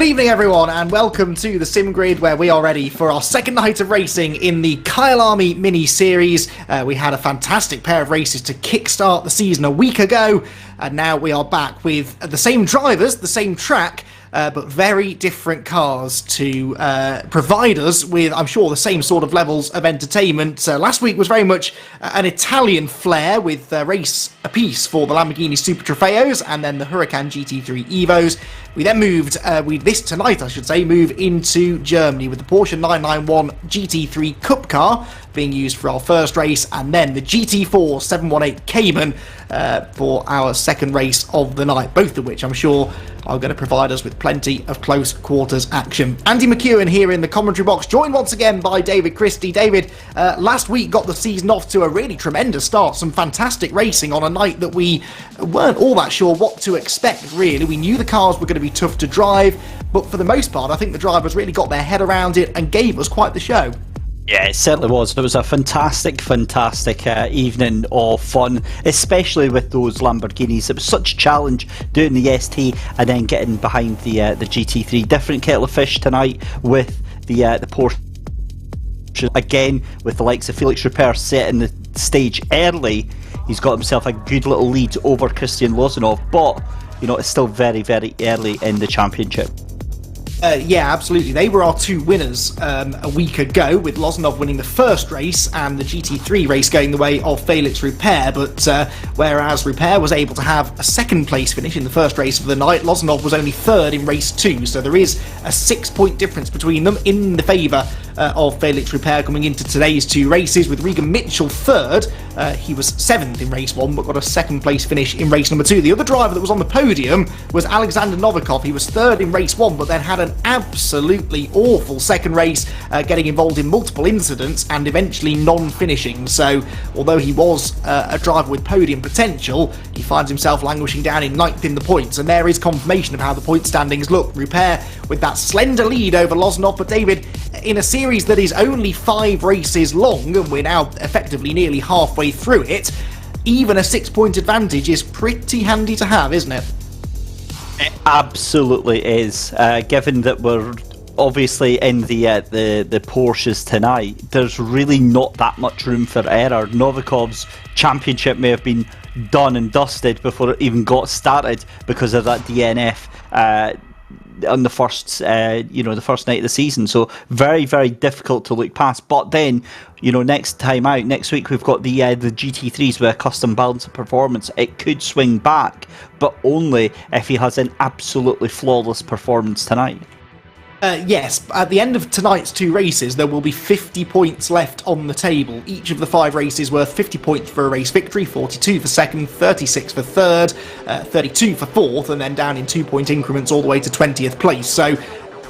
evening everyone and welcome to the SimGrid, where we are ready for our second night of racing in the Kyalami Mini Series. We had a fantastic pair of races to kickstart the season a week ago, and now we are back with the same drivers, the same track, but very different cars to provide us with, I'm sure, the same sort of levels of entertainment. Last week was very much an Italian flair with a race apiece for the Lamborghini Super Trofeos and then the Huracan GT3 Evos. We then moved, tonight I should say, move into Germany with the Porsche 991 GT3 Cup car being used for our first race, and then the GT4 718 Cayman for our second race of the night, both of which I'm sure are going to provide us with plenty of close quarters action. Andy McEwan here in the commentary box, joined once again by David Christie. David, last week got the season off to a really tremendous start, some fantastic racing on a night that we weren't all that sure what to expect, really. We knew the cars were going to be tough to drive, but for the most part I think the drivers really got their head around it and gave us quite the show. Yeah, it certainly was. It was a fantastic evening of fun, especially with those Lamborghinis. It was such a challenge doing the ST and then getting behind the GT3. Different kettle of fish tonight with the Porsche. Again, with the likes of Felix Rupert setting the stage early, he's got himself a good little lead over Christie and Lozanov, but you know, it's still very, very early in the championship. Yeah, absolutely. They were our two winners a week ago, with Lozanov winning the first race and the GT3 race going the way of Felix Rupert. But whereas Rupert was able to have a second place finish in the first race of the night, Lozanov was only third in race 2. So there is a 6-point difference between them in the favour of Felix Rupert coming into today's two races, with Regan Mitchell third. He was 7th in race 1 but got a second place finish in race number 2. The other driver that was on the podium was Alexander Novikov. He was third in race 1 but then had an absolutely awful second race, getting involved in multiple incidents and eventually non-finishing. So although he was a driver with podium potential, he finds himself languishing down in 9th in the points, and there is confirmation of how the point standings look. Rupert with that slender lead over Lozanov. But David, in a series that is only 5 races long, and we're now effectively nearly halfway through it, even a 6-point advantage is pretty handy to have, isn't it? It absolutely is. Given that we're obviously in the Porsches tonight, there's really not that much room for error. Novikov's championship may have been done and dusted before it even got started because of that DNF on the first the first night of the season. So very, very difficult to look past. But then, you know, next week we've got the GT3s with a custom balance of performance. It could swing back, but only if he has an absolutely flawless performance tonight. Yes, at the end of tonight's two races, there will be 50 points left on the table. Each of the 5 races worth 50 points for a race victory, 42 for second, 36 for third, 32 for fourth, and then down in 2-point increments all the way to 20th place. So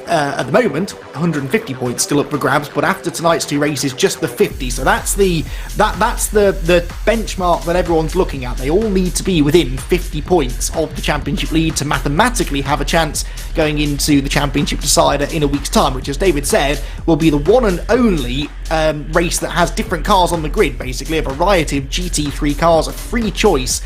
at the moment, 150 points still up for grabs, but after tonight's two races, just the 50. So that's the benchmark that everyone's looking at. They all need to be within 50 points of the championship lead to mathematically have a chance going into the championship decider in a week's time, which, as David said, will be the one and only race that has different cars on the grid. Basically, a variety of GT3 cars, a free choice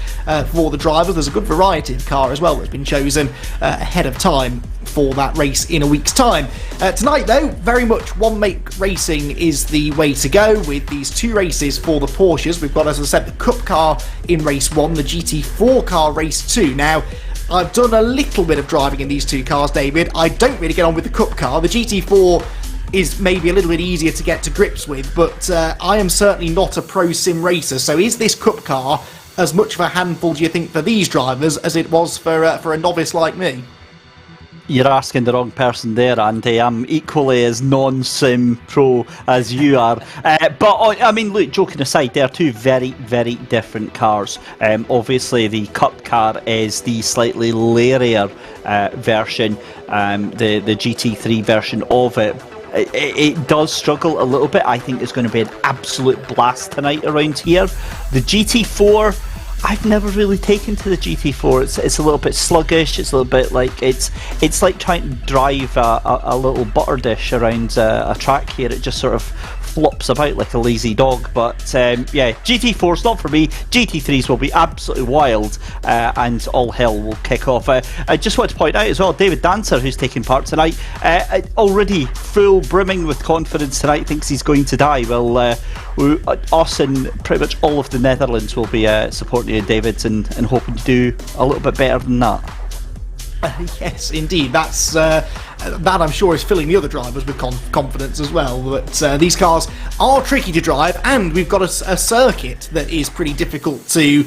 for the drivers. There's a good variety of car as well that's been chosen ahead of time for that race in a week's time. Tonight, though, very much one-make racing is the way to go with these two races for the Porsches. We've got, as I said, the Cup car in race 1, the GT4 car race 2. Now, I've done a little bit of driving in these two cars, David. I don't really get on with the Cup car. The GT4 is maybe a little bit easier to get to grips with, but I am certainly not a pro sim racer. So is this Cup car as much of a handful, do you think, for these drivers as it was for a novice like me? You're asking the wrong person there, Andy. I'm equally as non-sim pro as you are. But, I mean, look, joking aside, they're two very, very different cars. Obviously, the Cup car is the slightly leirier version, the GT3 version of it. It does struggle a little bit. I think it's going to be an absolute blast tonight around here. The GT4, I've never really taken to the GT4. It's a little bit sluggish. It's a little bit like it's like trying to drive a little butter dish around a track here. It just sort of flops about like a lazy dog. But yeah, GT4's not for me. GT3s will be absolutely wild, and all hell will kick off. I just want to point out as well, David Dancer, who's taking part tonight, already full brimming with confidence tonight, thinks he's going to die. Well, us and pretty much all of the Netherlands will be supporting you, David, and hoping to do a little bit better than that. Yes, indeed. That's that I'm sure is filling the other drivers with confidence as well. But these cars are tricky to drive, and we've got a circuit that is pretty difficult to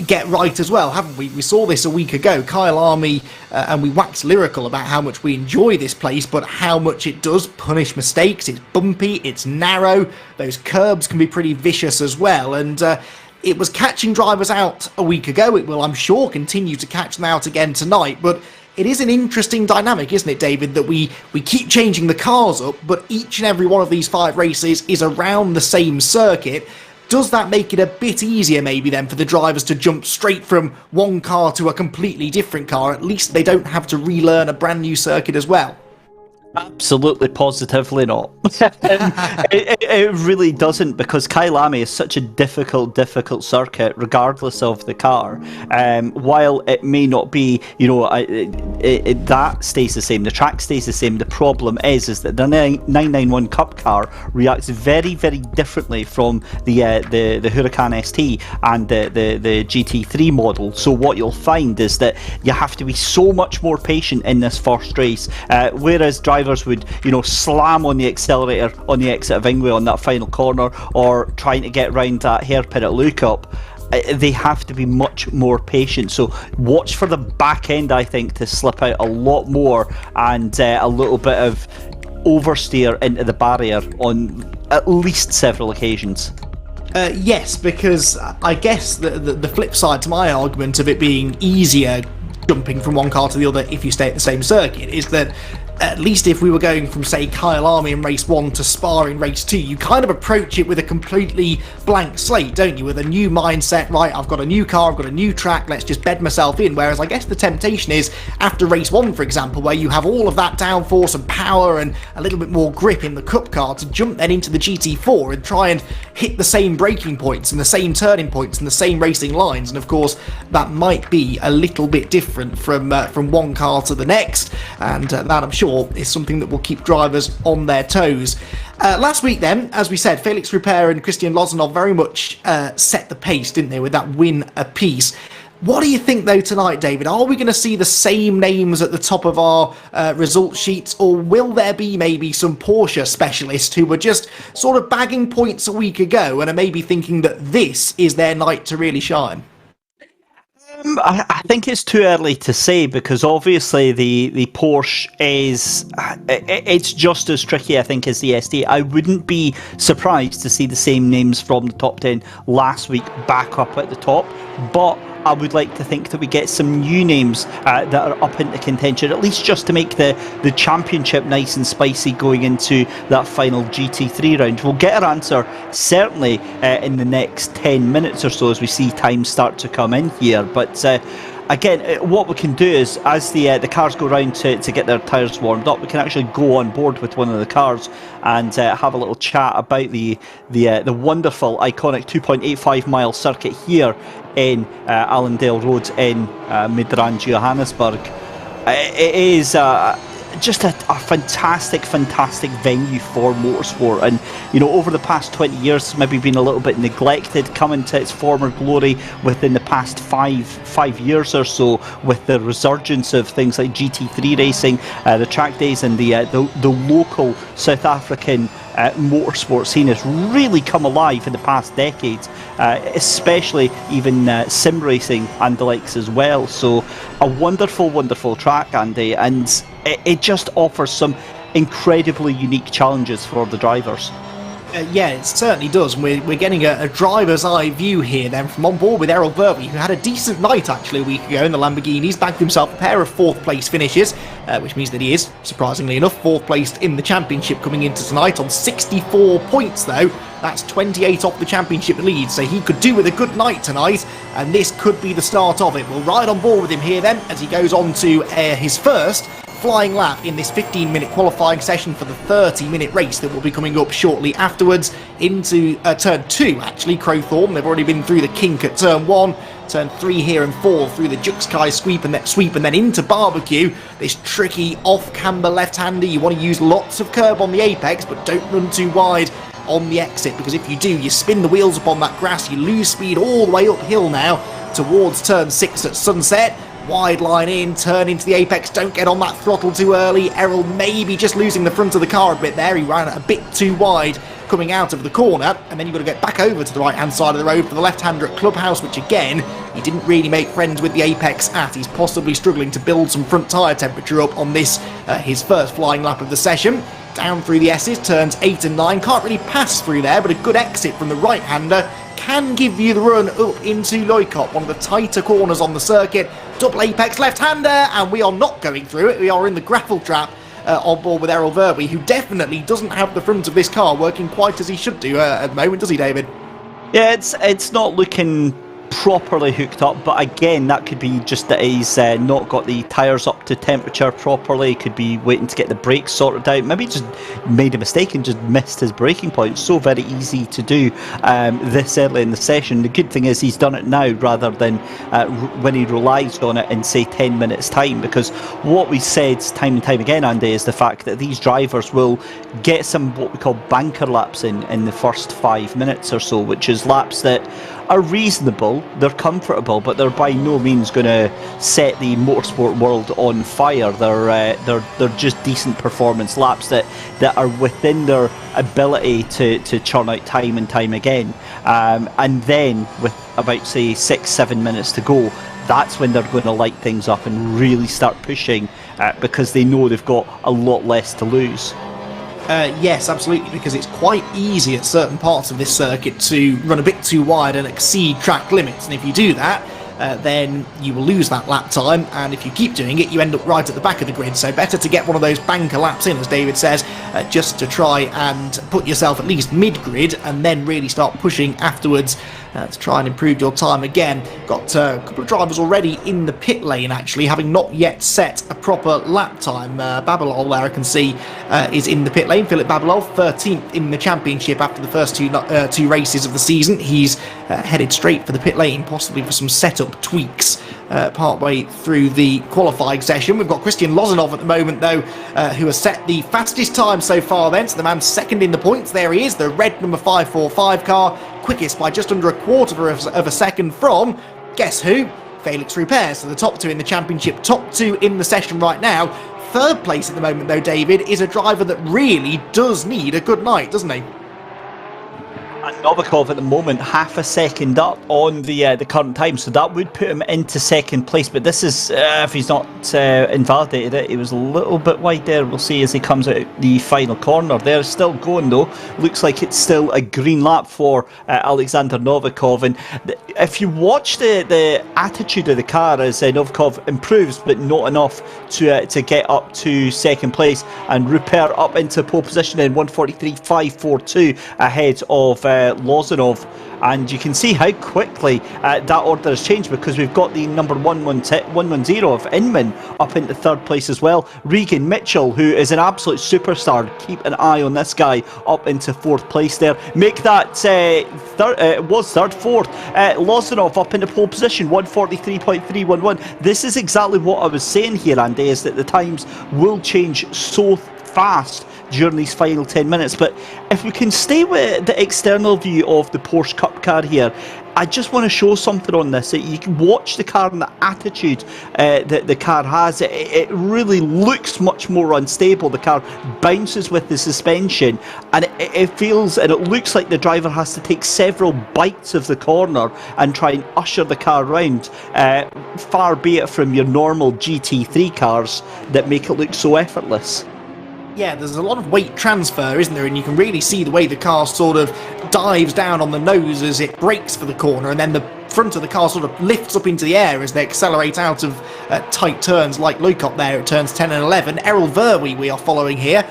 get right as well, haven't we? We saw this a week ago, Kyalami, and we waxed lyrical about how much we enjoy this place, but how much it does punish mistakes. It's bumpy, it's narrow, those curbs can be pretty vicious as well, and it was catching drivers out a week ago. It will, I'm sure, continue to catch them out again tonight, but it is an interesting dynamic, isn't it, David, that we keep changing the cars up, but each and every one of these 5 races is around the same circuit. Does that make it a bit easier maybe then for the drivers to jump straight from one car to a completely different car? At least they don't have to relearn a brand new circuit as well. Absolutely, positively not. It really doesn't, because Kyalami is such a difficult circuit, regardless of the car. While it may not be, that stays the same, the track stays the same. The problem is that the 991 Cup car reacts very, very differently from the Huracan ST and the GT3 model. So what you'll find is that you have to be so much more patient in this first race, whereas drivers would, slam on the accelerator on the exit of Ingwe on that final corner, or trying to get round that hairpin at Lookup. They have to be much more patient. So watch for the back end, I think, to slip out a lot more, and a little bit of oversteer into the barrier on at least several occasions. Yes, because I guess the flip side to my argument of it being easier jumping from one car to the other if you stay at the same circuit is that at least if we were going from, say, Kyalami in race 1 to Spa in race 2, you kind of approach it with a completely blank slate, don't you? With a new mindset, right, I've got a new car, I've got a new track, let's just bed myself in. Whereas I guess the temptation is, after race 1, for example, where you have all of that downforce and power and a little bit more grip in the Cup car, to jump then into the GT4 and try and hit the same braking points and the same turning points and the same racing lines. And of course, that might be a little bit different from one car to the next, and that, I'm sure, is something that will keep drivers on their toes. Last week then, as we said, Felix Rupert and Christian Lozanov very much set the pace, didn't they, with that win apiece. What do you think, though, tonight, David? Are we going to see the same names at the top of our results sheets, or will there be maybe some Porsche specialists who were just sort of bagging points a week ago and are maybe thinking that this is their night to really shine? I think it's too early to say, because obviously the Porsche it's just as tricky, I think, as the ST. I wouldn't be surprised to see the same names from the top 10 last week back up at the top, but I would like to think that we get some new names that are up into contention, at least just to make the championship nice and spicy going into that final GT3 round. We'll get our answer certainly in the next 10 minutes or so as we see time start to come in here. But again, what we can do is, as the cars go round to get their tyres warmed up, we can actually go on board with one of the cars and have a little chat about the wonderful, iconic 2.85 mile circuit here in Allendale Road in Midrand, Johannesburg. It is just a fantastic venue for motorsport, and over the past 20 years maybe been a little bit neglected, coming to its former glory within the past five years or so, with the resurgence of things like GT3 racing, the track days, and the local South African motorsport scene has really come alive in the past decade, especially even sim racing and the likes as well. So a wonderful track, Andy, and it just offers some incredibly unique challenges for the drivers. Yeah, it certainly does. And we're getting a driver's eye view here then from on board with Errol Verby, who had a decent night actually a week ago in the Lamborghinis, bagged himself a pair of 4th place finishes, which means that he is, surprisingly enough, 4th placed in the championship coming into tonight on 64 points though. That's 28 off the championship lead, so he could do with a good night tonight, and this could be the start of it. We'll ride on board with him here then as he goes on to his first flying lap in this 15-minute qualifying session for the 30-minute race that will be coming up shortly afterwards into turn 2 actually, Crowthorne. They've already been through the kink at turn 1, turn 3 here and 4 through the Juxkai sweep and then into Barbecue. This tricky off-camber left-hander, you want to use lots of curb on the apex but don't run too wide on the exit, because if you do, you spin the wheels upon that grass, you lose speed all the way uphill now towards turn 6 at Sunset. Wide line in, turn into the apex, don't get on that throttle too early. Errol maybe just losing the front of the car a bit there, he ran a bit too wide coming out of the corner, and then you've got to get back over to the right hand side of the road for the left-hander at Clubhouse, which again, he didn't really make friends with the apex at. He's possibly struggling to build some front tyre temperature up on this, his first flying lap of the session. Down through the S's, turns 8 and 9, can't really pass through there, but a good exit from the right-hander can give you the run up into Loikop, one of the tighter corners on the circuit. Double apex left-hander, and we are not going through it. We are in the grapple trap on board with Errol Verby, who definitely doesn't have the front of this car working quite as he should do at the moment, does he, David? Yeah, it's not looking properly hooked up, but again, that could be just that he's not got the tyres up to temperature properly. Could be waiting to get the brakes sorted out. Maybe just made a mistake and just missed his braking point. So very easy to do this early in the session. The good thing is he's done it now rather than when he relies on it in say 10 minutes time, because what we said time and time again, Andy, is the fact that these drivers will get some what we call banker laps in the first 5 minutes or so, which is laps that are reasonable, they're comfortable, but they're by no means going to set the motorsport world on fire. They're just decent performance laps that are within their ability to churn out time and time again. And then with about say 6-7 minutes to go, that's when they're going to light things up and really start pushing because they know they've got a lot less to lose. Yes, absolutely, because it's quite easy at certain parts of this circuit to run a bit too wide and exceed track limits, and if you do that, then you will lose that lap time, and if you keep doing it, you end up right at the back of the grid. So better to get one of those banker laps in, as David says, just to try and put yourself at least mid-grid, and then really start pushing afterwards to try and improve your time again. Got a couple of drivers already in the pit lane, actually, having not yet set a proper lap time. Babalol, there I can see, is in the pit lane. Philip Babalol, 13th in the championship after the first two races of the season. He's headed straight for the pit lane, possibly for some setup tweaks partway through the qualifying session. We've got Christian Lozanov at the moment, though, who has set the fastest time so far then. So the man's second in the points. There he is, the red number 545 car, quickest by just under a quarter of a second from, guess who? Felix Rupert. So the top two in the championship, top two in the session right now. Third place at the moment, though, David, is a driver that really does need a good night, doesn't he? And Novikov at the moment half a second up on the current time, so that would put him into second place. But this is if he's not invalidated it, he was a little bit wide there. We'll see as he comes out the final corner. They're still going though. Looks like it's still a green lap for Alexander Novikov. And if you watch the attitude of the car as Novikov improves, but not enough to get up to second place, and Rupert up into pole position in 1:43.542 ahead of Lozanov, and you can see how quickly that order has changed, because we've got the number 110 of Inman up into third place as well. Regan Mitchell, who is an absolute superstar, keep an eye on this guy, up into fourth place there. Make that fourth. Lozanov up into pole position, 1:43.311. This is exactly what I was saying here, Andy, is that the times will change so fast during these final 10 minutes. But if we can stay with the external view of the Porsche Cup car here, I just want to show something on this. You can watch the car and the attitude that the car has. It really looks much more unstable. The car bounces with the suspension, and it feels and it looks like the driver has to take several bites of the corner and try and usher the car round. Far be it from your normal GT3 cars that make it look so effortless. Yeah, there's a lot of weight transfer, isn't there? And you can really see the way the car sort of dives down on the nose as it brakes for the corner, and then the front of the car sort of lifts up into the air as they accelerate out of tight turns like Luke up there at turns 10 and 11. Errol Verwey we are following here,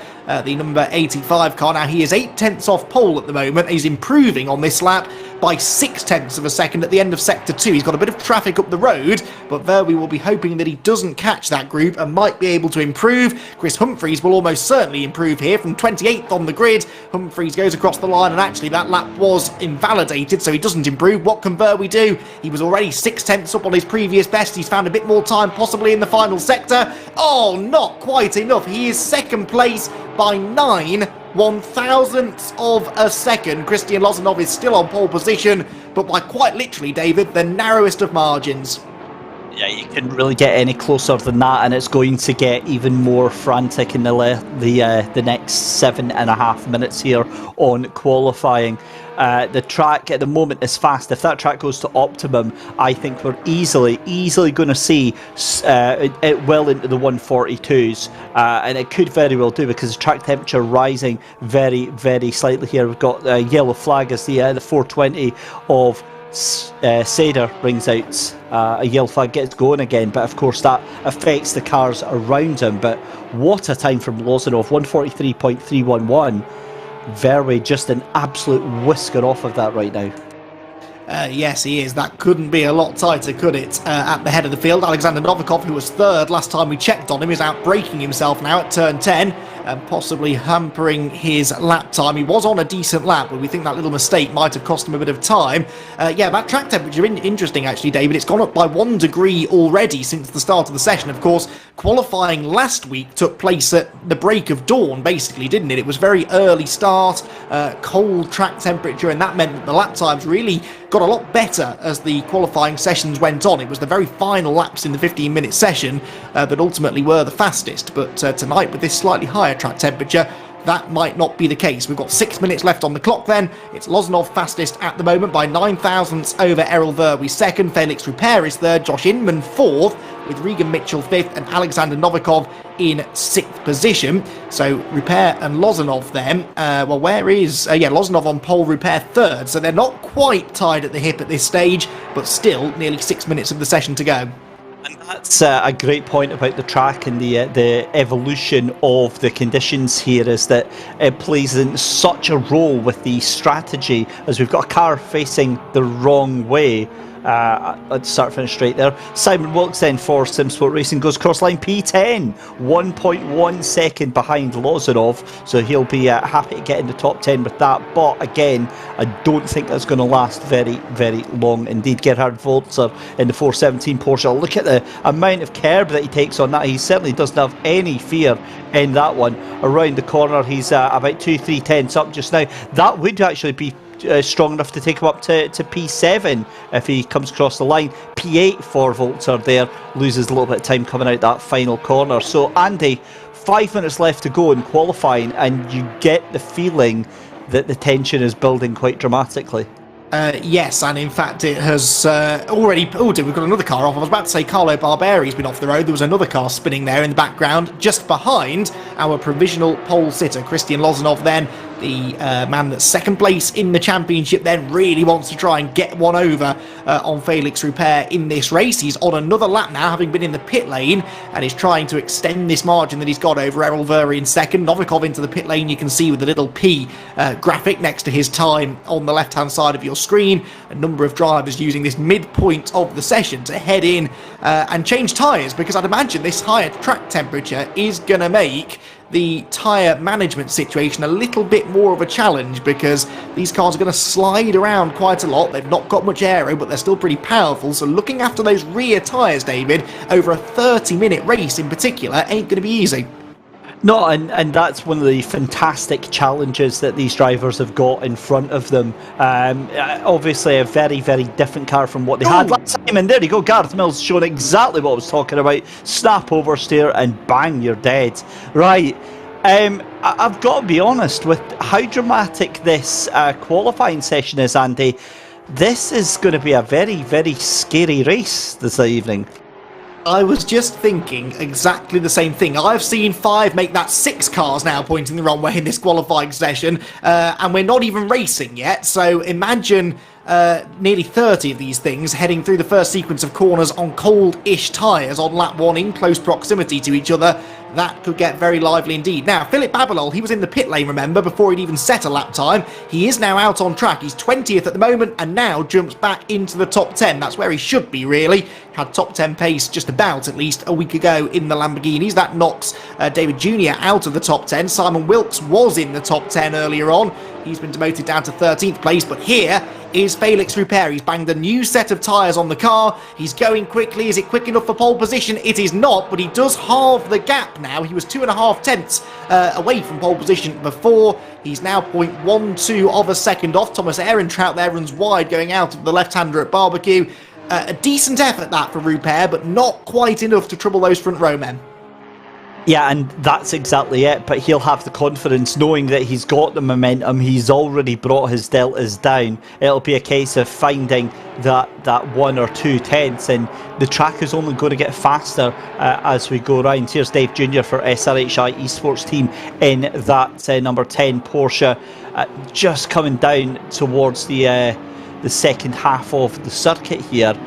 the number 85 car. Now he is 8 tenths off pole at the moment. He's improving on this lap by 6 tenths of a second at the end of sector 2. He's got a bit of traffic up the road, but Verwey will be hoping that he doesn't catch that group and might be able to improve. Chris Humphries will almost certainly improve here from 28th on the grid. Humphries goes across the line, and actually that lap was invalidated, so he doesn't improve. What can Verwey do? He was already 6 tenths up on his previous best. He's found a bit more time possibly in the final sector. Oh, not quite enough. He is second place by 9/1000ths of a second. Christian Lozanov is still on pole position, but by quite literally, David, the narrowest of margins. Yeah, you couldn't really get any closer than that, and it's going to get even more frantic in the next 7.5 minutes here on qualifying. The track at the moment is fast. If that track goes to optimum, I think we're easily going to see it well into the 142s, and it could very well do, because the track temperature rising very, very slightly here. We've got a yellow flag as the 420 of Seder brings out a yellow flag, gets going again, but of course that affects the cars around him. But what a time from Lozanov, 143.311. Verwey just an absolute whisker off of that right now. Yes, he is. That couldn't be a lot tighter, could it? At the head of the field, Alexander Novikov, who was third last time we checked on him, is out braking himself now at turn 10 and possibly hampering his lap time. He was on a decent lap, but we think that little mistake might have cost him a bit of time. Yeah, that track temperature, interesting actually, David. It's gone up by 1 degree already since the start of the session. Of course, qualifying last week took place at the break of dawn, basically, didn't it? It was very early start, cold track temperature, and that meant that the lap times really got a lot better as the qualifying sessions went on. It was the very final laps in the 15-minute session that ultimately were the fastest, but tonight with this slightly higher track temperature, that might not be the case. We've got 6 minutes left on the clock then. It's Lozanov fastest at the moment by 9 thousandths over Errol Verwey second. Felix Rupert is third. Josh Inman fourth, with Regan Mitchell fifth and Alexander Novikov in sixth position. So Rupert and Lozanov then. Well, where is... Lozanov on pole, Rupert third. So they're not quite tied at the hip at this stage, but still nearly 6 minutes of the session to go. And that's a great point about the track and the evolution of the conditions here, is that it plays in such a role with the strategy, as we've got a car facing the wrong way. Let's start finish straight there. Simon Wilkes then for SimSport Racing goes cross line P10, 1.1 second behind Lozanov, so he'll be happy to get in the top 10 with that. But again, I don't think that's going to last very, very long indeed. Gerhard Volzer in the 417 Porsche. Look at the amount of curb that he takes on that. He certainly doesn't have any fear in that one. Around the corner, he's about 2-3 tenths up just now. That would actually be strong enough to take him up to P7 if he comes across the line. P8 for Volter there, loses a little bit of time coming out that final corner. So Andy, 5 minutes left to go in qualifying, and you get the feeling that the tension is building quite dramatically. Yes, and in fact it has already... Oh, we've got another car off. I was about to say Carlo Barberi's been off the road. There was another car spinning there in the background, just behind our provisional pole sitter, Christian Lozanov then. The man that's second place in the championship then really wants to try and get one over on Felix Rupert in this race. He's on another lap now, having been in the pit lane, and is trying to extend this margin that he's got over Errol Verwey in second. Novikov into the pit lane, you can see with the little P graphic next to his time on the left-hand side of your screen. A number of drivers using this midpoint of the session to head in and change tyres, because I'd imagine this higher track temperature is going to make the tyre management situation a little bit more of a challenge, because these cars are going to slide around quite a lot. They've not got much aero, but they're still pretty powerful, so looking after those rear tyres, David, over a 30-minute race in particular, ain't going to be easy. No, and that's one of the fantastic challenges that these drivers have got in front of them. Obviously a very, very different car from what they had last time, and there you go, Gareth Mills showing exactly what I was talking about. Snap oversteer and bang, you're dead. Right, I've got to be honest, with how dramatic this qualifying session is, Andy, this is going to be a very, very scary race this evening. I was just thinking exactly the same thing. I've seen 5 make that 6 cars now pointing the wrong way in this qualifying session, and we're not even racing yet, so imagine nearly 30 of these things heading through the first sequence of corners on cold-ish tyres on lap 1 in close proximity to each other. That could get very lively indeed. Now, Philip Babalol, he was in the pit lane, remember, before he'd even set a lap time. He is now out on track. He's 20th at the moment and now jumps back into the top 10. That's where he should be, really. Had top 10 pace just about, at least, a week ago in the Lamborghinis. That knocks David Jr. out of the top 10. Simon Wilkes was in the top 10 earlier on. He's been demoted down to 13th place, but here is Felix Rupert. He's banged a new set of tyres on the car. He's going quickly. Is it quick enough for pole position? It is not, but he does halve the gap now. He was 2.5 tenths away from pole position before. He's now 0.12 of a second off. Thomas Ehrentraut there runs wide, going out of the left-hander at Barbecue. A decent effort that for Rupert, but not quite enough to trouble those front row men. Yeah, and that's exactly it, but he'll have the confidence knowing that he's got the momentum, he's already brought his deltas down. It'll be a case of finding that 1 or 2 tenths, and the track is only going to get faster as we go round. Here's Dave Jr. for SRHI Esports team in that number 10 Porsche, just coming down towards the second half of the circuit here.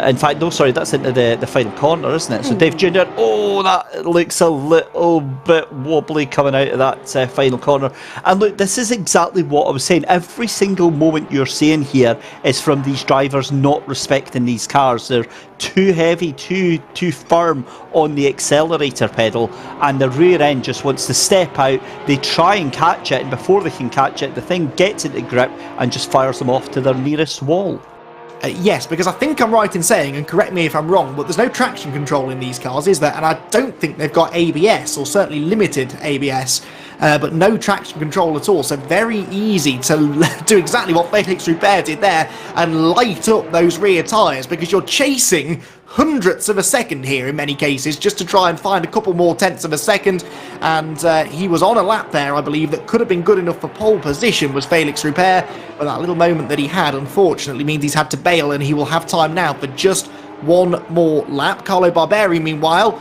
In fact, no, sorry, that's into the final corner, isn't it? So Dave Jr., oh, that looks a little bit wobbly coming out of that final corner. And look, this is exactly what I was saying. Every single moment you're seeing here is from these drivers not respecting these cars. They're too heavy, too firm on the accelerator pedal, and the rear end just wants to step out. They try and catch it, and before they can catch it, the thing gets into grip and just fires them off to their nearest wall. Yes, because I think I'm right in saying, and correct me if I'm wrong, but there's no traction control in these cars, is there? And I don't think they've got ABS, or certainly limited ABS, but no traction control at all. So very easy to do exactly what Felix Rupert did there and light up those rear tyres, because you're chasing hundredths of a second here in many cases just to try and find a couple more tenths of a second, and he was on a lap there, I believe, that could have been good enough for pole position, was Felix Rupert, but that little moment that he had unfortunately means he's had to bail, and he will have time now for just one more lap. Carlo Barberi, meanwhile,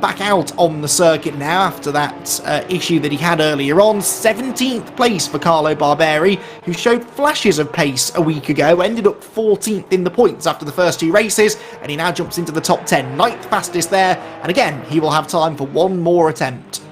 back out on the circuit now after that issue that he had earlier on. 17th place for Carlo Barberi, who showed flashes of pace a week ago, ended up 14th in the points after the first 2 races, and he now jumps into the top 10, 9th fastest there, and again, he will have time for one more attempt.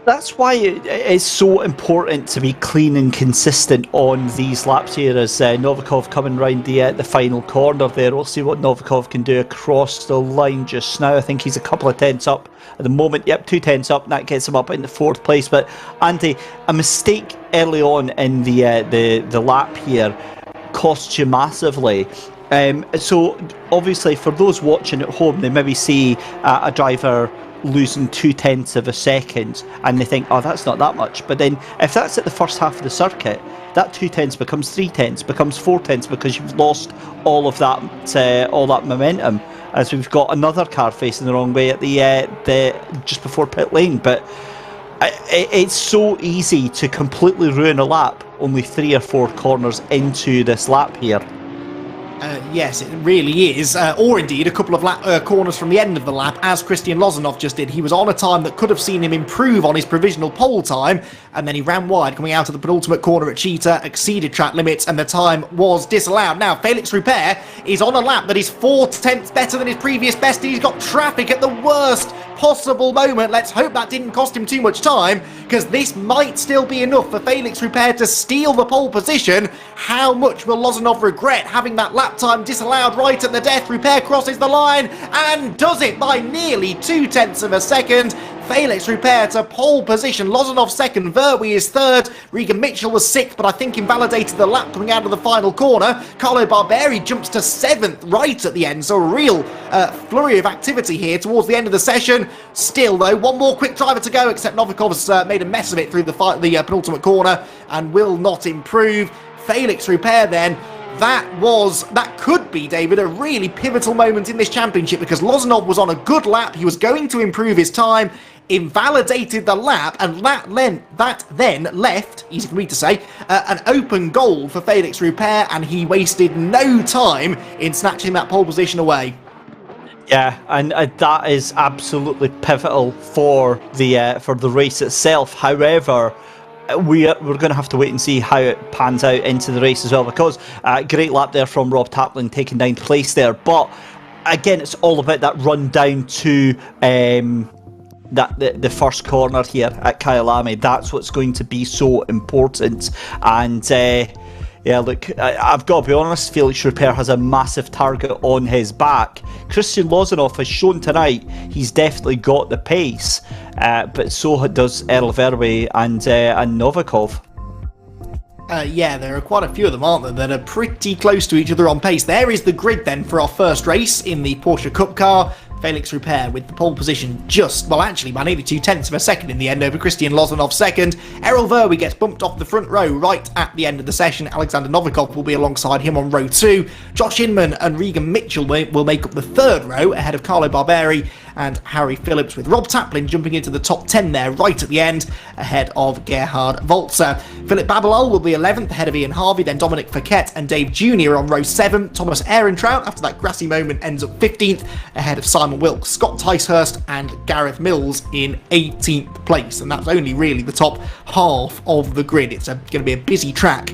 That's why it's so important to be clean and consistent on these laps here, as Novikov coming round the final corner there. We'll see what Novikov can do across the line just now. I think he's a couple of tenths up at the moment. Yep, 2 tenths up, and that gets him up into 4th place. But Andy, a mistake early on in the lap here costs you massively. So obviously for those watching at home, they maybe see a driver losing 2 tenths of a second and they think, oh, that's not that much. But then if that's at the first half of the circuit, that 2 tenths becomes 3 tenths, becomes 4 tenths, because you've lost all of that momentum, as we've got another car facing the wrong way at the just before pit lane. But it's so easy to completely ruin a lap only 3 or 4 corners into this lap here. Yes, it really is. Or indeed, a couple of corners from the end of the lap, as Christian Lozanov just did. He was on a time that could have seen him improve on his provisional pole time, and then he ran wide coming out of the penultimate corner at Cheetah, exceeded track limits, and the time was disallowed. Now, Felix Rupert is on a lap that is 4 tenths better than his previous best. He's got traffic at the worst possible moment. Let's hope that didn't cost him too much time, because this might still be enough for Felix Rupert to steal the pole position. How much will Lozanov regret having that lap time disallowed right at the death? Rupert crosses the line and does it by nearly 2 tenths of a second. Felix Rupert to pole position. Lozanov second, Verwey is third, Regan Mitchell was sixth, but I think invalidated the lap coming out of the final corner. Carlo Barberi jumps to 7th right at the end, so a real flurry of activity here towards the end of the session. Still though, one more quick driver to go, except Novikov's made a mess of it through the penultimate corner and will not improve. Felix Rupert then, that could be, David, a really pivotal moment in this championship, because Lozanov was on a good lap, he was going to improve his time, invalidated the lap, and that then left, easy for me to say, an open goal for Felix Rupert, and he wasted no time in snatching that pole position away. Yeah, and that is absolutely pivotal for the race itself. However, we're going to have to wait and see how it pans out into the race as well, because great lap there from Rob Taplin taking 9th place there. But again, it's all about that run down to the first corner here at Kyalami. That's what's going to be so important. And yeah, look, I've got to be honest, Felix Rupert has a massive target on his back. Christian Lozanov has shown tonight he's definitely got the pace, but so does Earl Verwey and Novikov. Yeah, there are quite a few of them, aren't there, that are pretty close to each other on pace. There is the grid then for our first race in the Porsche Cup car. Felix Rupert with the pole position just, well actually by nearly 0.2 of a second in the end over Christian Lozanov second. Errol Verwey gets bumped off the front row right at the end of the session. Alexander Novikov will be alongside him on row 2. Josh Inman and Regan Mitchell will make up the third row ahead of Carlo Barberi and Harry Phillips, with Rob Taplin jumping into the top 10 there right at the end ahead of Gerhard Walzer. Philip Babalal will be 11th ahead of Ian Harvey, then Dominic Fouquet and Dave Jr. on row 7. Thomas Ehrentraut, after that grassy moment, ends up 15th ahead of Simon Wilkes, Scott Ticehurst and Gareth Mills in 18th place. And that's only really the top half of the grid. It's going to be a busy track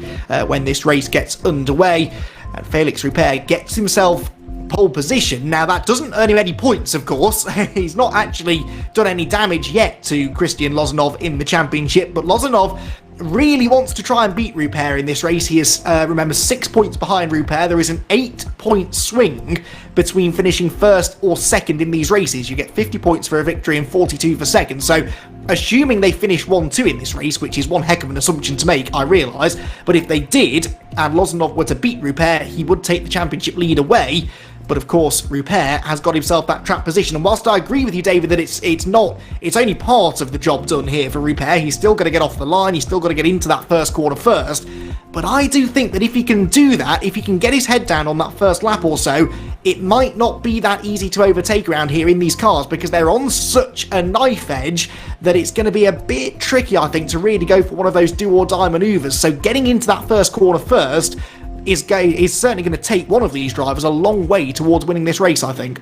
when this race gets underway. And Felix Rupert gets himself pole position. Now that doesn't earn him any points, of course. He's not actually done any damage yet to Christian Lozanov in the championship, but Lozanov really wants to try and beat Rupert in this race. He is, remember, 6 points behind Rupert. There is an 8-point swing between finishing first or second in these races. You get 50 points for a victory and 42 for second. So assuming they finish 1-2 in this race, which is one heck of an assumption to make, I realise, but if they did and Lozanov were to beat Rupert, he would take the championship lead away. But of course, Rupert has got himself that track position. And whilst I agree with you, David, that it's only part of the job done here for Rupert. He's still got to get off the line. He's still got to get into that first corner first. But I do think that if he can do that, if he can get his head down on that first lap or so, it might not be that easy to overtake around here in these cars, because they're on such a knife edge that it's going to be a bit tricky, I think, to really go for one of those do-or-die manoeuvres. So getting into that first corner first is certainly going to take one of these drivers a long way towards winning this race, I think.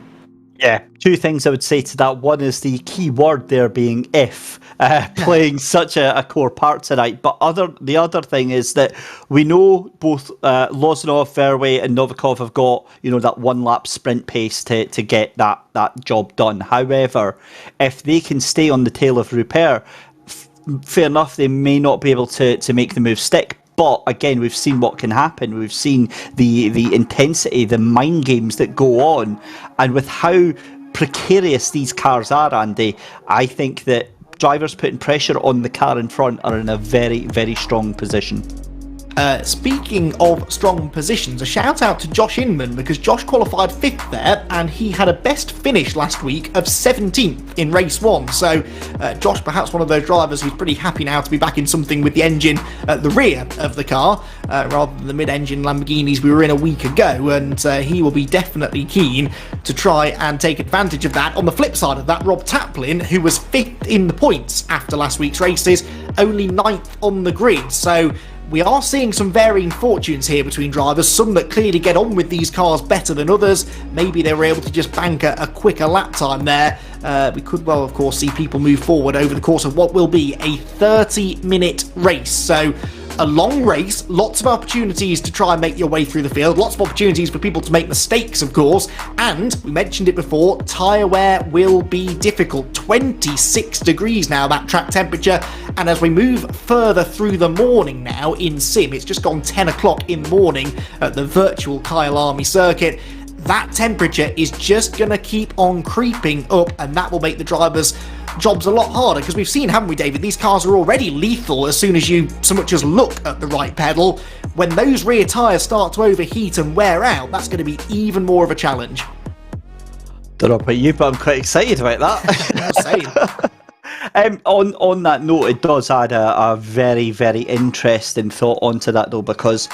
Yeah, two things I would say to that. One is the key word there being if, playing such a core part tonight. But the other thing is that we know both Lozanov, Verwey and Novikov have got, that one lap sprint pace to get that job done. However, if they can stay on the tail of Rupert, fair enough, they may not be able to make the move stick. But again, we've seen what can happen. We've seen the intensity, the mind games that go on. And with how precarious these cars are, Andy, I think that drivers putting pressure on the car in front are in a very, very strong position. Speaking of strong positions, a shout out to Josh Inman, because Josh qualified 5th there and he had a best finish last week of 17th in race 1. So Josh, perhaps one of those drivers who's pretty happy now to be back in something with the engine at the rear of the car rather than the mid-engine Lamborghinis we were in a week ago, and he will be definitely keen to try and take advantage of that. On the flip side of that, Rob Taplin, who was 5th in the points after last week's races, only 9th on the grid. So we are seeing some varying fortunes here between drivers, some that clearly get on with these cars better than others. Maybe they were able to just bank a quicker lap time there. We could well, of course, see people move forward over the course of what will be a 30-minute race. So a long race, lots of opportunities to try and make your way through the field, lots of opportunities for people to make mistakes, of course, and we mentioned it before, tyre wear will be difficult. 26 degrees now, that track temperature, and as we move further through the morning now in Sim, it's just gone 10 o'clock in the morning at the virtual Kyalami circuit, that temperature is just going to keep on creeping up, and that will make the drivers' jobs a lot harder, because we've seen, haven't we, David, these cars are already lethal as soon as you so much as look at the right pedal. When those rear tyres start to overheat and wear out, that's going to be even more of a challenge. Don't know about you, but I'm quite excited about that. Same. On that note, it does add a very, very interesting thought onto that, though, because,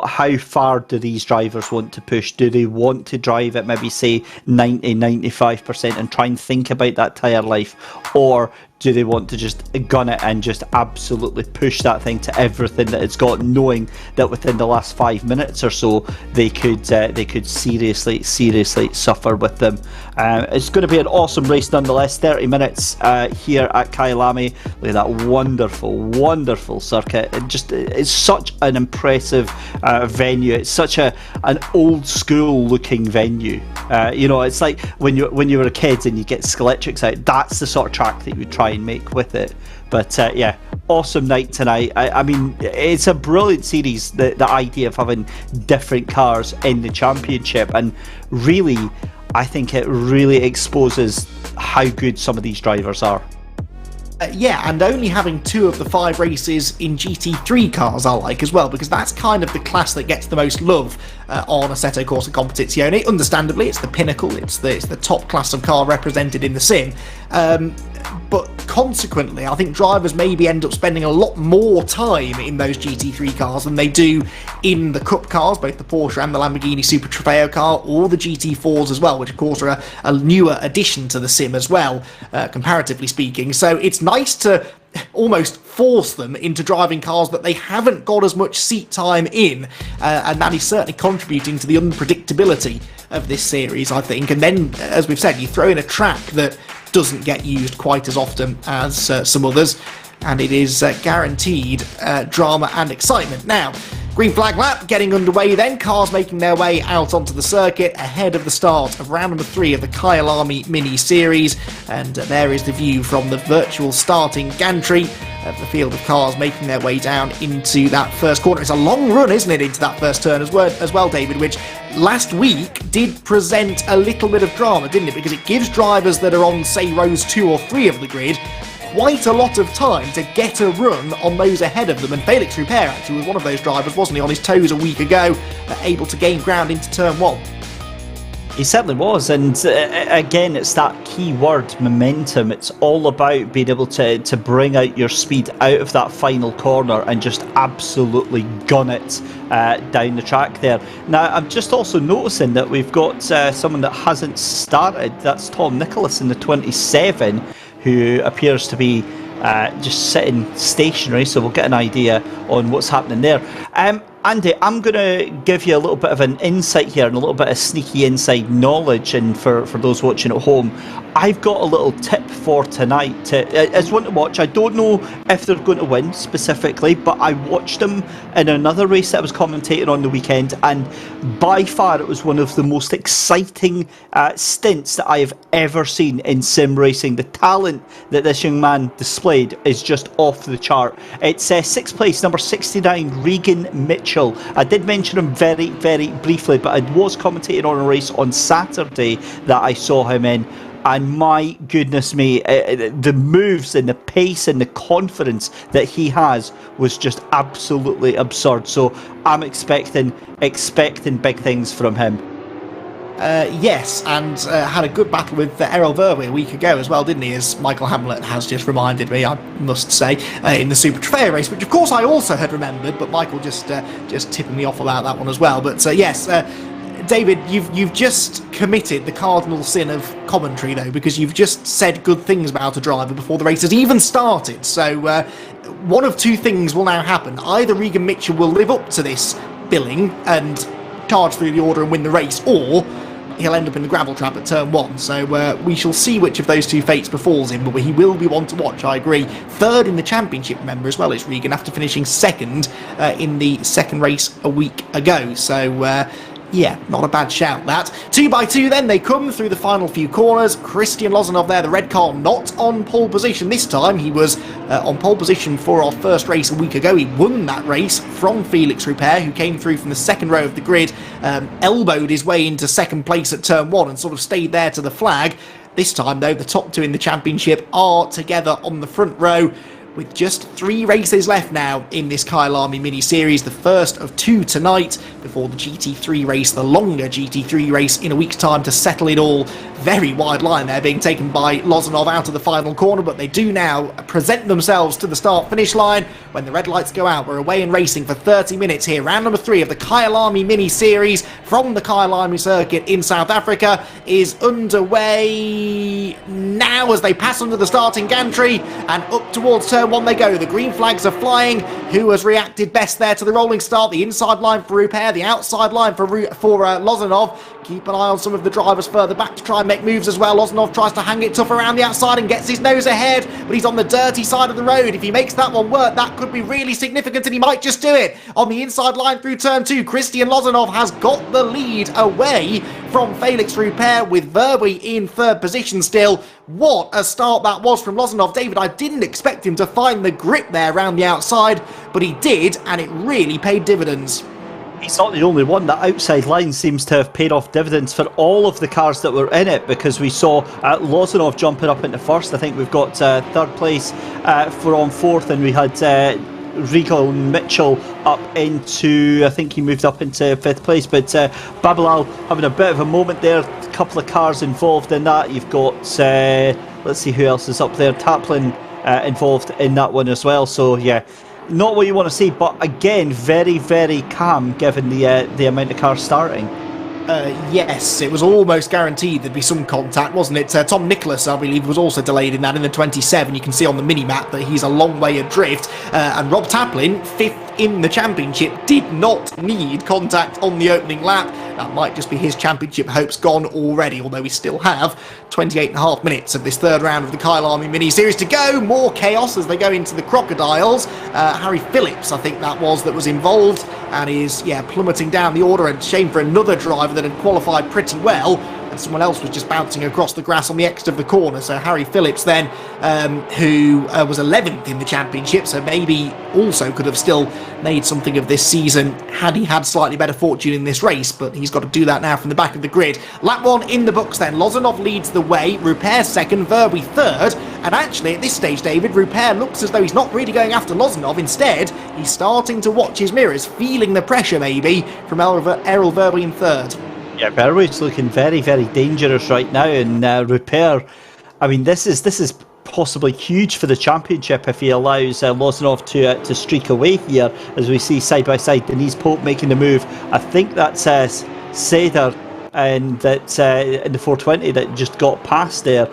how far do these drivers want to push? Do they want to drive at maybe, say, 90, 95% and try and think about that tyre life? Or do they want to just gun it and just absolutely push that thing to everything that it's got, knowing that within the last 5 minutes or so they could seriously suffer with them? It's going to be an awesome race nonetheless. 30 minutes here at Kyalami. Look at that wonderful circuit. It's such an impressive venue. It's such an old school looking venue. It's like when you were a kid and you get Skeletrix out. That's the sort of track that you would try and make with it. But awesome night tonight. I mean, it's a brilliant series, the idea of having different cars in the championship, and really I think it really exposes how good some of these drivers are. And only having 2 of the 5 races in GT3 cars I like as well, because that's kind of the class that gets the most love on Assetto Corsa Competizione. Understandably, it's the pinnacle, it's the top class of car represented in the sim. But consequently, I think drivers maybe end up spending a lot more time in those GT3 cars than they do in the Cup cars, both the Porsche and the Lamborghini Super Trofeo car, or the GT4s as well, which of course are a newer addition to the sim as well, comparatively speaking. So it's nice to almost force them into driving cars that they haven't got as much seat time in, and that is certainly contributing to the unpredictability of this series, I think. And then, as we've said, you throw in a track that doesn't get used quite as often as some others, and it is guaranteed drama and excitement. Now, green flag lap getting underway then, cars making their way out onto the circuit ahead of the start of round number 3 of the Kyalami Mini Series, and there is the view from the virtual starting gantry of the field of cars making their way down into that first corner. It's a long run, isn't it, into that first turn as well, David, which last week did present a little bit of drama, didn't it? Because it gives drivers that are on, say, rows 2 or 3 of the grid quite a lot of time to get a run on those ahead of them, and Felix Rupert actually was one of those drivers, wasn't he, on his toes a week ago, able to gain ground into turn 1. He certainly was, and again, it's that key word, momentum. It's all about being able to bring out your speed out of that final corner and just absolutely gun it down the track there. Now, I'm just also noticing that we've got someone that hasn't started. That's Tom Nicholas in the 27, who appears to be just sitting stationary, so we'll get an idea on what's happening there. Andy, I'm going to give you a little bit of an insight here and a little bit of sneaky inside knowledge, and for those watching at home, I've got a little tip for tonight. As one to watch, I don't know if they're going to win specifically, but I watched them in another race that I was commentating on the weekend, and by far it was one of the most exciting stints that I have ever seen in sim racing. The talent that this young man displayed is just off the chart. It's 6th place, number 69, Regan Mitchell. I did mention him very, very briefly, but I was commentating on a race on Saturday that I saw him in, and my goodness me, the moves and the pace and the confidence that he has was just absolutely absurd. So I'm expecting big things from him. Yes, and had a good battle with Errol Verwey a week ago as well, didn't he? As Michael Hamlet has just reminded me, I must say, in the Super Trofeo race, which of course I also had remembered, but Michael just tipping me off about that one as well. But yes, David, you've just committed the cardinal sin of commentary, though, because you've just said good things about a driver before the race has even started. So one of 2 things will now happen. Either Regan Mitchell will live up to this billing and charge through the order and win the race, or he'll end up in the gravel trap at turn 1. So we shall see which of those 2 fates befalls him, but he will be one to watch, I agree. 3rd in the championship, remember, as well, it's Regan, after finishing 2nd in the 2nd race a week ago. So yeah, not a bad shout, that. 2x2 then, they come through the final few corners. Christian Lozanov there, the red car, not on pole position this time. He was on pole position for our first race a week ago. He won that race from Felix Rupert, who came through from the 2nd row of the grid, elbowed his way into 2nd place at turn 1 and sort of stayed there to the flag. This time, though, the top 2 in the championship are together on the front row, with just 3 races left now in this Kyalami Mini Series, the first of 2 tonight before the GT3 race, the longer GT3 race in a week's time to settle it all. Very wide line there being taken by Lozanov out of the final corner, but they do now present themselves to the start-finish line when the red lights go out. We're away and racing for 30 minutes here. Round number 3 of the Kyalami Mini Series from the Kyalami circuit in South Africa is underway now as they pass under the starting gantry and up towards turn 1 they go. The green flags are flying. Who has reacted best there to the rolling start? The inside line for Rupert, the outside line for Lozanov. Keep an eye on some of the drivers further back to try and make moves as well. Lozanov tries to hang it tough around the outside and gets his nose ahead, but he's on the dirty side of the road. If he makes that one work, that could be really significant, and he might just do it. On the inside line through turn 2, Christie and Lozanov has got the lead away from Felix Rupert, with Verwy in third position still. What a start that was from Lozanov. David, I didn't expect him to find the grip there around the outside, but he did, and it really paid dividends. He's not the only one. That outside line seems to have paid off dividends for all of the cars that were in it, because we saw Lozanov jumping up into first. I think we've got third place from fourth, and we had Regan Mitchell up into, I think he moved up into fifth place, but Babalal having a bit of a moment there. A couple of cars involved in that. You've got, let's see who else is up there, Taplin involved in that one as well. So yeah, not what you want to see, but again, very, very calm given the amount of cars starting. Yes, it was almost guaranteed there'd be some contact, wasn't it? Tom Nicholas, I believe, was also delayed in that in the 27. You can see on the mini-map that he's a long way adrift. And Rob Taplin, 5th in the championship, did not need contact on the opening lap. That might just be his championship hopes gone already, although we still have 28.5 minutes of this third round of the Kyalami Mini Series to go. More chaos as they go into the Crocodiles. Harry Phillips, I think that was involved, and is, plummeting down the order. And shame for another driver that had qualified pretty well, and someone else was just bouncing across the grass on the exit of the corner. So Harry Phillips then, who was 11th in the championship, so maybe also could have still made something of this season had he had slightly better fortune in this race, but he's got to do that now from the back of the grid. Lap 1 in the books then. Lozanov leads the way, Rupert second, Verwy third, and actually at this stage, David, Rupert looks as though he's not really going after Lozanov. Instead, he's starting to watch his mirrors, feeling the pressure maybe from Errol Verwy in third. Yeah, Verwy's looking very, very dangerous right now, and Rupert, I mean, this is possibly huge for the championship if he allows Lozanov to streak away here, as we see side by side Denise Pope making the move. I think that's Seder and that in the 420 that just got past there.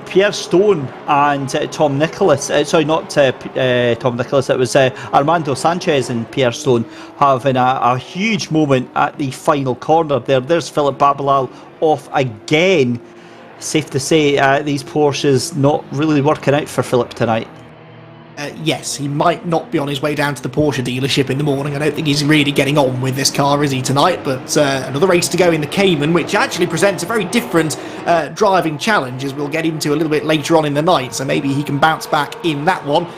Pierre Stone and Tom Nicholas, sorry, not Tom Nicholas, it was Armando Sanchez and Pierre Stone having a huge moment at the final corner there. There's Philip Babalal off again. Safe to say these Porsches not really working out for Philip tonight. Yes, he might not be on his way down to the Porsche dealership in the morning. I don't think he's really getting on with this car, is he, tonight? But another race to go in the Cayman, which actually presents a very different driving challenge, as we'll get into a little bit later on in the night, so maybe he can bounce back in that one.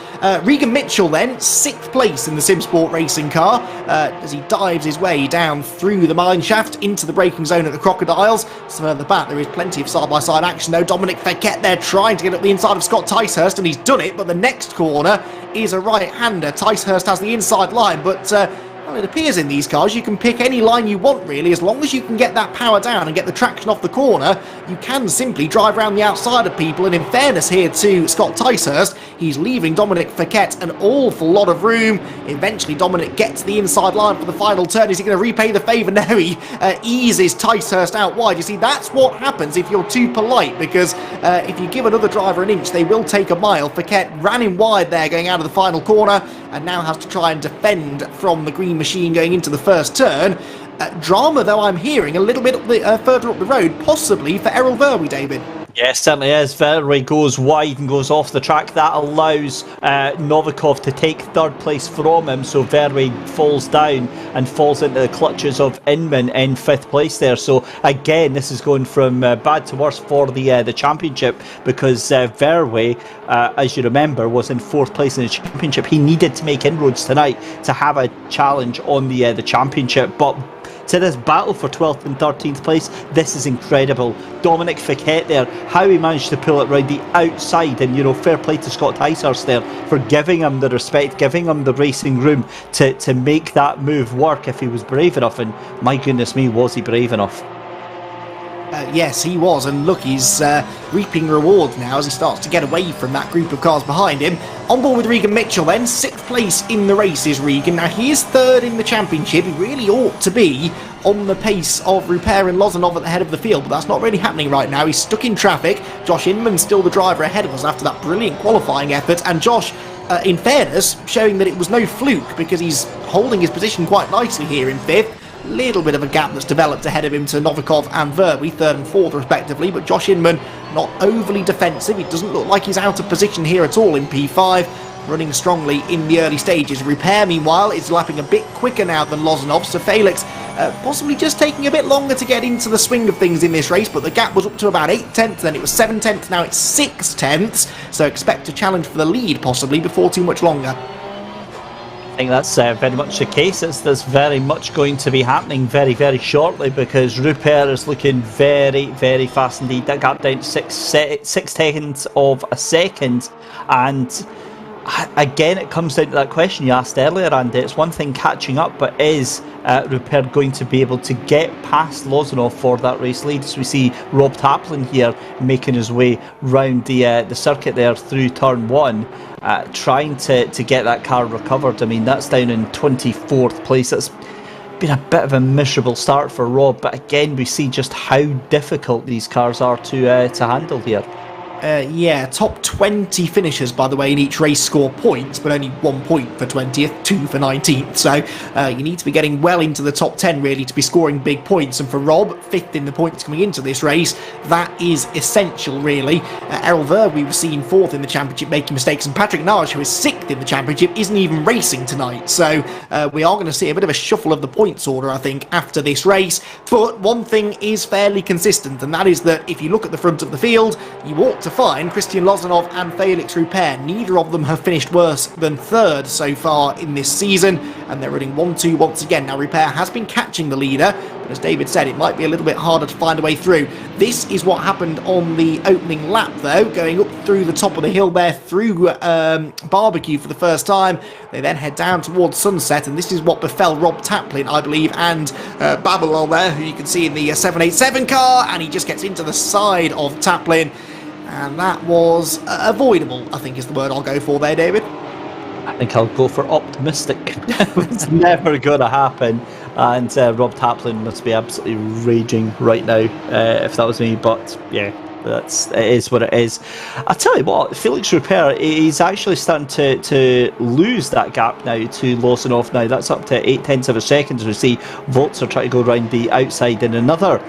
Regan Mitchell then, 6th place in the SimSport racing car, as he dives his way down through the mine shaft into the braking zone at the Crocodiles. So at the back, there is plenty of side-by-side action, though. Dominic Fekete there trying to get up the inside of Scott Ticehurst, and he's done it, but the next corner is a right-hander. Ticehurst has the inside line, but well, it appears in these cars you can pick any line you want, really. As long as you can get that power down and get the traction off the corner, you can simply drive around the outside of people. And in fairness here to Scott Ticehurst, he's leaving Dominic Fekete an awful lot of room. Eventually Dominic gets the inside line for the final turn. Is he going to repay the favour? No, he eases Ticehurst out wide. You see, that's what happens if you're too polite, because if you give another driver an inch, they will take a mile. Fekete ran in wide there going out of the final corner, and now has to try and defend from the green machine going into the first turn. Drama, though, I'm hearing a little bit further up the road, possibly for Errol Verwy, David. Yes, certainly is. Verwy goes wide and goes off the track. That allows Novikov to take third place from him, so Verwy falls down and falls into the clutches of Inman in 5th place there. So again, this is going from bad to worse for the championship, because Verwy, as you remember, was in 4th place in the championship. He needed to make inroads tonight to have a challenge on the championship, but to this battle for 12th and 13th place, this is incredible. Dominic Fekete there how he managed to pull it round the outside, and fair play to Scott Ticehurst there for giving him the respect, giving him the racing room to make that move work if he was brave enough. And my goodness me, was he brave enough? Yes, he was, and look, he's reaping rewards now as he starts to get away from that group of cars behind him. On board with Regan Mitchell then, 6th place in the race is Regan. Now he is 3rd in the championship. He really ought to be on the pace of Rupert and Lozanov at the head of the field, but that's not really happening right now. He's stuck in traffic. Josh Inman's still the driver ahead of us after that brilliant qualifying effort, and Josh, in fairness, showing that it was no fluke because he's holding his position quite nicely here in 5th. Little bit of a gap that's developed ahead of him to Novikov and Verby, 3rd and 4th respectively, but Josh Inman not overly defensive. It doesn't look like he's out of position here at all in P5, running strongly in the early stages. Rupert, meanwhile, is lapping a bit quicker now than Lozanov, so Felix possibly just taking a bit longer to get into the swing of things in this race, but the gap was up to about 8 tenths, then it was 7 tenths, now it's 6 tenths, so expect a challenge for the lead possibly before too much longer. I think that's very much the case. There's very much going to be happening very, very shortly, because Rupert is looking very, very fast indeed. That gap down to 6 tenths of a second, and again it comes down to that question you asked earlier, Andy. It's one thing catching up, but is Rupert going to be able to get past Lozanov for that race lead? So we see Rob Taplin here making his way round the circuit there through turn 1, trying to get that car recovered. I mean, that's down in 24th place. That's been a bit of a miserable start for Rob, but again we see just how difficult these cars are to handle here. Yeah, top 20 finishers, by the way, in each race score points, but only 1 point for 20th, 2 for 19th. So you need to be getting well into the top 10, really, to be scoring big points. And for Rob, 5th in the points coming into this race, that is essential, really. Errol Verby was seen 4th in the championship, making mistakes, and Patrick Nage, who is 6th in the championship, isn't even racing tonight. So we are going to see a bit of a shuffle of the points order, I think, after this race. But one thing is fairly consistent, and that is that if you look at the front of the field, you ought to find Christian Lozanov and Felix Rupert. Neither of them have finished worse than 3rd so far in this season, and they're running 1-2 once again. Now, Rupert has been catching the leader, but as David said, it might be a little bit harder to find a way through. This is what happened on the opening lap, though, going up through the top of the hill there, through Barbecue for the first time. They then head down towards Sunset, and this is what befell Rob Taplin, I believe, and Babylon there, who you can see in the 787 car, and he just gets into the side of Taplin. And that was avoidable, I think is the word I'll go for there, David. I think I'll go for optimistic. It's never going to happen. And Rob Taplin must be absolutely raging right now, if that was me. But yeah, it is what it is. I tell you what, Felix Rupert, he's actually starting to lose that gap now to Lozanov. Now that's up to 8 tenths of a second. As we see, Volts are trying to go around the outside in another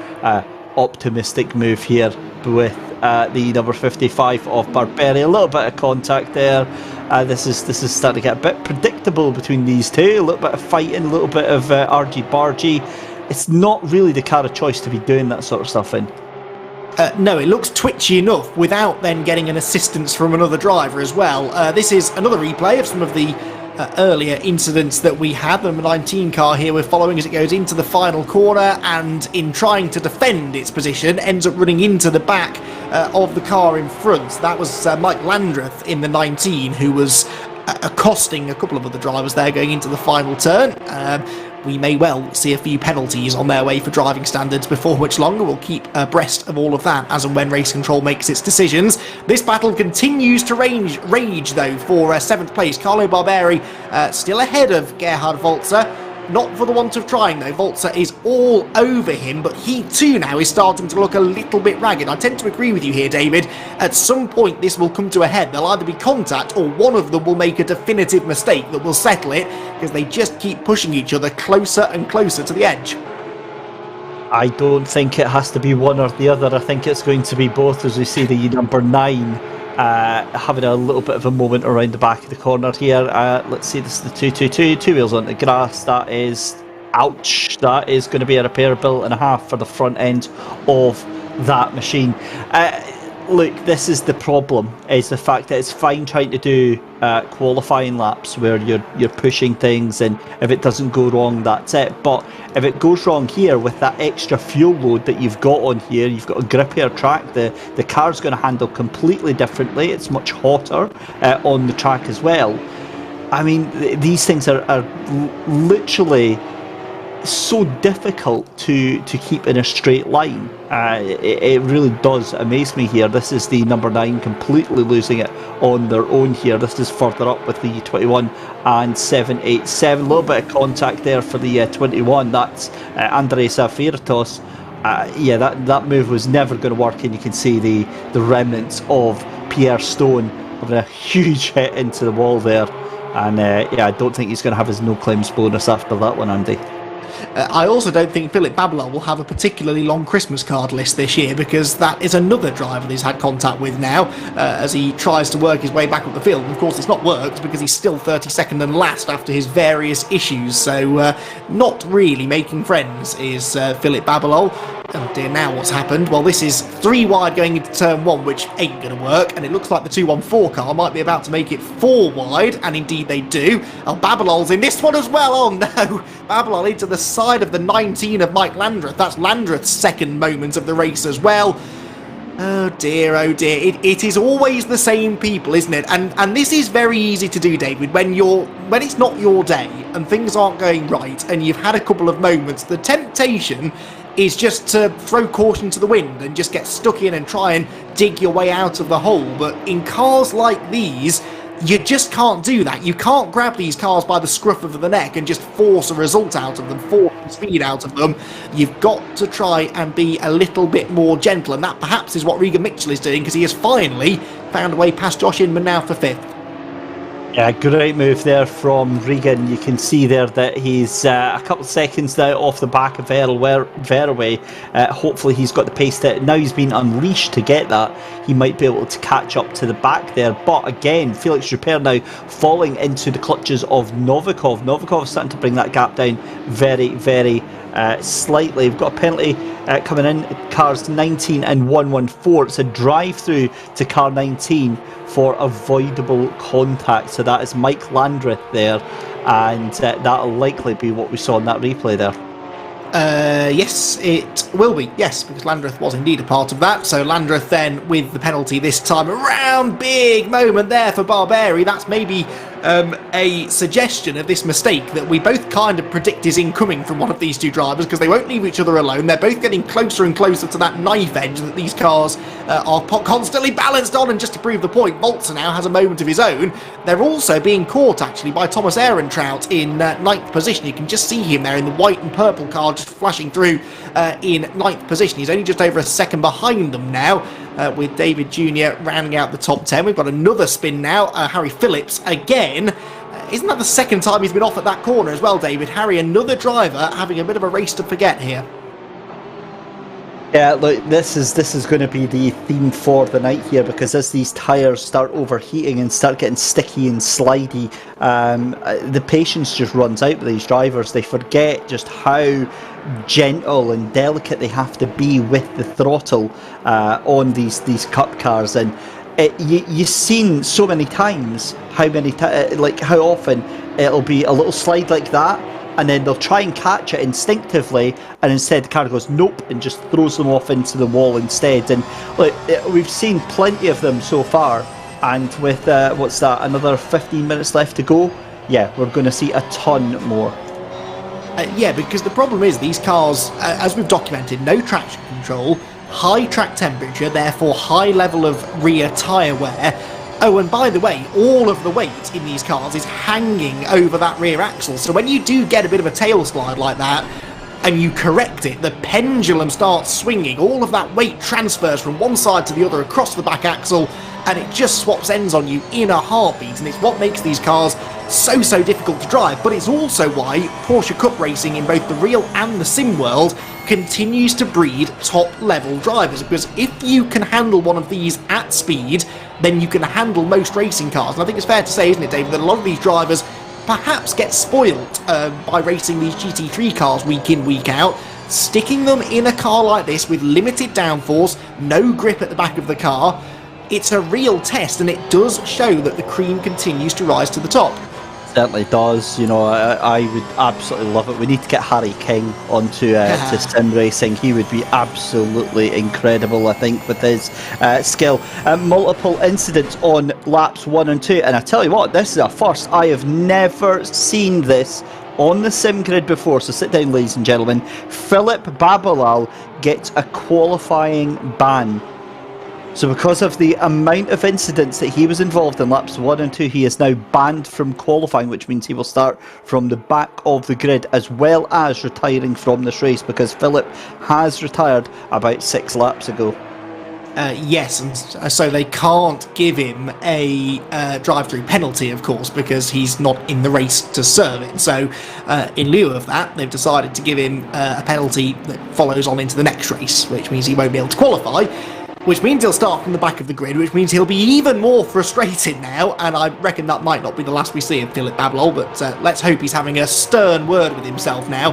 optimistic move here with the number 55 of Barberi. A little bit of contact there. This is starting to get a bit predictable between these two. A little bit of fighting, a little bit of argy-bargy. It's not really the car of choice to be doing that sort of stuff in. No, it looks twitchy enough without then getting an assistance from another driver as well. This is another replay of some of the earlier incidents that we had. The number 19 car here we're following as it goes into the final corner, and in trying to defend its position ends up running into the back of the car in front. That was Mike Landreth in the 19 who was accosting a couple of other drivers there going into the final turn. We may well see a few penalties on their way for driving standards before much longer. We'll keep abreast of all of that as and when Race Control makes its decisions. This battle continues to rage though for 7th place. Carlo Barberi still ahead of Gerhard Volzer. Not for the want of trying though. Volzer is all over him, but he too now is starting to look a little bit ragged. I tend to agree with you here, David. At some point this will come to a head. There'll either be contact or one of them will make a definitive mistake that will settle it, because they just keep pushing each other closer and closer to the edge. I don't think it has to be one or the other. I think it's going to be both, as we see the number 9 having a little bit of a moment around the back of the corner here. Let's see, this is the 222, 2 wheels on the grass. That is, ouch, that is going to be a repair bill and a half for the front end of that machine. look, this is the problem, is the fact that it's fine trying to do qualifying laps where you're pushing things, and if it doesn't go wrong, that's it. But if it goes wrong here with that extra fuel load that you've got on here, you've got a grippier track, the car's going to handle completely differently. It's much hotter on the track as well. I mean, these things are literally so difficult to keep in a straight line. It really does amaze me here. This is the number 9 completely losing it on their own here. This is further up with the 21 and 787. A little bit of contact there for the 21. That's Andres Afirtos. Yeah, that move was never going to work, and you can see the remnants of Pierre Stone having a huge hit into the wall there. And yeah, I don't think he's going to have his no claims bonus after that one, Andy. I also don't think Philip Babelot will have a particularly long Christmas card list this year, because that is another driver that he's had contact with now as he tries to work his way back up the field. And of course, it's not worked because he's still 32nd and last after his various issues. So not really making friends is Philip Babelot. Oh dear, now what's happened? Well, this is 3 wide going into turn 1, which ain't going to work, and it looks like the 214 car might be about to make it 4 wide, and indeed they do. Oh, Babelol's in this one as well. Oh no, Babelol into the side of the 19 of Mike Landreth. That's Landreth's second moment of the race as well. Oh dear, oh dear. It is always the same people, isn't it? And this is very easy to do, David, when it's not your day and things aren't going right and you've had a couple of moments. The temptation is just to throw caution to the wind and just get stuck in and try and dig your way out of the hole. But in cars like these, you just can't do that. You can't grab these cars by the scruff of the neck and just force a result out of them, force speed out of them. You've got to try and be a little bit more gentle, and that perhaps is what Regan Mitchell is doing, because he has finally found a way past Josh Inman now for 5th. Yeah, great move there from Regan. You can see there that he's a couple of seconds now off the back of Verway. Hopefully he's got the pace that now he's been unleashed to get that. He might be able to catch up to the back there. But again, Felix Rupert now falling into the clutches of Novikov. Novikov is starting to bring that gap down very, very slightly. We've got a penalty coming in, cars 19 and 114. It's a drive-through to car 19 for avoidable contact. So that is Mike Landreth there, and that'll likely be what we saw in that replay there. Yes, it will be. Yes, because Landreth was indeed a part of that. So Landreth then with the penalty this time around. Big moment there for Barberi. That's maybe a suggestion of this mistake that we both kind of predict is incoming from one of these two drivers, because they won't leave each other alone. They're both getting closer and closer to that knife edge that these cars are constantly balanced on. And just to prove the point, Walzer now has a moment of his own. They're also being caught actually by Thomas Ehrentraut in 9th position. You can just see him there in the white and purple car just flashing through in 9th position. He's only just over a second behind them now, with David Jr. rounding out the top 10. We've got another spin now. Harry Phillips again. Isn't that the second time he's been off at that corner as well, David? Harry, another driver having a bit of a race to forget here. Yeah, look, this is going to be the theme for the night here, because as these tyres start overheating and start getting sticky and slidey, the patience just runs out with these drivers. They forget just how gentle and delicate they have to be with the throttle on these cup cars. And you've seen so many times how often it'll be a little slide like that, and then they'll try and catch it instinctively, and instead the car goes nope and just throws them off into the wall instead. And look, we've seen plenty of them so far, and with another 15 minutes left to go, yeah, we're going to see a ton more. Yeah, because the problem is these cars, as we've documented, no traction control, high track temperature, therefore high level of rear tyre wear. Oh, and by the way, all of the weight in these cars is hanging over that rear axle. So when you do get a bit of a tail slide like that, and you correct it, the pendulum starts swinging. All of that weight transfers from one side to the other across the back axle, and it just swaps ends on you in a heartbeat. And it's what makes these cars so difficult to drive. But it's also why Porsche Cup racing in both the real and the sim world continues to breed top level drivers, because if you can handle one of these at speed, then you can handle most racing cars. And I think it's fair to say, isn't it, David, that a lot of these drivers perhaps get spoilt by racing these GT3 cars week in, week out. sticking them in a car like this with limited downforce, no grip at the back of the car, it's a real test, and it does show that the cream continues to rise to the top. Certainly does. You know, I would absolutely love it. We need to get Harry King onto to sim racing. He would be absolutely incredible, I think, with his skill. Multiple incidents on laps 1 and 2, and I tell you what, this is a first. I have never seen this on the SimGrid before, so sit down, ladies and gentlemen. Philip Babalal gets a qualifying ban. So because of the amount of incidents that he was involved in laps 1 and 2, he is now banned from qualifying, which means he will start from the back of the grid, as well as retiring from this race, because Philip has retired about 6 laps ago. Yes, and so they can't give him a drive-through penalty, of course, because he's not in the race to serve it. So in lieu of that, they've decided to give him a penalty that follows on into the next race, which means he won't be able to qualify, which means he'll start from the back of the grid, which means he'll be even more frustrated now, and I reckon that might not be the last we see of Philip Babalal, but let's hope he's having a stern word with himself now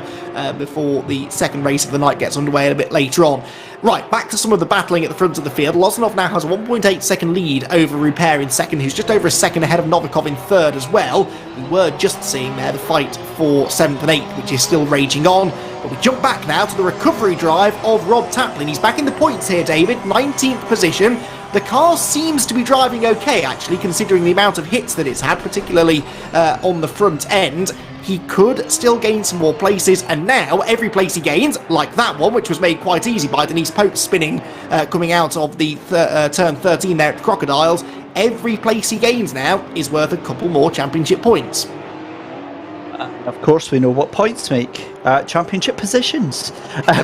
before the second race of the night gets underway a bit later on. Right, back to some of the battling at the front of the field. Lozanov now has a 1.8 second lead over Rupert in second, who's just over a second ahead of Novikov in third as well. We were just seeing there the fight for 7th and 8th, which is still raging on. But we jump back now to the recovery drive of Rob Taplin. He's back in the points here, David, 19th position. The car seems to be driving okay, actually, considering the amount of hits that it's had, particularly on the front end. He could still gain some more places, and now every place he gains, like that one, which was made quite easy by Denise Pope spinning coming out of the turn 13 there at the Crocodiles, every place he gains now is worth a couple more championship points. Of course, we know what points to make. Championship positions.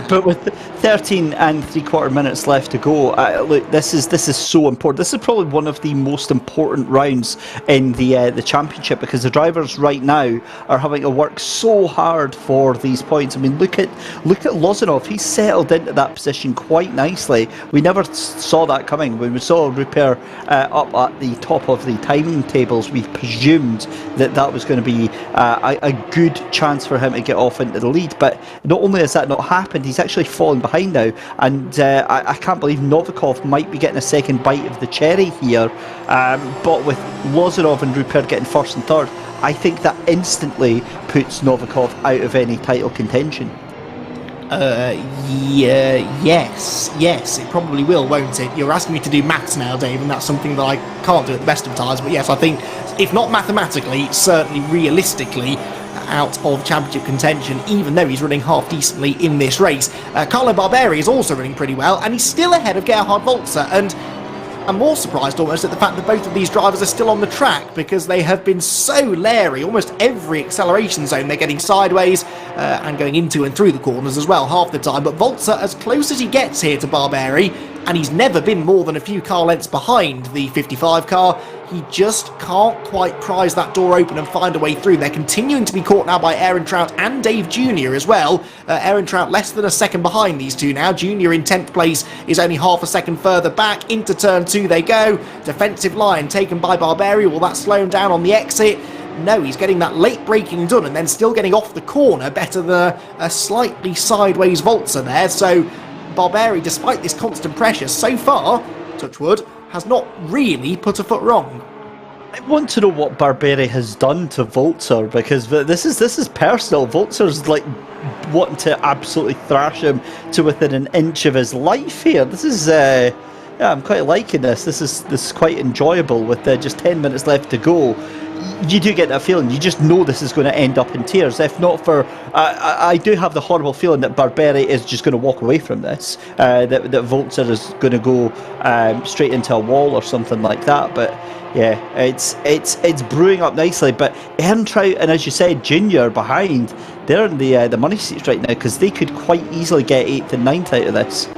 But with 13 and 3/4 minutes left to go, look, this is so important. This is probably one of the most important rounds in the championship, because the drivers right now are having to work so hard for these points. I mean, look at Lozanov. He's settled into that position quite nicely. We never saw that coming. When we saw Rupert up at the top of the timing tables, we presumed that was going to be a good chance for him to get off into the lead, but not only has that not happened, he's actually fallen behind now, and I can't believe Novikov might be getting a second bite of the cherry here, but with Lozanov and Rupert getting first and third, I think that instantly puts Novikov out of any title contention. Yes, it probably will, won't it? You're asking me to do maths now, Dave, and that's something that I can't do at the best of times, but yes, I think, if not mathematically, certainly realistically, out of championship contention, even though he's running half decently in this race. Carlo Barberi is also running pretty well, and he's still ahead of Gerhard Walzer, and I'm more surprised almost at the fact that both of these drivers are still on the track, because they have been so leery. Almost every acceleration zone they're getting sideways and going into and through the corners as well half the time. But Walzer, as close as he gets here to Barberi, and he's never been more than a few car lengths behind the 55 car, he just can't quite prise that door open and find a way through. They're continuing to be caught now by Aaron Trout and Dave Jr. as well. Aaron Trout less than a second behind these two now. Jr. in 10th place is only half a second further back. Into turn 2 they go. Defensive line taken by Barberi. Will that slow him down on the exit? No, he's getting that late braking done and then still getting off the corner better than a slightly sideways Walzer there. So Barberi, despite this constant pressure, so far, touch wood, has not really put a foot wrong. I want to know what Barberi has done to Walzer, because this is personal. Walzer's like wanting to absolutely thrash him to within an inch of his life here. This is yeah, I'm quite liking this. This is quite enjoyable with just 10 minutes left to go. You do get that feeling. You just know this is going to end up in tears. If not for, I do have the horrible feeling that Barberi is just going to walk away from this. That Walzer is going to go straight into a wall or something like that. But yeah, it's brewing up nicely. But Aaron Trout and, as you said, Junior behind, they're in the money seats right now, because they could quite easily get 8th and 9th out of this.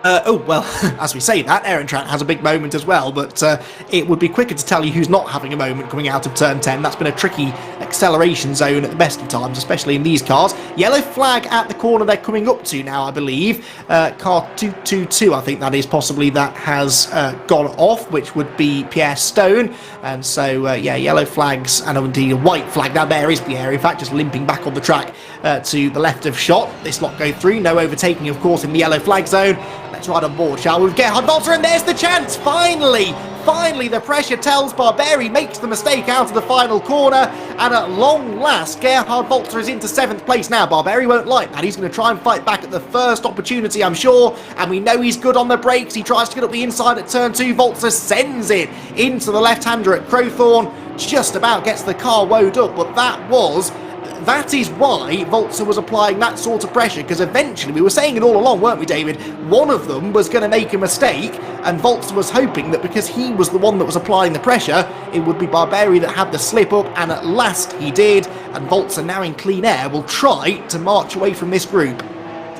Oh, well, as we say that, Aaron Trout has a big moment as well, but it would be quicker to tell you who's not having a moment coming out of turn 10. That's been a tricky acceleration zone at the best of times, especially in these cars. Yellow flag at the corner they're coming up to now, I believe. Car 222, I think that is possibly, that has gone off, which would be Pierre Stone. And so, yeah, yellow flags, and indeed a white flag. Now there is Pierre, in fact, just limping back on the track to the left of shot. This lot go through, no overtaking of course in the yellow flag zone. Let's ride on board, shall we? With Gerhard Walter, and there's the chance, finally the pressure tells. Barberi makes the mistake out of the final corner, and at long last Gerhard Walter is into 7th place now. Barberi won't like that, he's going to try and fight back at the first opportunity, I'm sure, and we know he's good on the brakes. He tries to get up the inside at turn 2, Walter sends it into the left-hander at Crowthorne, just about gets the car woed up, but that is why Walter was applying that sort of pressure, because eventually, we were saying it all along, weren't we, David? One of them was going to make a mistake, and Walter was hoping that because he was the one that was applying the pressure, it would be Barberi that had the slip up, and at last he did, and Walter, now in clean air, will try to march away from this group.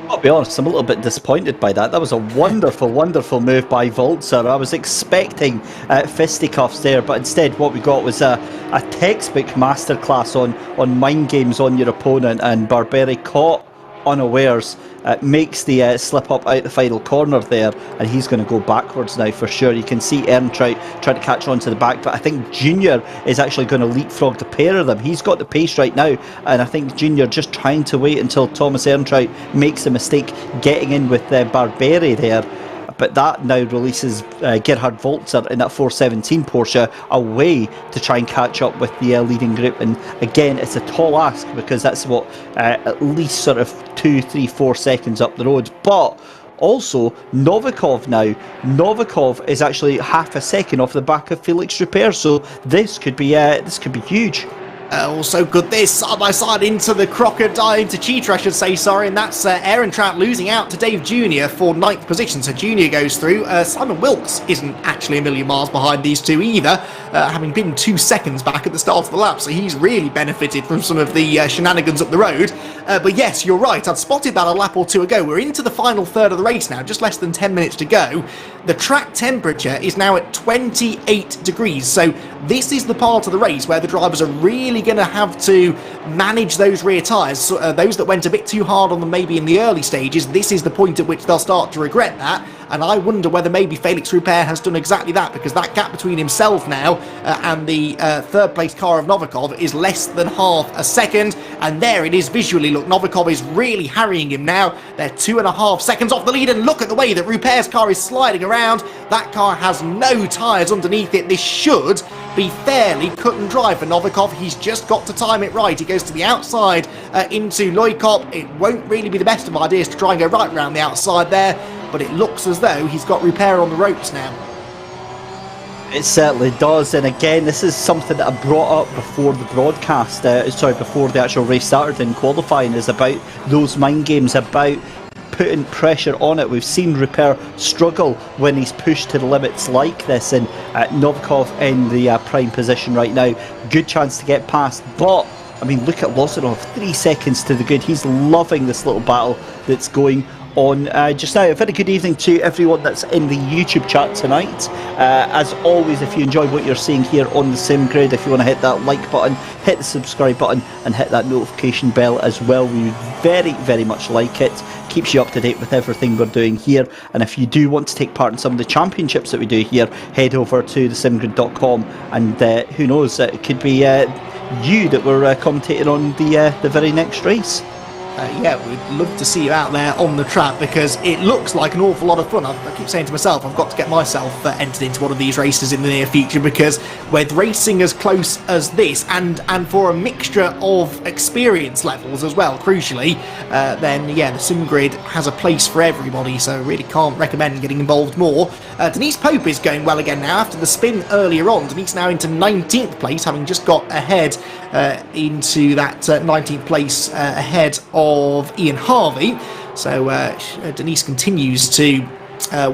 I'll be honest, I'm a little bit disappointed by that. That was a wonderful, wonderful move by Walter. I was expecting fisticuffs there, but instead what we got was a textbook masterclass on mind games on your opponent, and Barberi caught unawares makes the slip up out the final corner there, and he's going to go backwards now for sure. You can see Ehrentraut trying to catch on to the back, but I think Junior is actually going to leapfrog the pair of them. He's got the pace right now, and I think Junior just trying to wait until Thomas Ehrentraut makes a mistake getting in with Barberi there. But that now releases Gerhard Walter in that 417 Porsche away to try and catch up with the leading group. And again, it's a tall ask, because that's what at least sort of 2, 3, 4 seconds up the road. But also Novikov now. Novikov is actually half a second off the back of Felix Rupert, so this could be huge. Also good this, side by side into the crocodile, into Cheetah I should say, sorry, and that's Ehrentraut losing out to Dave Jr. for 9th position, so Jr. goes through. Simon Wilkes isn't actually a million miles behind these two either, having been 2 seconds back at the start of the lap, so he's really benefited from some of the shenanigans up the road. But yes, you're right, I'd spotted that a lap or two ago. We're into the final third of the race now, just less than 10 minutes to go. The track temperature is now at 28 degrees, so this is the part of the race where the drivers are really going to have to manage those rear tyres. So, those that went a bit too hard on them maybe in the early stages, this is the point at which they'll start to regret that, and I wonder whether maybe Felix Rupert has done exactly that, because that gap between himself now and the third place car of Novikov is less than half a second, and there it is visually. Look, Novikov is really harrying him now. They're 2.5 seconds off the lead, and look at the way that Rupert's car is sliding around. That car has no tyres underneath it. This should be fairly cut and dry for Novikov. He's just got to time it right. He goes to the outside into Loikop. It won't really be the best of ideas to try and go right around the outside there, but it looks as though he's got Rupert on the ropes now. It certainly does, and again, this is something that I brought up before the broadcast, before the actual race started in qualifying, is about those mind games, about putting pressure on it. We've seen Rupert struggle when he's pushed to the limits like this, and Novikov in the prime position right now. Good chance to get past, but I mean, look at Lozanov, 3 seconds to the good. He's loving this little battle that's going on just now. A very good evening to everyone that's in the YouTube chat tonight. As always, if you enjoy what you're seeing here on the SimGrid, if you want to hit that like button, hit the subscribe button, and hit that notification bell as well, we would very, very much like it. Keeps you up to date with everything we're doing here, and if you do want to take part in some of the championships that we do here, head over to thesimgrid.com, and who knows, it could be you that we're commentating on the very next race. Yeah, we'd love to see you out there on the track, because it looks like an awful lot of fun. I keep saying to myself, I've got to get myself entered into one of these races in the near future, because with racing as close as this, and for a mixture of experience levels as well, crucially, then yeah, the SimGrid has a place for everybody, so I really can't recommend getting involved more. Denise Pope is going well again now after the spin earlier on. Denise now into 19th place, having just got ahead into that 19th place ahead of Ian Harvey. So Denise continues to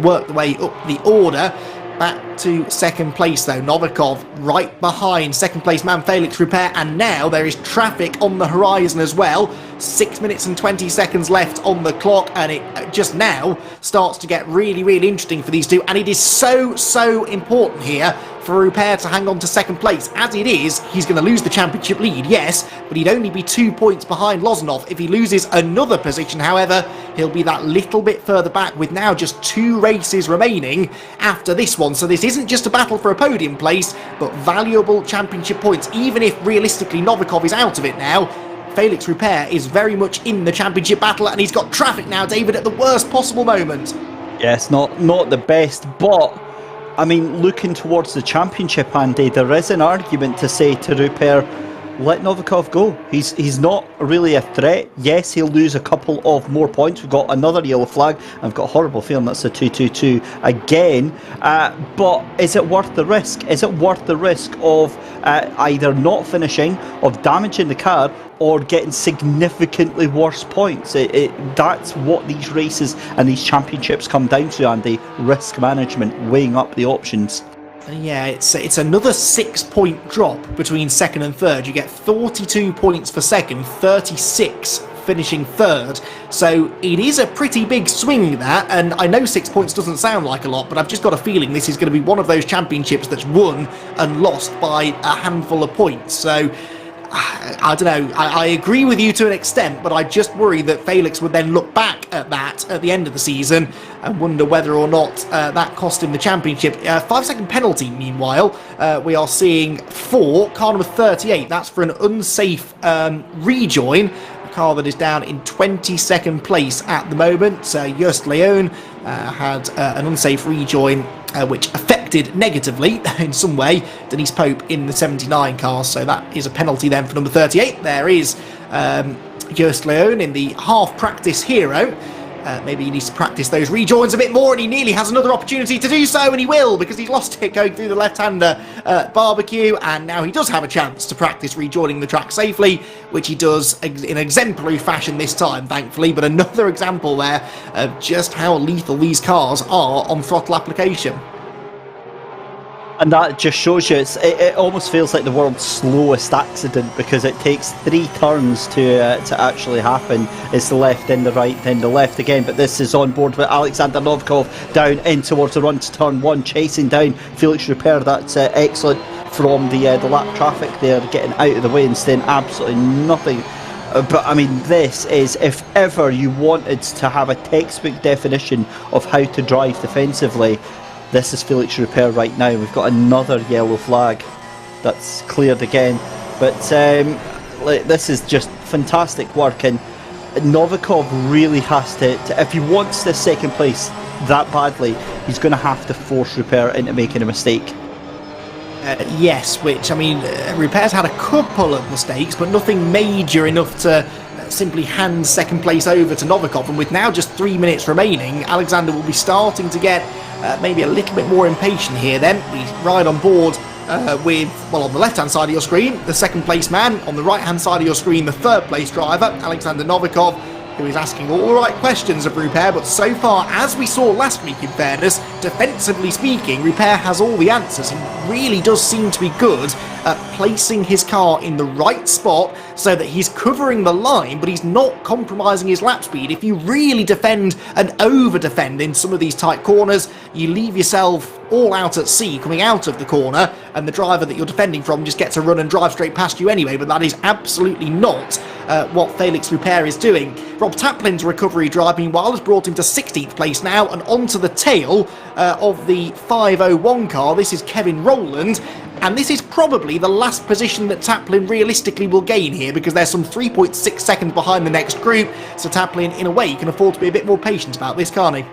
work the way up the order. Back to second place though, Novikov right behind second place man Felix Rupert, and now there is traffic on the horizon as well. 6 minutes and 20 seconds left on the clock, and it just now starts to get really, really interesting for these two, and it is so important here for Rupert to hang on to second place. As it is, he's going to lose the championship lead, yes, but he'd only be 2 points behind Lozanov. If he loses another position, however, he'll be that little bit further back, with now just 2 races remaining after this one. So this isn't just a battle for a podium place, but valuable championship points. Even if realistically Novikov is out of it now, Felix Rupert is very much in the championship battle, and he's got traffic now, David, at the worst possible moment. Yes, not the best, but I mean, looking towards the championship, Andy, there is an argument to say to Rupert, let Novikov go. He's not really a threat. Yes, he'll lose a couple of more points. We've got another yellow flag. I've got a horrible feeling that's a 2-2-2 again. But is it worth the risk? Is it worth the risk of either not finishing, of damaging the car, or getting significantly worse points? That's what these races and these championships come down to, Andy. Risk management, weighing up the options. Yeah, it's another 6-point drop between second and third. You get 42 points for second, 36 finishing third. So it is a pretty big swing, that. And I know 6 points doesn't sound like a lot, but I've just got a feeling this is going to be one of those championships that's won and lost by a handful of points. So I don't know, I agree with you to an extent, but I just worry that Felix would then look back at that at the end of the season and wonder whether or not that cost him the championship. 5-second penalty, meanwhile, we are seeing for car number 38. That's for an unsafe rejoin. A car that is down in 22nd place at the moment. Just Leon had an unsafe rejoin which affected negatively in some way Denise Pope in the 79 car, so that is a penalty then for number 38. There is Just Leon in the half-practice hero. Maybe he needs to practice those rejoins a bit more, and he nearly has another opportunity to do so, and he will, because he's lost it going through the left-hander barbecue, and now he does have a chance to practice rejoining the track safely, which he does in exemplary fashion this time, thankfully. But another example there of just how lethal these cars are on throttle application. And that just shows you, it almost feels like the world's slowest accident, because it takes 3 turns to actually happen. It's the left, then the right, then the left again. But this is on board with Alexander Novikov down in towards the run to turn 1, chasing down Felix Rupert. That's excellent from the lap traffic there, getting out of the way and staying absolutely nothing. But I mean, this is, if ever you wanted to have a textbook definition of how to drive defensively, this is Felix Rupert right now. We've got another yellow flag that's cleared again. But this is just fantastic work, and Novikov really has to, if he wants this second place that badly, he's going to have to force Rupert into making a mistake. Yes, which, I mean, Rupert's had a couple of mistakes, but nothing major enough to simply hand second place over to Novikov. And with now just 3 minutes remaining, Alexander will be starting to get maybe a little bit more impatient here then. We ride on board with, well, on the left hand side of your screen, the second place man, on the right hand side of your screen, the third place driver, Alexander Novikov, who is asking all the right questions of Rupert. But so far, as we saw last week, in fairness, defensively speaking, Rupert has all the answers. He really does seem to be good at placing his car in the right spot so that he's covering the line, but he's not compromising his lap speed. If you really defend and over-defend in some of these tight corners, you leave yourself all out at sea coming out of the corner, and the driver that you're defending from just gets a run and drive straight past you anyway. But that is absolutely not what Felix Rupert is doing. Rob Taplin's recovery drive, meanwhile, has brought him to 16th place now, and onto the tail of the 501 car. This is Kevin Rowland, and this is probably the last position that Taplin realistically will gain here, because there's some 3.6 seconds behind the next group, so Taplin, in a way, can afford to be a bit more patient about this, can't he?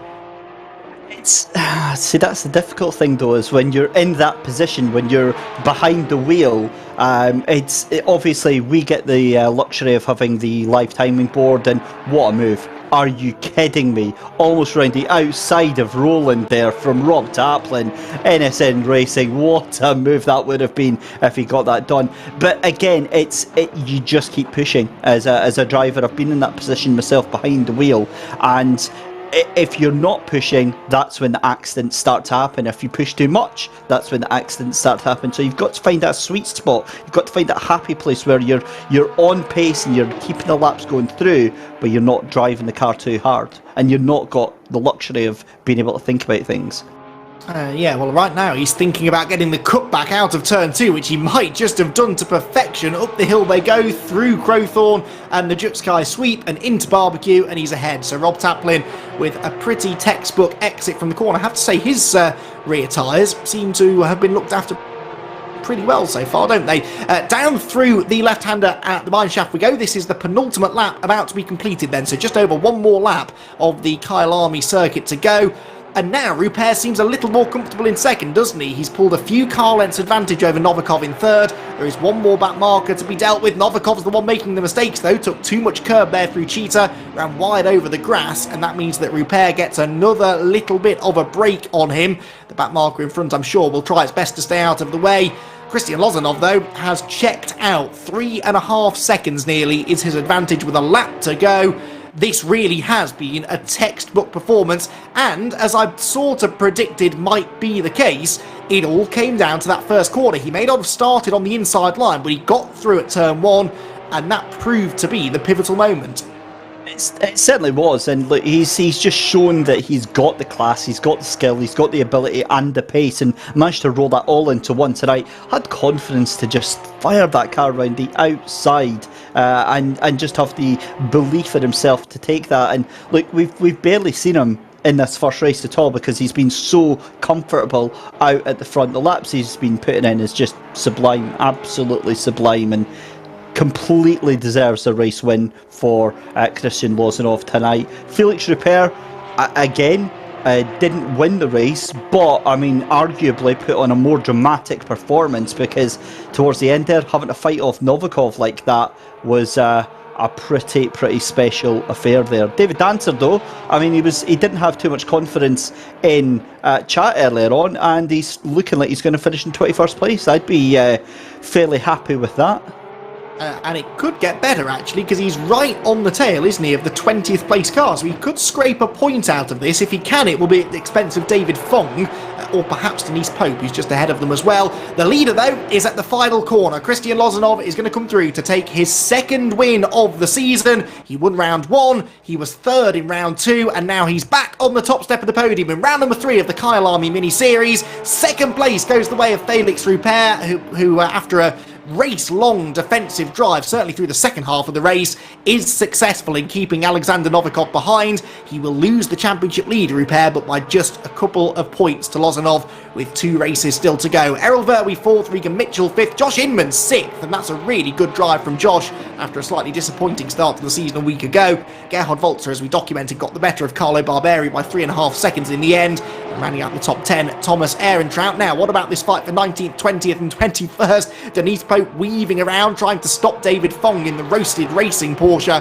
See, that's the difficult thing, though, is when you're in that position, when you're behind the wheel. Obviously we get the luxury of having the live timing board, and what a move. Are you kidding me? Almost round the outside of Roland there from Rob Taplin. NSN Racing, what a move that would have been if he got that done. But again, you just keep pushing as a driver. I've been in that position myself behind the wheel, and if you're not pushing, that's when the accidents start to happen. If you push too much, that's when the accidents start to happen. So you've got to find that sweet spot. You've got to find that happy place where you're on pace and you're keeping the laps going through, but you're not driving the car too hard, and you're not got the luxury of being able to think about things. Yeah, well, right now he's thinking about getting the cutback out of turn 2, which he might just have done to perfection. Up the hill they go, through Crowthorne and the Jutsky sweep and into Barbecue, and he's ahead. So Rob Taplin with a pretty textbook exit from the corner. I have to say his rear tyres seem to have been looked after pretty well so far, don't they? Down through the left-hander at the mineshaft we go. This is the penultimate lap about to be completed then, so just over one more lap of the Kyalami circuit to go. And now Rupert seems a little more comfortable in second, doesn't he? He's pulled a few car lengths advantage over Novikov in third. There is one more back marker to be dealt with. Novikov's the one making the mistakes, though. Took too much curb there through Cheetah, ran wide over the grass, and that means that Rupert gets another little bit of a break on him. The back marker in front, I'm sure, will try its best to stay out of the way. Christian Lozanov, though, has checked out. 3.5 seconds nearly is his advantage with a lap to go. This really has been a textbook performance, and as I sort of predicted might be the case, it all came down to that first corner. He may not have started on the inside line, but he got through at turn 1, and that proved to be the pivotal moment. It certainly was, and look, he's just shown that he's got the class, he's got the skill, he's got the ability and the pace, and managed to roll that all into one tonight. Had confidence to just fire that car around the outside, and just have the belief in himself to take that. And look, we've barely seen him in this first race at all because he's been so comfortable out at the front. The laps he's been putting in is just sublime, absolutely sublime, and completely deserves a race win for Christian Lozanov tonight. Felix Rupert, again, didn't win the race, but I mean, arguably put on a more dramatic performance, because towards the end there, having to fight off Novikov like that was a pretty special affair there. David Dancer, though, I mean, he didn't have too much confidence in chat earlier on, and he's looking like he's going to finish in 21st place. I'd be fairly happy with that. And it could get better, actually, because he's right on the tail, isn't he, of the 20th place car. So he could scrape a point out of this. If he can, it will be at the expense of David Fong, or perhaps Denise Pope, who's just ahead of them as well. The leader, though, is at the final corner. Christian Lozanov is going to come through to take his second win of the season. He won round 1, he was third in round 2, and now he's back on the top step of the podium in round number 3 of the Kyalami Mini Series. Second place goes the way of Felix Rupert, who after a race-long defensive drive, certainly through the second half of the race, is successful in keeping Alexander Novikov behind. He will lose the championship lead, Rupert, but by just a couple of points to Lozanov, with 2 races still to go. Errol Verwey 4th, Regan Mitchell 5th, Josh Inman 6th, and that's a really good drive from Josh after a slightly disappointing start to the season a week ago. Gerhard Walzer, as we documented, got the better of Carlo Barberi by 3.5 seconds in the end, and rounding out the top 10, Thomas Ehrentraut. Now, what about this fight for 19th, 20th and 21st? Denise Pope weaving around, trying to stop David Fong in the roasted racing Porsche,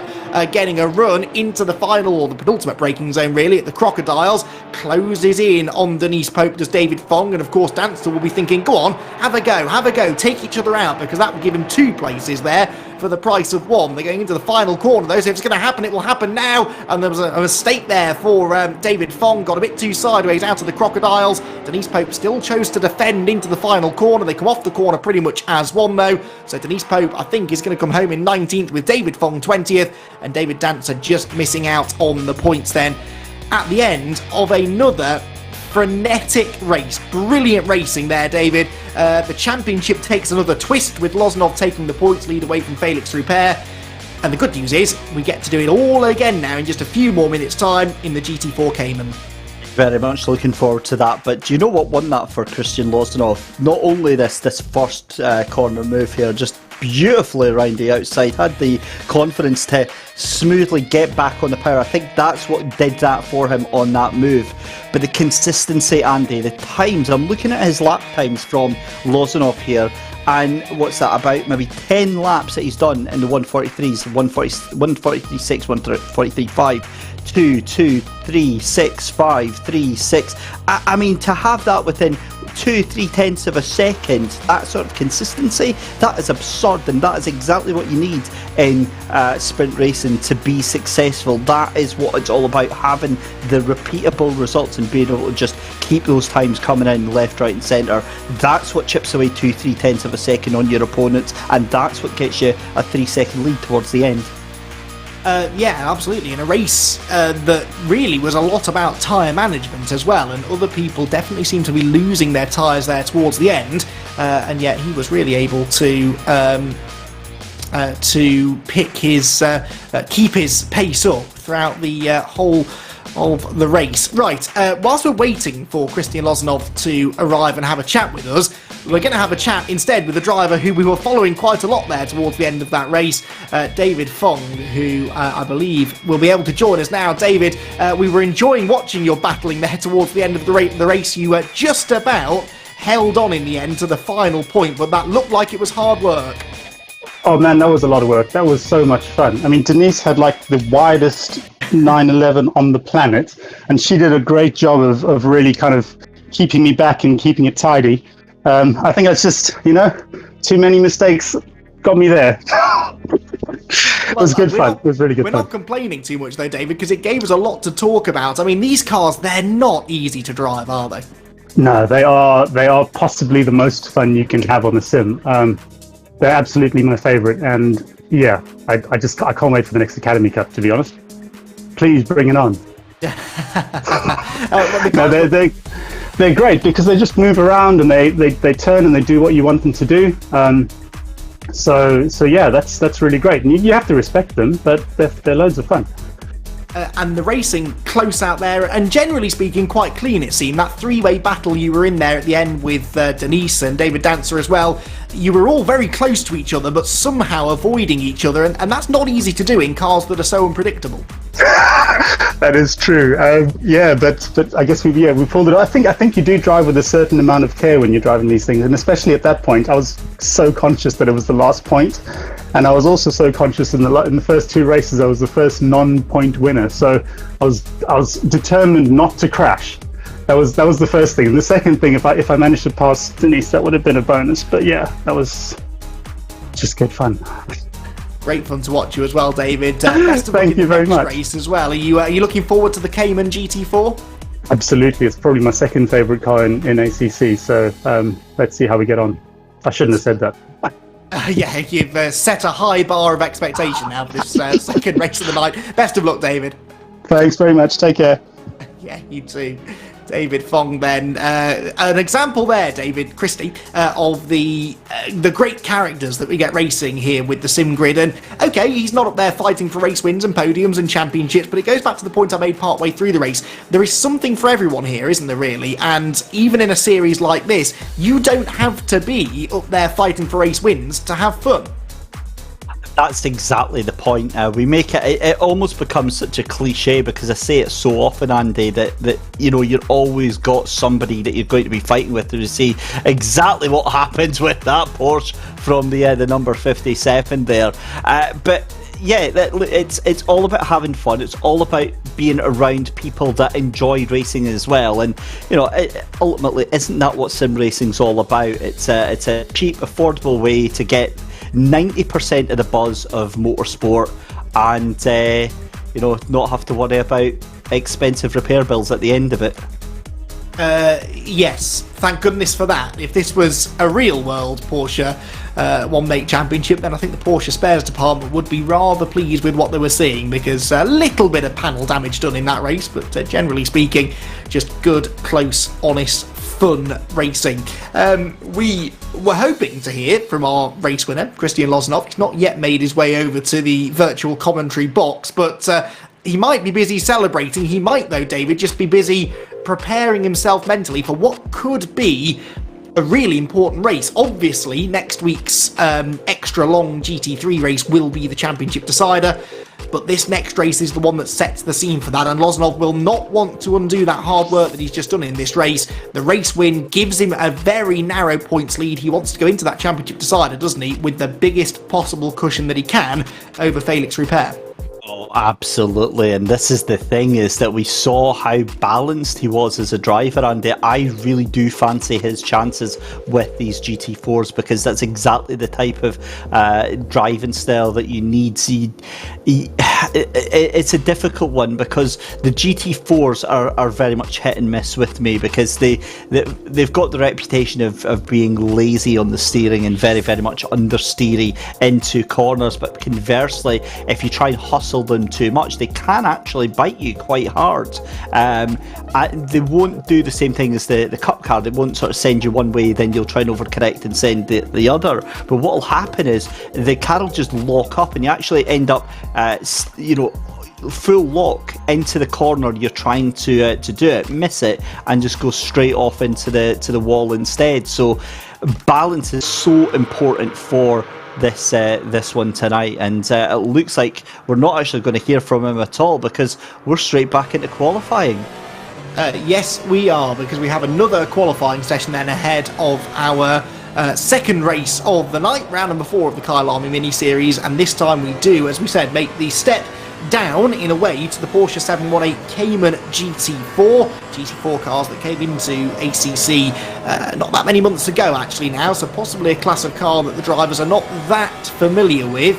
getting a run into the final, or the penultimate braking zone really, at the Crocodiles. Closes in on Denise Pope, does David Fong, and of course Dancer will be thinking, go on, have a go, take each other out, because that would give him 2 places there for the price of 1. They're going into the final corner though, so if it's going to happen, it will happen now. And there was a mistake there for David Fong, got a bit too sideways out of the Crocodiles. Denise Pope still chose to defend into the final corner. They come off the corner pretty much as one though, so Denise Pope, I think, is going to come home in 19th with David Fong 20th, and David Dancer just missing out on the points then at the end of another frenetic race. Brilliant racing there, David. The championship takes another twist, with Lozanov taking the points lead away from Felix Rupert. And the good news is we get to do it all again now in just a few more minutes' time in the GT4 Cayman. Very much looking forward to that. But do you know what won that for Christian Lozanov? Not only this first corner move here, just beautifully around the outside, had the confidence to smoothly get back on the power. I think that's what did that for him on that move. But the consistency, Andy, the times, I'm looking at his lap times from Lozanov here, and what's that, about maybe 10 laps that he's done in the 143s, 143.6, 143.5, 2, 2, 3, 6, 5, 3, 6. I mean, to have that within 2-3 tenths of a second, that sort of consistency, that is absurd, and that is exactly what you need in sprint racing to be successful. That is what it's all about, having the repeatable results and being able to just keep those times coming in left, right and centre. That's what chips away 2-3 tenths of a second on your opponents, and that's what gets you a 3-second lead towards the end. Yeah, absolutely. In a race that really was a lot about tyre management as well, and other people definitely seemed to be losing their tyres there towards the end, and yet he was really able to pick his keep his pace up throughout the whole of the race. Right, whilst we're waiting for Christian Lozanov to arrive and have a chat with us, we're going to have a chat instead with the driver who we were following quite a lot there towards the end of that race, David Fong, who I believe will be able to join us now. David, we were enjoying watching your battling there towards the end of the race. You were just about held on in the end to the final point, but that looked like it was hard work. Oh man, that was a lot of work. That was so much fun. I mean, Denise had like the widest 911 on the planet, and she did a great job of really kind of keeping me back and keeping it tidy. I think it's just, too many mistakes got me there. It was good fun. It was really good fun. We're not complaining too much though, David, because it gave us a lot to talk about. I mean, these cars, they're not easy to drive, are they? No, they are possibly the most fun you can have on the sim. They're absolutely my favourite, and yeah, I can't wait for the next Academy Cup, to be honest. Please bring it on. No, they're great because they just move around and they turn and they do what you want them to do. So yeah, that's really great, and you have to respect them, but they're loads of fun. And the racing close out there, and generally speaking quite clean it seemed. That three-way battle you were in there at the end with Denise and David Dancer as well, you were all very close to each other but somehow avoiding each other, and that's not easy to do in cars that are so unpredictable. That is true. Yeah, but I guess we pulled it off. I think you do drive with a certain amount of care when you're driving these things, and especially at that point, I was so conscious that it was the last point, and I was also so conscious in the first two races I was the first non-point winner, so I was determined not to crash. That was the first thing. And the second thing, if I managed to pass Denise, that would have been a bonus. But yeah, that was just good fun. Great fun to watch you as well, David. Best of luck in the next race as well. Are you looking forward to the Cayman GT4? Absolutely. It's probably my second favourite car in ACC. So let's see how we get on. I shouldn't have said that. Yeah, you've set a high bar of expectation now for this second race of the night. Best of luck, David. Thanks very much. Take care. Yeah, you too. David Fong then. An example there, David, Christie, of the great characters that we get racing here with the SimGrid. And okay, he's not up there fighting for race wins and podiums and championships, but it goes back to the point I made partway through the race. There is something for everyone here, isn't there, really? And even in a series like this, you don't have to be up there fighting for race wins to have fun. That's exactly the point. We make it almost becomes such a cliche because I say it so often, Andy, that you're always got somebody that you're going to be fighting with to see exactly what happens with that Porsche from the number 57 there. But yeah, it's all about having fun. It's all about being around people that enjoy racing as well. And ultimately, isn't that what sim racing's all about? It's a cheap, affordable way to get 90% of the buzz of motorsport and not have to worry about expensive repair bills at the end of it. Yes, thank goodness for that. If this was a real world Porsche one make championship, then I think the Porsche spares department would be rather pleased with what they were seeing, because a little bit of panel damage done in that race, but generally speaking, just good, close, honest, fun racing. We were hoping to hear from our race winner, Christian Lozanov. He's not yet made his way over to the virtual commentary box, but he might be busy celebrating. He might, though, David, just be busy preparing himself mentally for what could be a really important race. Obviously, next week's extra long GT3 race will be the championship decider, but this next race is the one that sets the scene for that, and Lozanov will not want to undo that hard work that he's just done in this race. The race win gives him a very narrow points lead. He wants to go into that championship decider, doesn't he, with the biggest possible cushion that he can over Felix Rupert. Oh, absolutely. And this is the thing, is that we saw how balanced he was as a driver, and I really do fancy his chances with these GT4s, because that's exactly the type of driving style that you need. It's a difficult one because the GT4s are very much hit and miss with me, because they've got the reputation of being lazy on the steering and very, very much understeery into corners. But conversely, if you try and hustle them too much, they can actually bite you quite hard. They won't do the same thing as the Cup car. They won't sort of send you one way, then you'll try and overcorrect and send the other. But what will happen is the car will just lock up, and you actually end up full lock into the corner you're trying to do it, miss it, and just go straight off into the wall instead. So balance is so important for this one tonight, and it looks like we're not actually going to hear from him at all because we're straight back into qualifying. Yes, we are, because we have another qualifying session then ahead of our second race of the night, round number 4 of the Kyalami Mini Series, and this time we do, as we said, make the step down in a way to the Porsche 718 Cayman GT4 cars that came into ACC not that many months ago actually now, so possibly a class of car that the drivers are not that familiar with.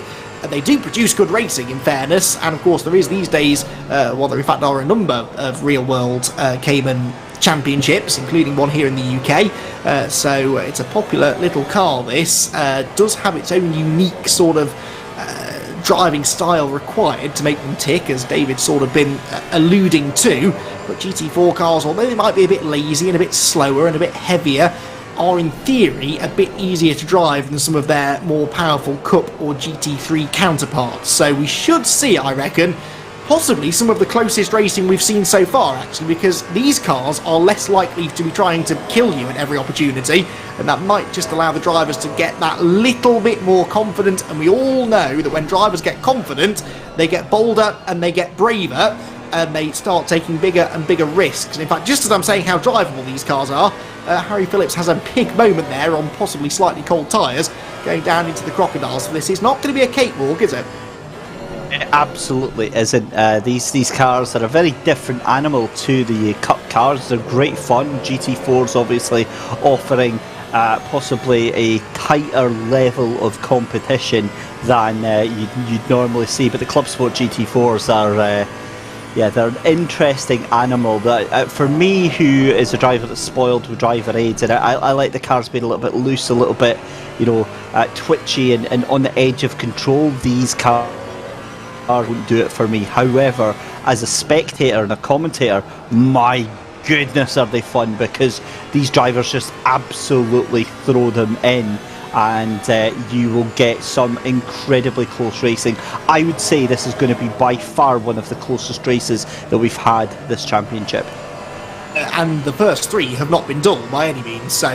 They do produce good racing, in fairness, and of course there is these days, well, there in fact are a number of real-world Cayman championships, including one here in the UK, so it's a popular little car. This does have its own unique sort of driving style required to make them tick, as David's sort of been alluding to, but GT4 cars, although they might be a bit lazy and a bit slower and a bit heavier, are in theory a bit easier to drive than some of their more powerful Cup or GT3 counterparts. So we should see, I reckon, possibly some of the closest racing we've seen so far, actually, because these cars are less likely to be trying to kill you at every opportunity, and that might just allow the drivers to get that little bit more confident. And we all know that when drivers get confident, they get bolder and they get braver, and they start taking bigger and bigger risks. And in fact, just as I'm saying how drivable these cars are, Harry Phillips has a big moment there on possibly slightly cold tyres, going down into the crocodiles. So this is not going to be a cakewalk, is it? It absolutely isn't. These cars are a very different animal to the Cup cars. They're great fun. GT4's obviously offering possibly a tighter level of competition than you'd normally see, but the Club Sport GT4s are they're an interesting animal. That for me, who is a driver that's spoiled with driver aids, and I like the cars being a little bit loose, a little bit, twitchy and on the edge of control. These cars wouldn't do it for me. However, as a spectator and a commentator, my goodness are they fun, because these drivers just absolutely throw them in, and you will get some incredibly close racing. I would say this is going to be by far one of the closest races that we've had this championship. And the first 3 have not been dull by any means, so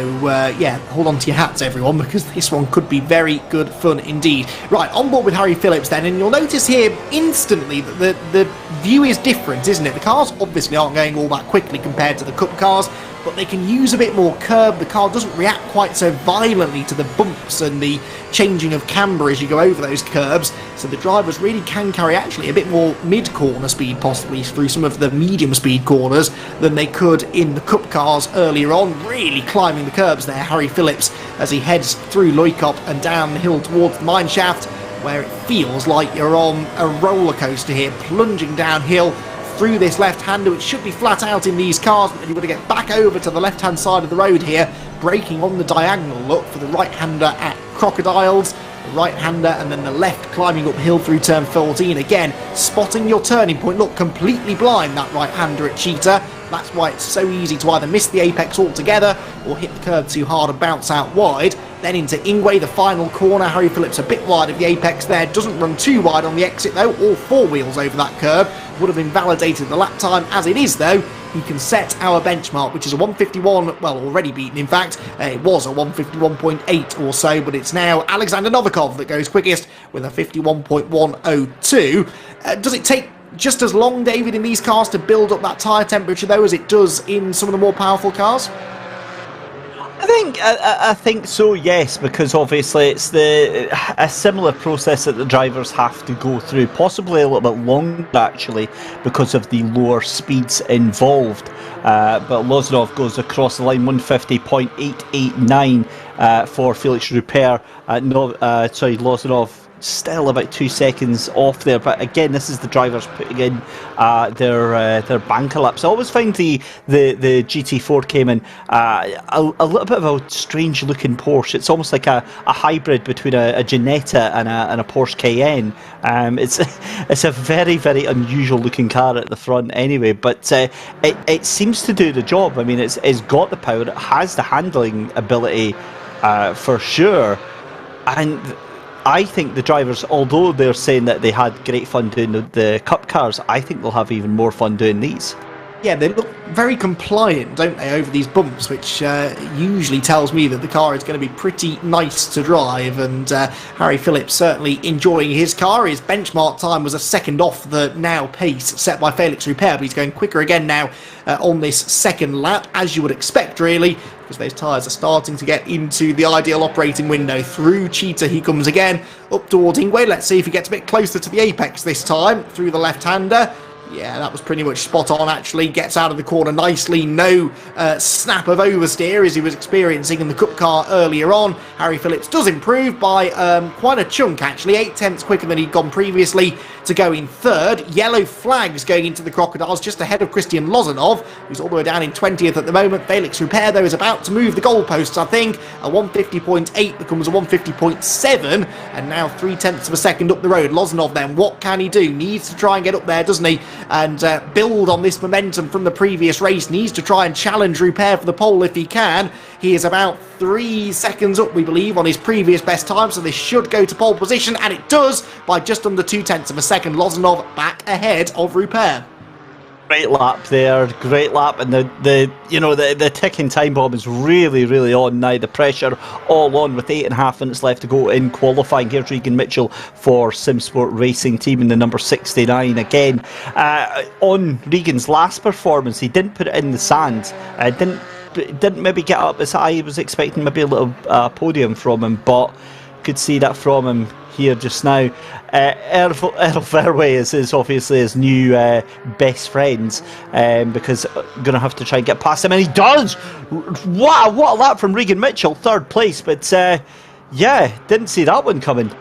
hold on to your hats everyone, because this one could be very good fun indeed. Right, on board with Harry Phillips then, and you'll notice here instantly that the view is different, isn't it? The cars obviously aren't going all that quickly compared to the Cup cars, but they can use a bit more curb. The car doesn't react quite so violently to the bumps and the changing of camber as you go over those curbs, so the drivers really can carry actually a bit more mid-corner speed, possibly through some of the medium speed corners, than they could in the Cup cars earlier on. Really climbing the curbs there, Harry Phillips, as he heads through Loikop and down the hill towards the mine shaft, where it feels like you're on a roller coaster here, plunging downhill through this left-hander, which should be flat out in these cars, but then you've got to get back over to the left-hand side of the road here, braking on the diagonal, look for the right-hander at Crocodiles, the right-hander, and then the left climbing uphill through turn 14 again, spotting your turning point. Look, completely blind, that right-hander at Cheetah. That's why it's so easy to either miss the apex altogether or hit the curb too hard and bounce out wide. Then into Ingwe, the final corner. Harry Phillips a bit wide of the apex there. Doesn't run too wide on the exit though. All 4 wheels over that curb. Would have invalidated the lap time. As it is though, he can set our benchmark, which is a 151, well, already beaten in fact. It was a 151.8 or so, but it's now Alexander Novikov that goes quickest with a 51.102. Does it take just as long, David, in these cars to build up that tyre temperature though as it does in some of the more powerful cars? I think so, yes, because obviously it's a similar process that the drivers have to go through, possibly a little bit longer actually, because of the lower speeds involved. But Lozanov goes across the line, 150.889 for Felix Rupert. Lozanov still about 2 seconds off there, but again, this is the drivers putting in their banker laps. I always find the GT4 Cayman a little bit of a strange looking Porsche. It's almost like a hybrid between a Ginetta and a Porsche Cayenne. It's a very, very unusual looking car at the front anyway, but it seems to do the job. I mean, it's got the power, it has the handling ability for sure, and I think the drivers, although they're saying that they had great fun doing the Cup cars, I think they'll have even more fun doing these. Yeah, they look very compliant, don't they, over these bumps, which usually tells me that the car is going to be pretty nice to drive. And Harry Phillips certainly enjoying his car. His benchmark time was a second off the now pace set by Felix Rupert, but he's going quicker again now on this second lap, as you would expect, really, because those tyres are starting to get into the ideal operating window. Through Cheetah he comes again, up towards Ingwe. Let's see if he gets a bit closer to the apex this time, through the left-hander. Yeah, that was pretty much spot on, actually. Gets out of the corner nicely. No snap of oversteer as he was experiencing in the Cup car earlier on. Harry Phillips does improve by quite a chunk, actually. 8 tenths quicker than he'd gone previously to go in third. Yellow flags going into the Crocodiles just ahead of Christian Lozanov, who's all the way down in 20th at the moment. Felix Rupert, though, is about to move the goalposts, I think. A 150.8 becomes a 150.7, and now 3 tenths of a second up the road. Lozanov, then, what can he do? Needs to try and get up there, doesn't he? And build on this momentum from the previous race. Needs to try and challenge Rupert for the pole if he can. He is about 3 seconds up, we believe, on his previous best time, so this should go to pole position, and it does by just under 2 tenths of a second. Lozanov back ahead of Rupert. Great lap there, great lap, and the ticking time bomb is really on now. The pressure all on with 8.5 minutes left to go in qualifying. Here's Regan Mitchell for SimSport Racing Team in the number 69 again. On Regan's last performance, he didn't put it in the sand. Didn't maybe get up as high. I was expecting maybe a little podium from him, but could see that from him here just now. Earl Fairway is obviously his new best friend, because going to have to try and get past him, and he does. Wow, what a lap from Regan Mitchell, third place, but yeah, didn't see that one coming.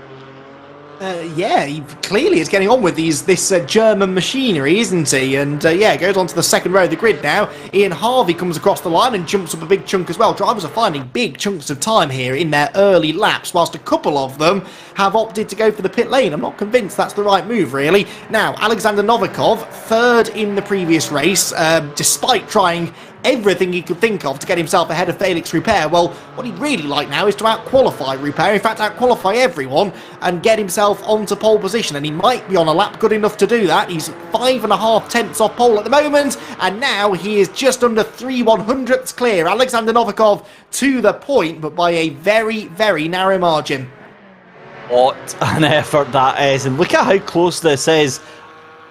Yeah, he clearly is getting on with this German machinery, isn't he? And yeah, goes on to the second row of the grid now. Ian Harvey comes across the line and jumps up a big chunk as well. Drivers are finding big chunks of time here in their early laps, whilst a couple of them have opted to go for the pit lane. I'm not convinced that's the right move, really. Now, Alexander Novikov, third in the previous race, despite trying everything he could think of to get himself ahead of Felix Rupert. Well, what he'd really like now is to out-qualify Rupert, in fact out-qualify everyone, and get himself onto pole position, and he might be on a lap good enough to do that. He's 5.5 tenths off pole at the moment, and now he is just under 3/100ths clear. Alexander Novikov to the point, but by a very narrow margin. What an effort that is, and look at how close this is.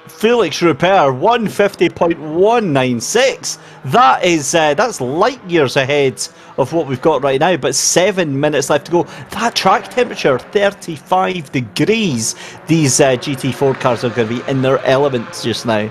Felix Rupert 150.196. That is that's light years ahead of what we've got right now, but 7 minutes left to go. That track temperature 35 degrees. These GT4 cars are going to be in their elements just now.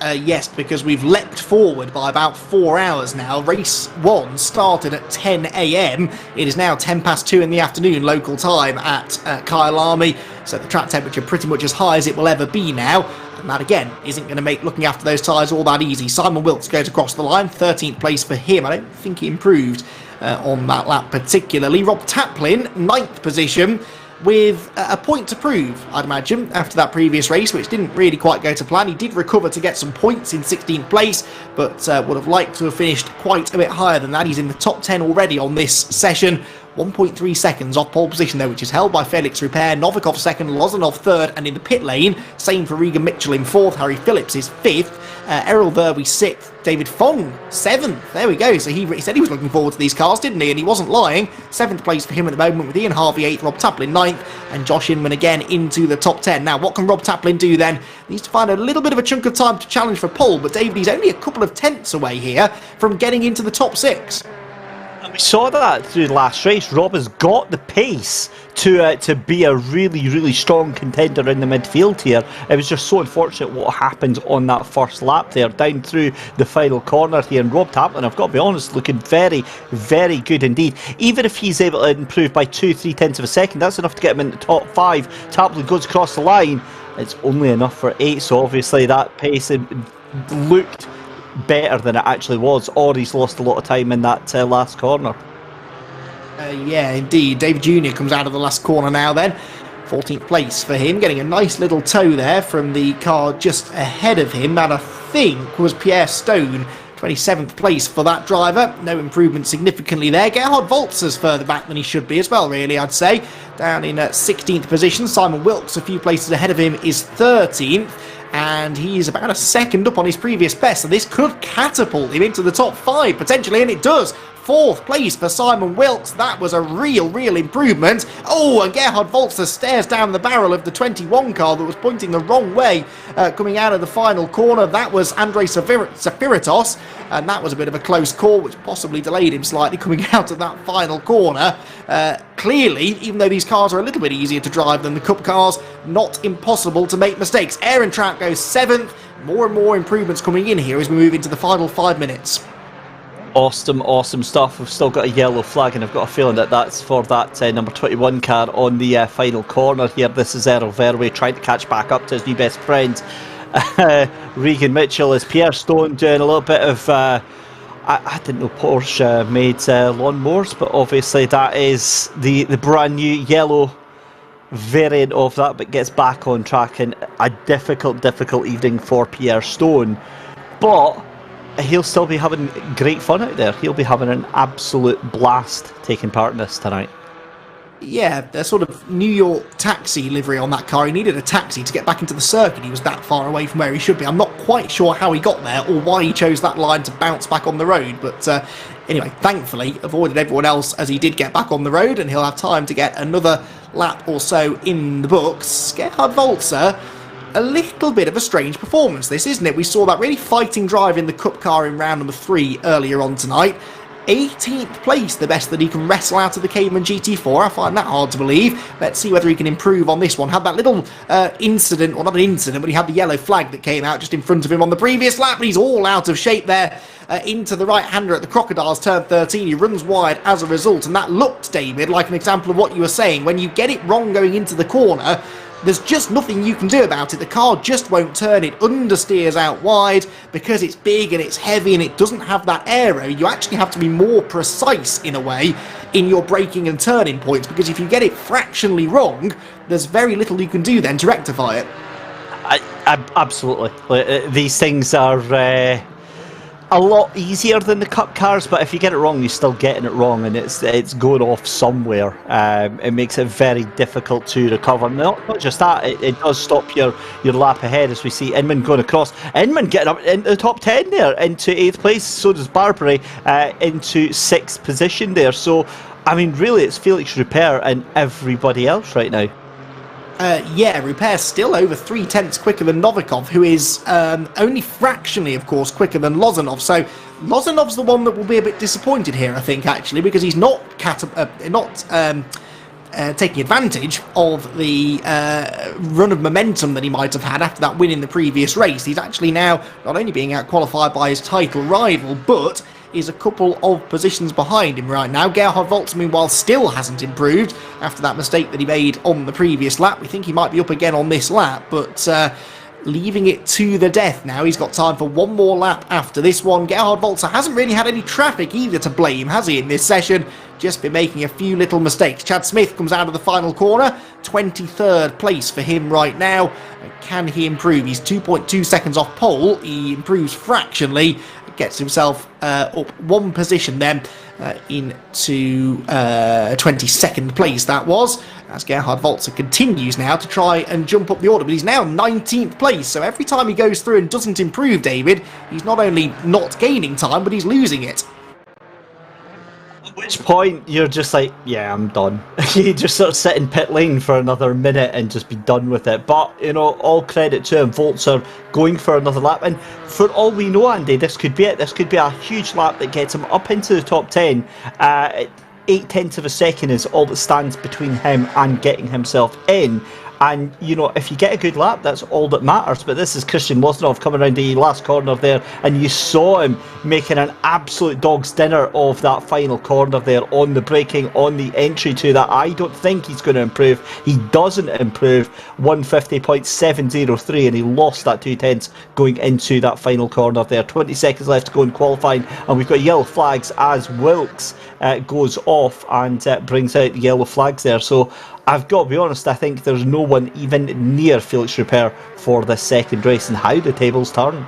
Yes, because we've leapt forward by about 4 hours now. Race 1 started at 10 AM. It is now 10 past 2 in the afternoon local time at Kyalami, so the track temperature pretty much as high as it will ever be now. And that, again, isn't going to make looking after those tyres all that easy. Simon Wilkes goes across the line, 13th place for him. I don't think he improved on that lap particularly. Rob Taplin, 9th position, with a point to prove, I'd imagine, after that previous race, which didn't really quite go to plan. He did recover to get some points in 16th place, but would have liked to have finished quite a bit higher than that. He's in the top 10 already on this session. 1.3 seconds off pole position there, which is held by Felix Rupert. Novikov second, Lozanov third, and in the pit lane, same for Regan Mitchell in fourth. Harry Phillips is fifth, Errol Verby sixth, David Fong seventh. There we go. So he said he was looking forward to these cars, didn't he? And he wasn't lying. 7th place for him at the moment, with Ian Harvey 8th, Rob Taplin 9th, and Josh Inman again into the top 10. Now, what can Rob Taplin do then? He needs to find a little bit of a chunk of time to challenge for pole, but David, he's only a couple of tenths away here from getting into the top 6. And we saw that through the last race. Rob has got the pace to be a really strong contender in the midfield here. It was just so unfortunate what happened on that first lap there, down through the final corner here. And Rob Taplin, I've got to be honest, looking very good indeed. Even if he's able to improve by 2-3 tenths of a second, that's enough to get him in the top 5. Taplin goes across the line. It's only enough for 8, so obviously that pace looked better than it actually was, or he's lost a lot of time in that last corner. Yeah, indeed. David Jr. comes out of the last corner now then. 14th place for him, getting a nice little tow there from the car just ahead of him. That, I think, was Pierre Stone. 27th place for that driver. No improvement significantly there. Gerhard Volzer's further back than he should be as well, really, I'd say. Down in 16th position. Simon Wilkes, a few places ahead of him, is 13th. and he's about a second up on his previous best, so this could catapult him into the top 5 potentially, and it does. 4th place for Simon Wilkes. That was a real improvement. Oh, and Gerhard Walzer stares down the barrel of the 21 car that was pointing the wrong way coming out of the final corner. That was Andrei Safiritos, and that was a bit of a close call, which possibly delayed him slightly coming out of that final corner. Clearly, even though these cars are a little bit easier to drive than the Cup cars, not impossible to make mistakes. Aaron Trout goes 7th. More and more improvements coming in here as we move into the final 5 minutes. Awesome stuff. We've still got a yellow flag, and I've got a feeling that that's for that number 21 car on the final corner here. This is Errol Verwey trying to catch back up to his new best friend, Regan Mitchell, as Pierre Stone doing a little bit of... I didn't know Porsche made lawnmowers, but obviously that is the brand new yellow variant of that, but gets back on track in a difficult evening for Pierre Stone. But he'll still be having great fun out there. He'll be having an absolute blast taking part in this tonight. Yeah, the sort of New York taxi livery on that car. He needed a taxi to get back into the circuit. He was that far away from where he should be. I'm not quite sure how he got there or why he chose that line to bounce back on the road. But anyway, thankfully, avoided everyone else as he did get back on the road, and he'll have time to get another lap or so in the books. Gerhard Walzer, a little bit of a strange performance this, isn't it? We saw that really fighting drive in the Cup car in round number 3 earlier on tonight. 18th place, the best that he can wrestle out of the Cayman GT4. I find that hard to believe. Let's see whether he can improve on this one. Had that little incident, or not an incident, but he had the yellow flag that came out just in front of him on the previous lap, but he's all out of shape there. Into the right-hander at the Crocodiles, turn 13. He runs wide as a result, and that looked, David, like an example of what you were saying. When you get it wrong going into the corner, there's just nothing you can do about it. The car just won't turn. It understeers out wide because it's big and it's heavy and it doesn't have that aero. You actually have to be more precise, in a way, in your braking and turning points, because if you get it fractionally wrong, there's very little you can do then to rectify it. Absolutely. These things are a lot easier than the Cup cars, but if you get it wrong, you're still getting it wrong, and it's going off somewhere. It makes it very difficult to recover. Not just that, it does stop your lap ahead, as we see Inman going across. Inman getting up into the top 10 there, into 8th place. So does Barbary into 6th position there. So, I mean, really, it's Felix Rupert and everybody else right now. Yeah, Rupert's still over 3/10 quicker than Novikov, who is only fractionally, of course, quicker than Lozanov. So Lozanov's the one that will be a bit disappointed here, I think, actually, because he's not taking advantage of the run of momentum that he might have had after that win in the previous race. He's actually now not only being out-qualified by his title rival, but is a couple of positions behind him right now. Gerhard Walzer, meanwhile, still hasn't improved after that mistake that he made on the previous lap. We think he might be up again on this lap, but leaving it to the death now. He's got time for one more lap after this one. Gerhard Walzer hasn't really had any traffic either to blame, has he, in this session? Just been making a few little mistakes. Chad Smith comes out of the final corner. 23rd place for him right now. Can he improve? He's 2.2 seconds off pole. He improves fractionally. Gets himself up one position then into 22nd place, that was, as Gerhard Walzer continues now to try and jump up the order, but he's now 19th place, so every time he goes through and doesn't improve, David, he's not only not gaining time, but he's losing it. At which point you're just like, yeah, I'm done. You just sort of sit in pit lane for another minute and just be done with it. But, you know, all credit to him. Walzer going for another lap. And for all we know, Andy, this could be it. This could be a huge lap that gets him up into the top 10. 8/10 of a second is all that stands between him and getting himself in. And, you know, if you get a good lap, that's all that matters. But this is Christian Lozanov coming around the last corner there, and you saw him making an absolute dog's dinner of that final corner there on the braking, on the entry to that. I don't think he's going to improve. He doesn't improve. 150.703, and he lost that 2/10 going into that final corner there. 20 seconds left to go in qualifying, and we've got yellow flags as Wilkes goes off and brings out the yellow flags there. So I've got to be honest, I think there's no one even near Felix Rupert for this second race, and how the tables turn.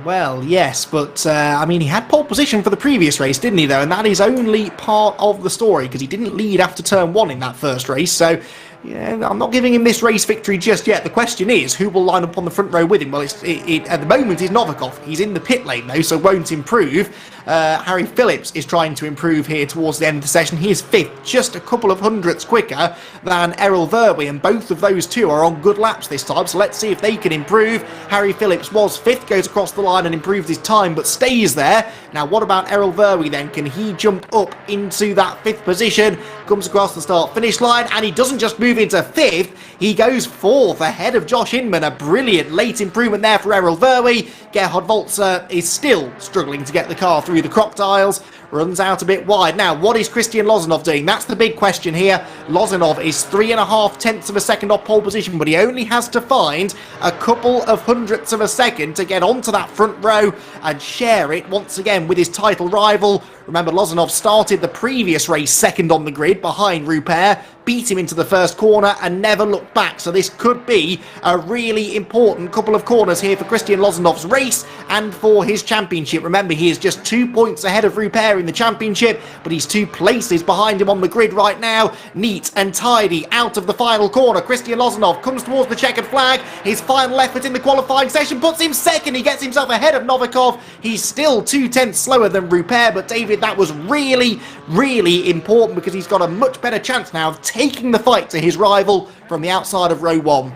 Well, yes, but I mean, he had pole position for the previous race, didn't he, though? And that is only part of the story, because he didn't lead after turn 1 in that first race. So I'm not giving him this race victory just yet. The question is, who will line up on the front row with him? Well, at the moment, it's Novikov. He's in the pit lane, though, so won't improve. Harry Phillips is trying to improve here towards the end of the session. He is 5th, just a couple of hundredths quicker than Errol Verwey, and both of those two are on good laps this time, so let's see if they can improve. Harry Phillips was 5th, goes across the line and improves his time, but stays there. Now, what about Errol Verwey then? Can he jump up into that 5th position? Comes across the start-finish line, and he doesn't just move into 5th, he goes 4th ahead of Josh Inman. A brilliant late improvement there for Errol Verwey. Gerhard Walzer is still struggling to get the car through the crocodiles. Runs out a bit wide. Now, what is Christian Lozanov doing? That's the big question here. Lozanov is 3.5 tenths of a second off pole position, but he only has to find a couple of hundredths of a second to get onto that front row and share it once again with his title rival. Remember, Lozanov started the previous race second on the grid behind Rupert, beat him into the first corner and never looked back. So this could be a really important couple of corners here for Christian Lozanov's race and for his championship. Remember, he is just 2 points ahead of Rupert in the championship, but he's 2 places behind him on the grid right now. Neat and tidy out of the final corner. Christian Lozanov comes towards the checkered flag. His final effort in the qualifying session puts him second. He gets himself ahead of Novikov. He's still 2 tenths slower than Rupert, but David, that was really, really important because he's got a much better chance now of taking the fight to his rival from the outside of row 1.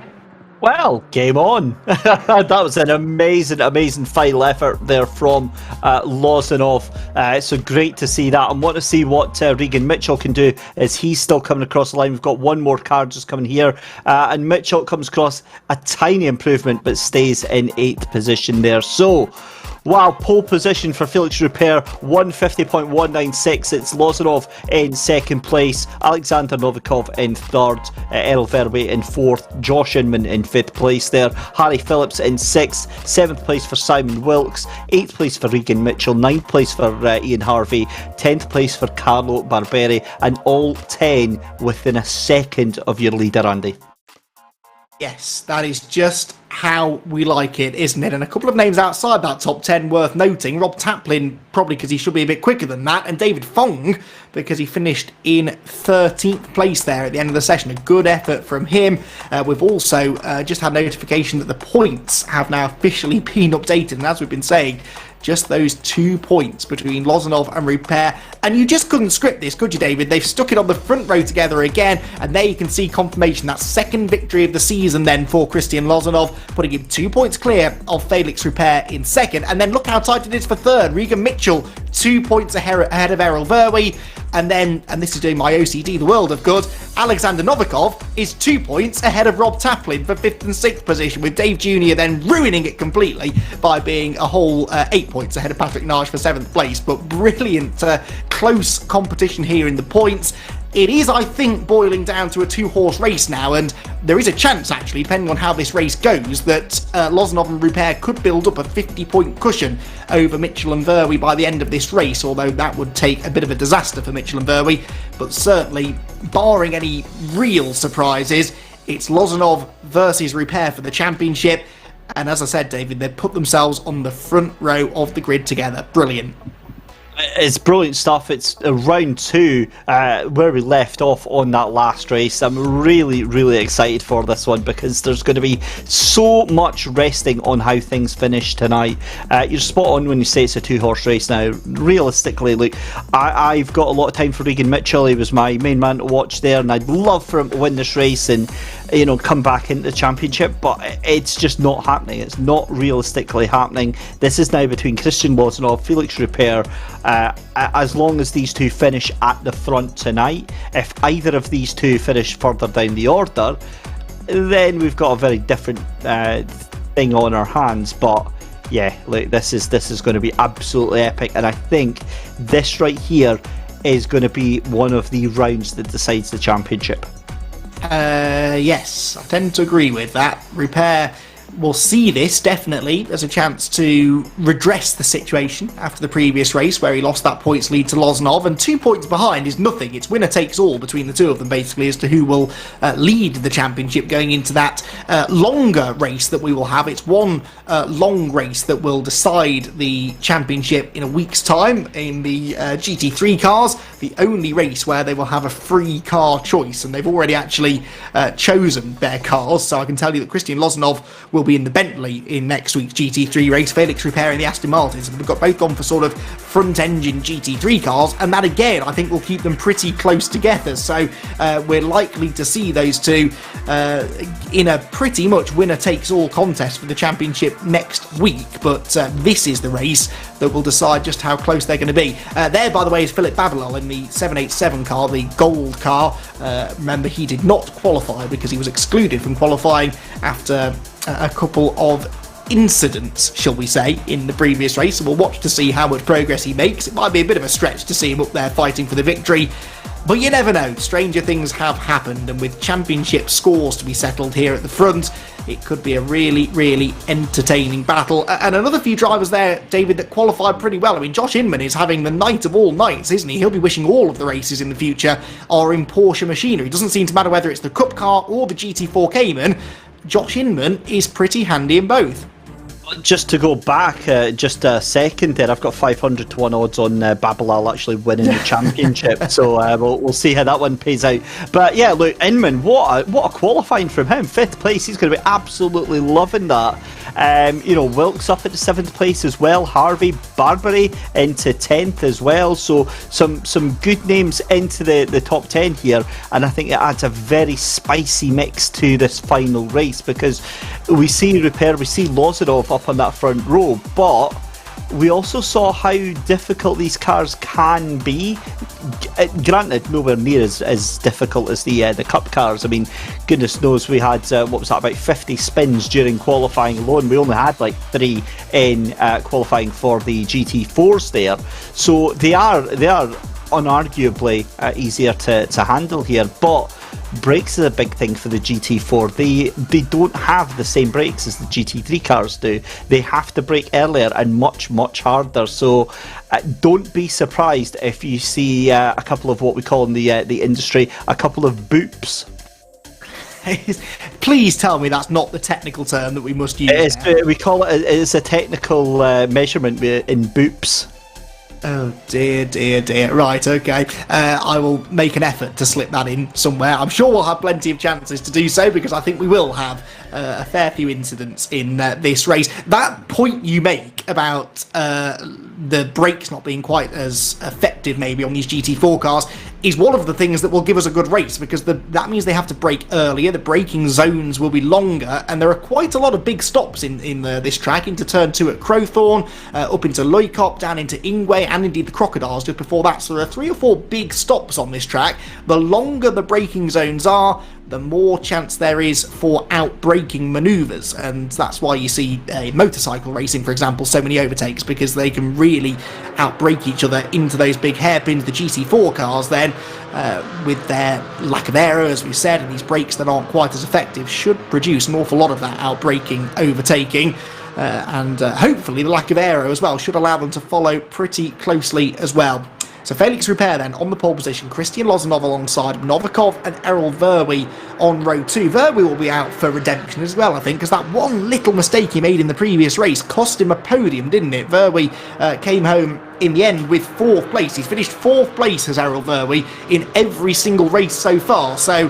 Well, game on. That was an amazing final effort there from Lozanov. So great to see that. I want to see what Regan Mitchell can do as he's still coming across the line. We've got one more car just coming here. And Mitchell comes across a tiny improvement but stays in 8th position there. So, wow, pole position for Felix Rupert, 150.196. It's Lozanov in 2nd place, Alexander Novikov in 3rd, Errol Verwey in 4th, Josh Inman in 5th place there, Harry Phillips in 6th, 7th place for Simon Wilkes, 8th place for Regan Mitchell, 9th place for Ian Harvey, 10th place for Carlo Barberi, and all 10 within a second of your leader, Andy. Yes, that is just how we like it, isn't it? And a couple of names outside that top 10 worth noting. Rob Taplin, probably because he should be a bit quicker than that, and David Fong, because he finished in 13th place there at the end of the session. A good effort from him. We've also just had notification that the points have now officially been updated, and as we've been saying, just those 2 points between Lozanov and Rupert. And you just couldn't script this, could you, David? They've stuck it on the front row together again, and there you can see confirmation. That second victory of the season then for Christian Lozanov, putting him 2 points clear of Felix Rupert in 2nd. And then look how tight it is for 3rd. Regan Mitchell, 2 points ahead of Errol Verwey. And then, and this is doing my OCD the world of good, Alexander Novikov is 2 points ahead of Rob Taplin for 5th and 6th position, with Dave Jr. then ruining it completely by being a whole 8 points ahead of Patrick Nage for 7th place. But brilliant, close competition here in the points. It is, I think, boiling down to a 2-horse race now, and there is a chance, actually, depending on how this race goes, that Lozanov and Rupert could build up a 50-point cushion over Mitchell and Verwey by the end of this race, although that would take a bit of a disaster for Mitchell and Verwey. But certainly, barring any real surprises, it's Lozanov versus Rupert for the championship. And as I said, David, they've put themselves on the front row of the grid together. Brilliant. It's brilliant stuff. It's round 2 where we left off on that last race. I'm really excited for this one because there's going to be so much resting on how things finish tonight. You're spot on when you say it's a 2-horse race now. Realistically, look, I've got a lot of time for Regan Mitchell. He was my main man to watch there, and I'd love for him to win this race and, you know, come back into the championship, but it's just not happening. It's not realistically happening. This is now between Christian Lozanov, Felix Rupert. As long as these two finish at the front tonight, if either of these two finish further down the order, then we've got a very different thing on our hands. But yeah, like this is going to be absolutely epic, and I think this right here is going to be one of the rounds that decides the championship. Yes, I tend to agree with that. Rupert will see this definitely as a chance to redress the situation after the previous race where he lost that points lead to Lozanov, and 2 points behind is nothing. It's winner takes all between the two of them basically as to who will lead the championship going into that longer race that we will have. It's one long race that will decide the championship in a week's time in the GT3 cars. the only race where they will have a free car choice, and they've already actually chosen their cars. So I can tell you that Christian Lozanov will be in the Bentley in next week's GT3 race, Felix Rupert in the Aston Martins, and we've got both gone for sort of front-engine GT3 cars, and that again I think will keep them pretty close together. So we're likely to see those two in a pretty much winner-takes-all contest for the championship next week, but this is the race that will decide just how close they're going to be. There, by the way, is Philip Babelal in the 787 car, the gold car. Remember, he did not qualify because he was excluded from qualifying after a couple of incidents, shall we say, in the previous race. So we'll watch to see how much progress he makes. It might be a bit of a stretch to see him up there fighting for the victory, but you never know. Stranger things have happened, and with championship scores to be settled here at the front, it could be a really, really entertaining battle. And another few drivers there, David, that qualified pretty well. I mean, Josh Inman is having the night of all nights, isn't he? He'll be wishing all of the races in the future are in Porsche machinery. It doesn't seem to matter whether it's the Cup car or the GT4 Cayman. Josh Inman is pretty handy in both. Just to go back just a second there, I've got 500 to 1 odds on Babelal actually winning the championship, so we'll see how that one pays out. But yeah, look, Inman, what a qualifying from him. 5th place, he's going to be absolutely loving that. Wilkes up into 7th place as well, Harvey, Barbary into 10th as well, so some good names into the top 10 here, and I think it adds a very spicy mix to this final race, because we see Rupert, we see Lozanov up on that front row, but we also saw how difficult these cars can be. Granted, nowhere near as difficult as the Cup cars. I mean, goodness knows we had, about 50 spins during qualifying alone. We only had like 3 in qualifying for the GT4s there. So they are unarguably easier to handle here, but brakes is a big thing for the GT4. They don't have the same brakes as the GT3 cars do. They have to brake earlier and much, much harder. So don't be surprised if you see a couple of what we call in the industry, a couple of boops. Please tell me that's not the technical term that we must use. We call it's a technical measurement in boops. Oh dear. Right, okay. I will make an effort to slip that in somewhere. I'm sure we'll have plenty of chances to do so, because I think we will have a fair few incidents in this race. That point you make about the brakes not being quite as effective maybe on these GT4 cars is one of the things that will give us a good race, because that means they have to brake earlier, the braking zones will be longer, and there are quite a lot of big stops in this track, into turn 2 at Crowthorne, up into Loikop, down into Ingwe, and indeed the Crocodiles just before that. So there are 3 or 4 big stops on this track. The longer the braking zones are, the more chance there is for out-braking manoeuvres, and that's why you see motorcycle racing, for example, so many overtakes, because they can really out-brake each other into those big hairpins. The GT4 cars then, with their lack of aero, as we said, and these brakes that aren't quite as effective, should produce an awful lot of that out-braking overtaking. And hopefully the lack of aero as well should allow them to follow pretty closely as well. So Felix Rupert then on the pole position, Christian Lozanov alongside Novikov and Errol Verwey on row 2. Verwey will be out for redemption as well, I think, because that one little mistake he made in the previous race cost him a podium, didn't it? Verwey came home in the end with 4th place. He's finished 4th place as Errol Verwey in every single race so far, so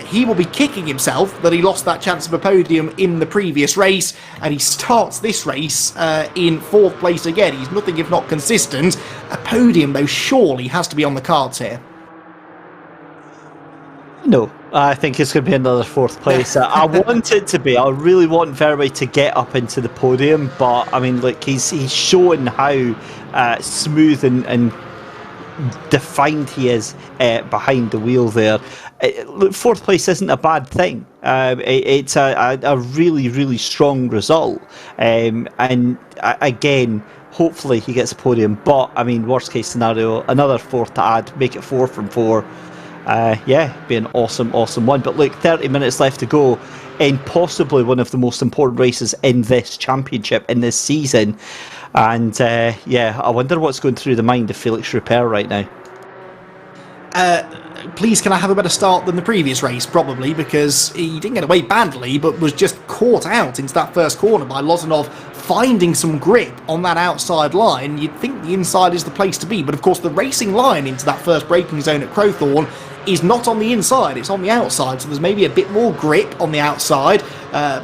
he will be kicking himself that he lost that chance of a podium in the previous race, and he starts this race in 4th place again. He's nothing if not consistent. A podium, though, surely has to be on the cards here. No, I think it's going to be another 4th place. I want it to be. I really want Verwey to get up into the podium, but I mean, look, he's showing how smooth and defined he is behind the wheel there. Look, 4th place isn't a bad thing. It's a really, really strong result. And again, hopefully he gets a podium. But, I mean, worst case scenario, another 4th to add, make it 4 from 4. Be an awesome one. But look, 30 minutes left to go in possibly one of the most important races in this championship, in this season. And, I wonder what's going through the mind of Felix Rupert right now. Please, can I have a better start than the previous race? Probably, because he didn't get away badly, but was just caught out into that first corner by Lozanov finding some grip on that outside line, you'd think the inside is the place to be. But of course, the racing line into that first braking zone at Crowthorne is not on the inside, it's on the outside. So there's maybe a bit more grip on the outside.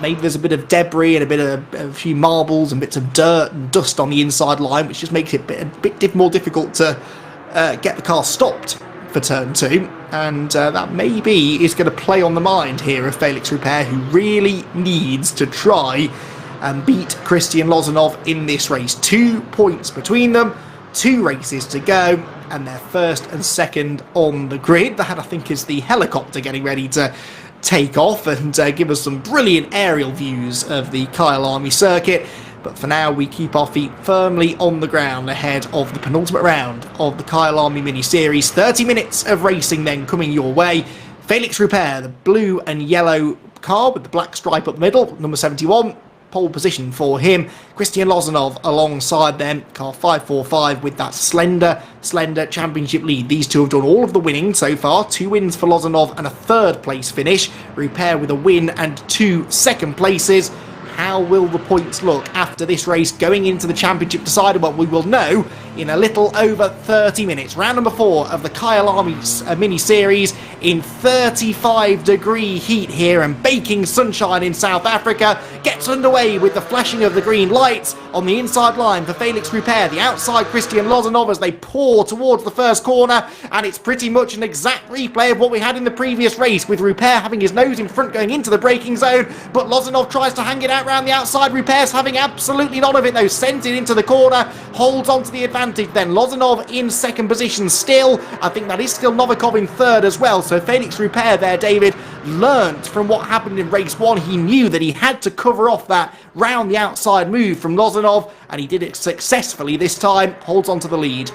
Maybe there's a bit of debris and a few marbles and bits of dirt and dust on the inside line, which just makes it a bit more difficult to get the car stopped for turn 2. And that maybe is going to play on the mind here of Felix Rupert, who really needs to try and beat Christie and Lozanov in this race. 2 points between them, 2 races to go, and they're first and second on the grid. That, I think, is the helicopter getting ready to take off and give us some brilliant aerial views of the Kyalami circuit. But for now, we keep our feet firmly on the ground ahead of the penultimate round of the Kyalami Mini Series. 30 minutes of racing then coming your way. Felix Rupert, the blue and yellow car with the black stripe up the middle, number 71. Pole position for him. Christian Lozanov alongside them, car 545 with that slender championship lead. These two have done all of the winning so far. 2 wins for Lozanov and a 3rd place finish. Rupert with a win and 2 second places. How will the points look after this race going into the championship decider? Well, we will know in a little over 30 minutes. Round number 4 of the Kyalami Mini Series in 35-degree heat here and baking sunshine in South Africa gets underway with the flashing of the green lights on the inside line for Felix Rupert, the outside Christian Lozanov as they pour towards the first corner, and it's pretty much an exact replay of what we had in the previous race, with Rupert having his nose in front going into the braking zone, but Lozanov tries to hang it out round the outside. Rupert's having absolutely none of it though, sent it into the corner, holds on to the advantage then. Lozanov in second position still. I think that is still Novikov in 3rd as well. So Felix Rupert there, David, learnt from what happened in race 1. He knew that he had to cover off that round the outside move from Lozanov, and he did it successfully this time. Holds on to the lead.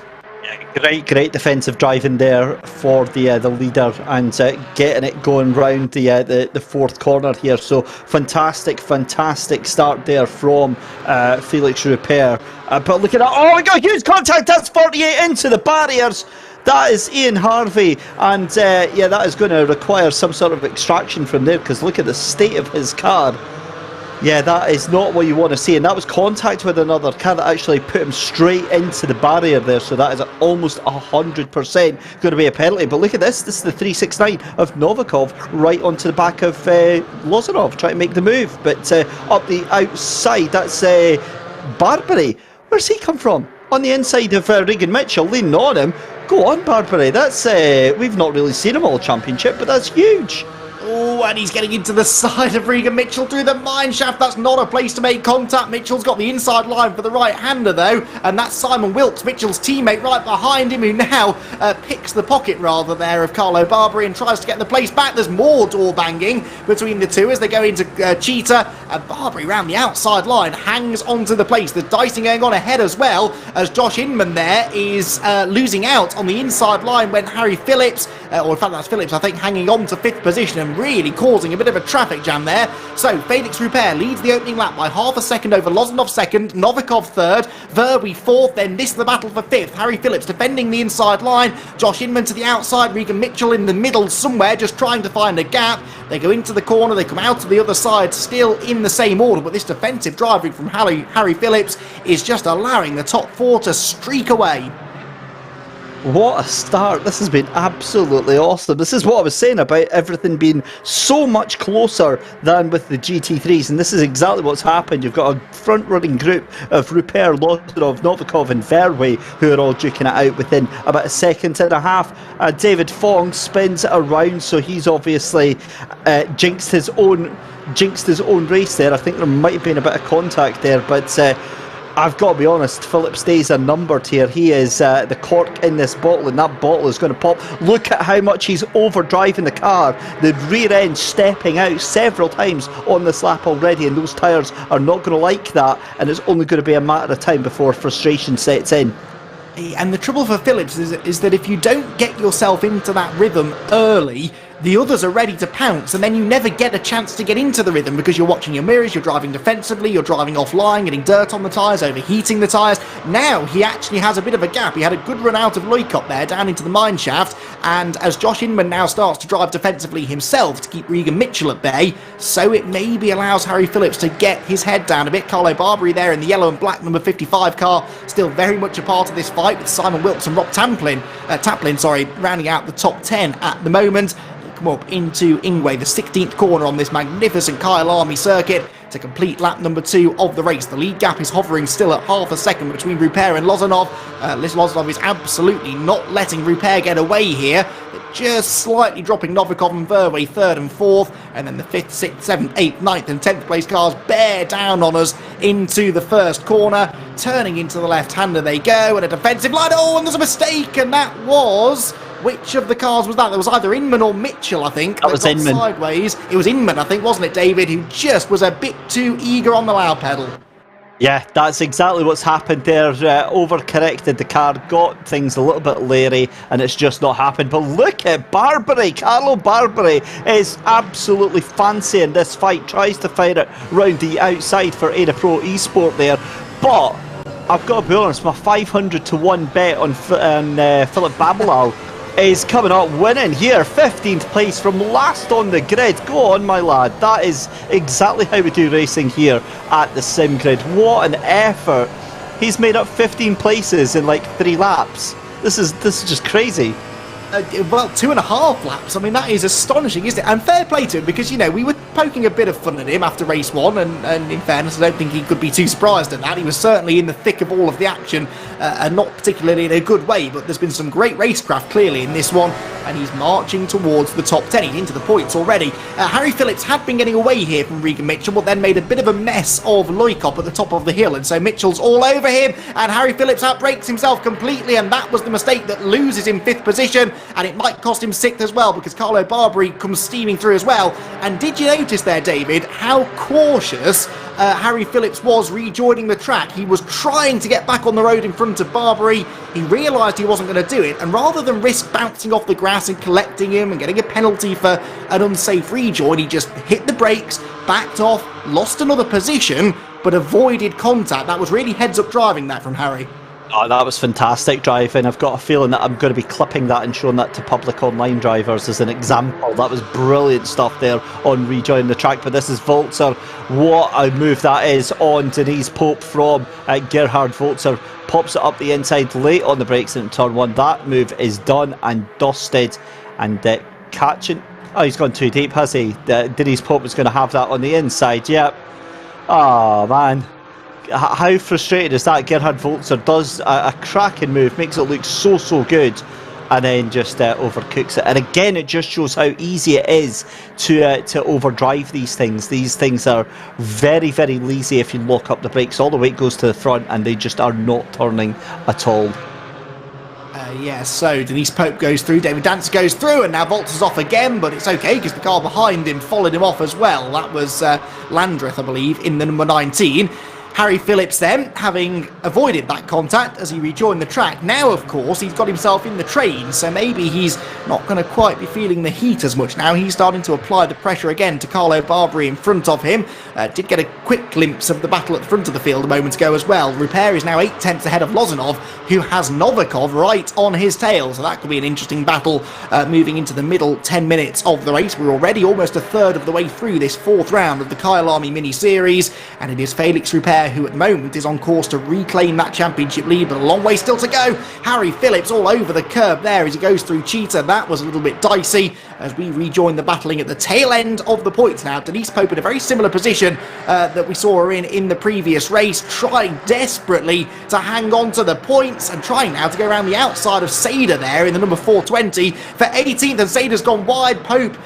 Great defensive driving there for the leader, and getting it going round the 4th corner here. So fantastic start there from Felix Rupert. But look at that! Oh, we got huge contact. That's 48 into the barriers. That is Ian Harvey, and yeah, that is going to require some sort of extraction from there, because look at the state of his car. Yeah, that is not what you want to see, and that was contact with another car that actually put him straight into the barrier there, so that is almost 100% going to be a penalty. But look at this is the 369 of Novikov right onto the back of Lozanov, trying to make the move, but up the outside, that's Barbary. Where's he come from? On the inside of Regan Mitchell, leaning on him. Go on, Barbary, that's we've not really seen him all championship, but that's huge. Oh, and he's getting into the side of Regan Mitchell through the mine shaft. That's not a place to make contact. Mitchell's got the inside line for the right-hander, though, and that's Simon Wilkes, Mitchell's teammate, right behind him, who now picks the pocket, rather, there, of Carlo Barbary and tries to get the place back. There's more door banging between the two as they go into Cheetah, and Barbary round the outside line hangs onto the place. There's dicing going on ahead as well, as Josh Inman there is losing out on the inside line when Harry Phillips, or in fact that's Phillips, I think, hanging on to 5th position and really causing a bit of a traffic jam there. So Felix Rupert leads the opening lap by half a second over Lozanov 2nd, Novikov 3rd, Verby 4th, then this is the battle for 5th. Harry Phillips defending the inside line, Josh Inman to the outside, Regan Mitchell in the middle somewhere just trying to find a gap. They go into the corner, they come out to the other side, still in the same order, but this defensive driving from Harry Phillips is just allowing the top 4 to streak away. What a start. This has been absolutely awesome. This is what I was saying about everything being so much closer than with the GT3s, and this is exactly what's happened. You've got a front-running group of Rupert, Lozanov, Novikov and Verwey who are all duking it out within about a second and a half. David Fong spins it around, so he's obviously jinxed his own race there. I think there might have been a bit of contact there, but I've got to be honest, Phillips stays unnumbered here. He is the cork in this bottle, and that bottle is going to pop. Look at how much he's overdriving the car. The rear end stepping out several times on this lap already, and those tyres are not going to like that, and it's only going to be a matter of time before frustration sets in. And the trouble for Phillips is that if you don't get yourself into that rhythm early, the others are ready to pounce, and then you never get a chance to get into the rhythm because you're watching your mirrors, you're driving defensively, you're driving offline, getting dirt on the tyres, overheating the tyres. Now he actually has a bit of a gap. He had a good run out of Loikop there, down into the mine shaft, And as Josh Inman now starts to drive defensively himself to keep Regan Mitchell at bay, so it maybe allows Harry Phillips to get his head down a bit. Carlo Barbary there in the yellow and black number 55 car, still very much a part of this fight, with Simon Wilkes and Rob Taplin, rounding out the top 10 at the moment. Come up into Ingwe, the 16th corner on this magnificent Kyalami circuit, to complete lap number 2 of the race. The lead gap is hovering still at half a second between Rupert and Lozanov. Lozanov is absolutely not letting Rupert get away here, just slightly dropping Novikov and Verwey 3rd and 4th, and then the 5th, 6th, 7th, 8th, 9th and 10th place cars bear down on us into the first corner. Turning into the left-hander they go, and a defensive line. Oh, and there's a mistake, and that was... Which of the cars was that? There was either Inman or Mitchell, I think. That was Inman. Sideways. It was Inman, I think, wasn't it, David, who just was a bit too eager on the loud pedal. Yeah, that's exactly what's happened there. Overcorrected the car, got things a little bit leery, and it's just not happened. But look at Barbary. Carlo Barbary is absolutely fancying this fight. Tries to fire it round the outside for Ada Pro Esport there. But I've got to be honest, my 500 to 1 bet on Philip Babalal is coming up winning here. 15th place from last on the grid. Go on, my lad. That is exactly how we do racing here at the SimGrid. What an effort. He's made up 15 places in like 3 laps. This is just crazy. Well, 2.5 laps. I mean, that is astonishing, isn't it? And fair play to him, because, you know, we were poking a bit of fun at him after race 1, and in fairness, I don't think he could be too surprised at that. He was certainly in the thick of all of the action, and not particularly in a good way, but there's been some great racecraft clearly in this one, and he's marching towards the top 10. He's into the points already. Harry Phillips had been getting away here from Regan Mitchell, but then made a bit of a mess of Loikop at the top of the hill, and so Mitchell's all over him, and Harry Phillips outbrakes himself completely, and that was the mistake that loses him 5th position, and it might cost him 6th as well, because Carlo Barbary comes steaming through as well. And did you notice there, David, how cautious Harry Phillips was rejoining the track? He was trying to get back on the road in front of Barbary. He realised he wasn't going to do it, and rather than risk bouncing off the grass and collecting him and getting a penalty for an unsafe rejoin, he just hit the brakes, backed off, lost another position, but avoided contact. That was really heads-up driving, that, from Harry. Oh, that was fantastic driving. I've got a feeling that I'm going to be clipping that and showing that to public online drivers as an example. That was brilliant stuff there on rejoining the track. But this is Volzer. What a move that is on Denise Pope from Gerhard Volzer. Pops it up the inside late on the brakes in turn 1. That move is done and dusted. And catching... Oh, he's gone too deep, has he? Denise Pope is going to have that on the inside. Yep. Oh, man. How frustrated is that? Gerhard Volzer does a cracking move, makes it look so good, and then just overcooks it. And again, it just shows how easy it is to overdrive these things. These things are very lazy if you lock up the brakes. All the weight goes to the front, and they just are not turning at all. Yeah, so Denise Pope goes through, David Dancer goes through, and now Volzer's off again, but it's okay because the car behind him followed him off as well. That was Landreth, I believe, in the number 19. Harry Phillips then, having avoided that contact as he rejoined the track. Now, of course, he's got himself in the train, so maybe he's not going to quite be feeling the heat as much now. He's starting to apply the pressure again to Carlo Barbary in front of him. Did get a quick glimpse of the battle at the front of the field a moment ago as well. Rupert is now 8/10 ahead of Lozanov, who has Novikov right on his tail, so that could be an interesting battle moving into the middle 10 minutes of the race. We're already almost a third of the way through this 4th round of the Kyalami Mini Series, and it is Felix Rupert who at the moment is on course to reclaim that championship lead, but a long way still to go. Harry Phillips all over the curb there as he goes through Cheetah. That was a little bit dicey as we rejoin the battling at the tail end of the points now. Denise Pope in a very similar position that we saw her in the previous race, trying desperately to hang on to the points and trying now to go around the outside of Sada there in the number 420 for 18th, and Sada's gone wide. Pope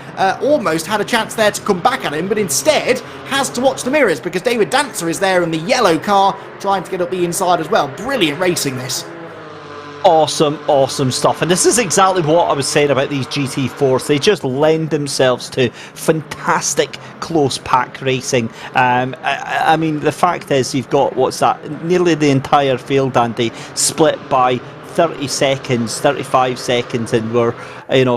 almost had a chance there to come back at him, but instead has to watch the mirrors because David Dancer is there in the yellow car trying to get up the inside as well. Brilliant racing, this. Awesome stuff. And this is exactly what I was saying about these GT4s. They just lend themselves to fantastic close pack racing. I mean, the fact is you've got, what's that, nearly the entire field, Andy, split by 30 seconds, 35 seconds, and we're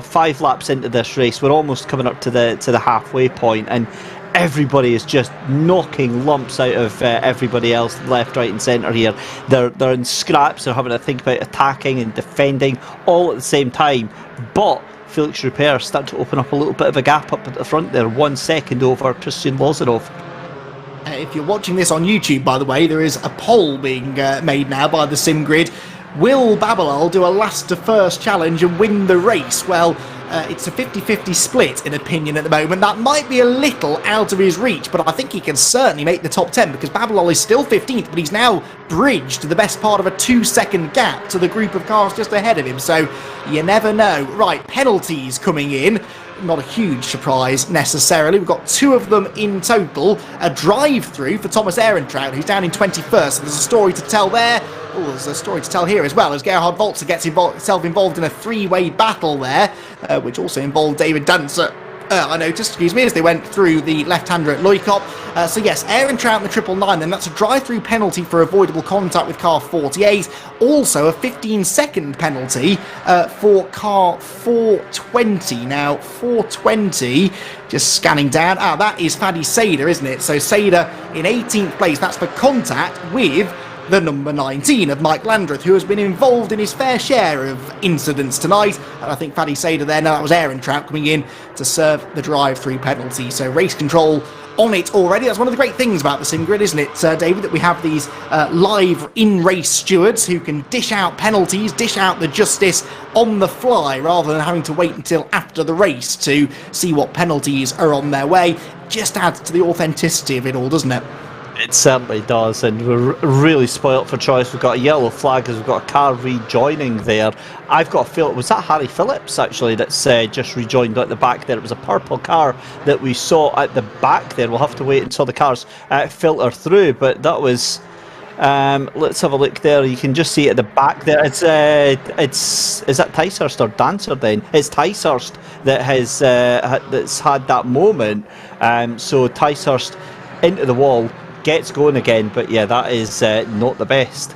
5 laps into this race. We're almost coming up to the halfway point, and everybody is just knocking lumps out of everybody else, left, right and centre here. They're in scraps, they're having to think about attacking and defending all at the same time, but Felix Rupert starting to open up a little bit of a gap up at the front there, 1 second over Christian Lozanov. If you're watching this on YouTube, by the way, there is a poll being made now by the SimGrid. Will Babalal do a last to first challenge and win the race? Well, it's a 50-50 split in opinion at the moment. That might be a little out of his reach, but I think he can certainly make the top 10 because Babalal is still 15th, but he's now bridged the best part of a 2-second gap to the group of cars just ahead of him. So you never know. Right, penalties coming in. Not a huge surprise necessarily. We've got 2 of them in total. A drive-through for Thomas Ehrentraut, who's down in 21st. So there's a story to tell there. Oh, there's a story to tell here as well, as Gerhard Walzer gets himself involved in a 3-way battle there, which also involved David Dancer. I noticed, excuse me, as they went through the left-hander at Loikop. So yes, Ehrentraut in the 999, then that's a drive-through penalty for avoidable contact with car 48. Also a 15-second penalty for car 420. Now, 420, just scanning down. That is Fadi Seder, isn't it? So Seder in 18th place, that's for contact with the number 19 of Mike Landreth, who has been involved in his fair share of incidents tonight. And I think Fadi Seder there, now that was Ehrentraut coming in to serve the drive-through penalty. So race control on it already. That's one of the great things about the SimGrid, isn't it, David, that we have these live in-race stewards who can dish out penalties, dish out the justice on the fly, rather than having to wait until after the race to see what penalties are on their way. Just adds to the authenticity of it all, doesn't it? It certainly does, and we're really spoilt for choice. We've got a yellow flag as we've got a car rejoining there. I've got a feel, was that Harry Phillips actually that's just rejoined at the back there? It was a purple car that we saw at the back there. We'll have to wait until the cars filter through, but that was... let's have a look there. You can just see at the back there. It's is that Ticehurst or Dancer then? It's Ticehurst that has that's had that moment. So Ticehurst into the wall, gets going again, but yeah, that is not the best.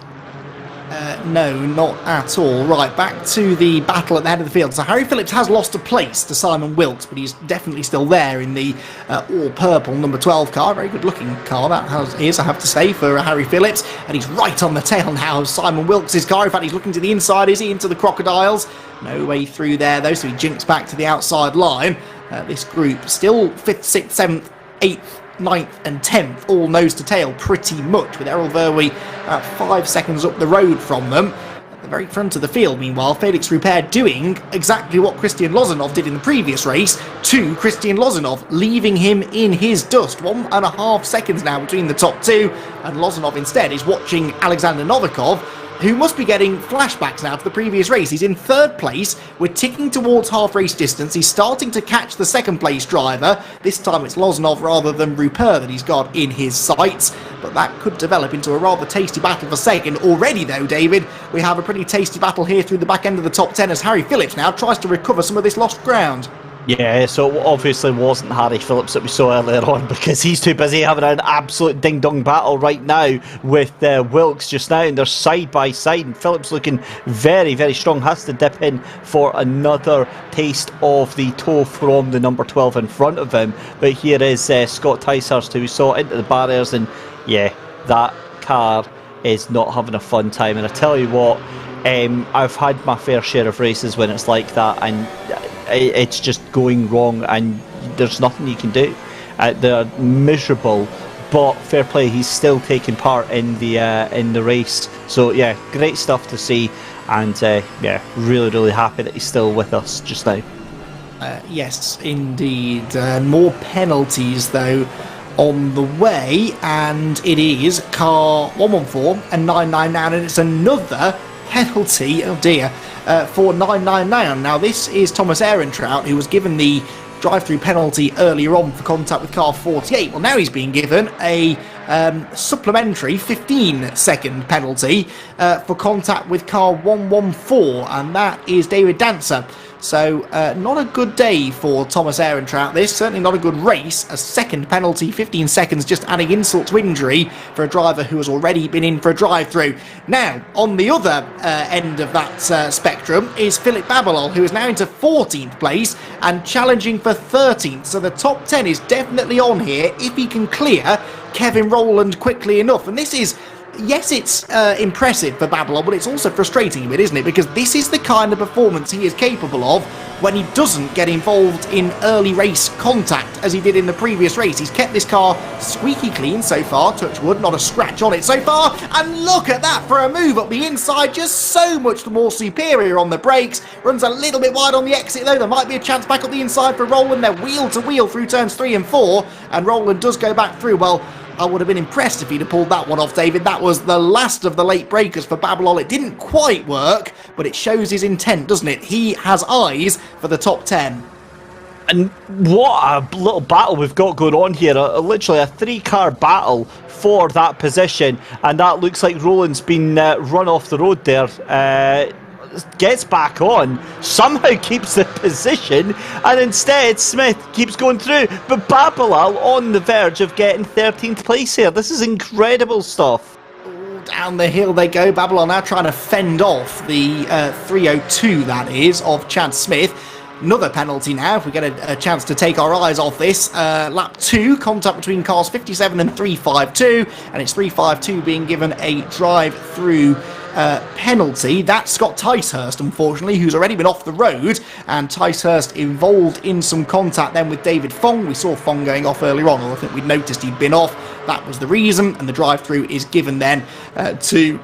No, not at all. Right, back to the battle at the head of the field. So Harry Phillips has lost a place to Simon Wilkes, but he's definitely still there in the all-purple number 12 car. Very good-looking car that is, I have to say, for Harry Phillips. And he's right on the tail now of Simon Wilkes' car. In fact, he's looking to the inside, is he, into the Crocodiles? No way through there, though, so he jinks back to the outside line. This group still 5th, 6th, 7th, 8th, 9th and 10th, all nose to tail pretty much, with Errol Verwey 5 seconds up the road from them. At the very front of the field, meanwhile, Felix Rupert doing exactly what Christian Lozanov did in the previous race to Christian Lozanov, leaving him in his dust. 1.5 seconds now between the top 2, and Lozanov instead is watching Alexander Novikov, who must be getting flashbacks now to the previous race. He's in 3rd place. We're ticking towards half race distance. He's starting to catch the 2nd place driver. This time it's Lozanov rather than Rupert that he's got in his sights. But that could develop into a rather tasty battle for 2nd. Already though, David, we have a pretty tasty battle here through the back end of the top 10 as Harry Phillips now tries to recover some of this lost ground. Yeah, so it obviously wasn't Harry Phillips that we saw earlier on, because he's too busy having an absolute ding-dong battle right now with Wilkes just now, and they're side by side, and Phillips looking very, very strong, has to dip in for another taste of the toe from the number 12 in front of him. But here is Scott Ticehurst, who we saw into the barriers, and yeah, that car is not having a fun time. And I tell you what, I've had my fair share of races when it's like that, and it's just going wrong and there's nothing you can do. They're miserable, but fair play, he's still taking part in the race. So yeah, great stuff to see, and yeah, really, really happy that he's still with us just now. Yes, indeed. More penalties though on the way, and it is car 114 and 999, and it's another penalty, oh dear, for 999. Now this is Thomas Ehrentraut, who was given the drive-through penalty earlier on for contact with car 48. Well, now he's being given a supplementary 15-second penalty for contact with car 114, and that is David Dancer, So not a good day for Thomas Ehrentraut this, certainly not a good race. A second penalty, 15 seconds, just adding insult to injury for a driver who has already been in for a drive-through. Now, on the other end of that spectrum is Philip Babalol, who is now into 14th place and challenging for 13th. So the top 10 is definitely on here if he can clear Kevin Rowland quickly enough. And this is... Yes, it's impressive for Babalol, but it's also frustrating a bit, isn't it? Because this is the kind of performance he is capable of when he doesn't get involved in early race contact, as he did in the previous race. He's kept this car squeaky clean so far, touch wood, not a scratch on it so far, and look at that for a move up the inside, just so much more superior on the brakes. Runs a little bit wide on the exit though, there might be a chance back up the inside for Rowland. They're wheel to wheel through turns 3 and 4, and Rowland does go back through. Well, I would have been impressed if he'd have pulled that one off, David. That was the last of the late breakers for Babalol. It didn't quite work, but it shows his intent, doesn't it? He has eyes for the top 10. And what a little battle we've got going on here. Literally a 3-car battle for that position. And that looks like Rowland's been run off the road there. Gets back on, somehow keeps the position, and instead Smith keeps going through. But Babalol on the verge of getting 13th place here. This is incredible stuff. Down the hill they go. Babalol now trying to fend off the 302, that is, of Chad Smith. Another penalty now, if we get a chance to take our eyes off this. Lap 2, contact between cars 57 and 352, and it's 352 being given a drive-through penalty. That's Scott Ticehurst, unfortunately, who's already been off the road, and Ticehurst involved in some contact then with David Fong. We saw Fong going off earlier on, or I think we'd noticed he'd been off. That was the reason, and the drive-through is given then to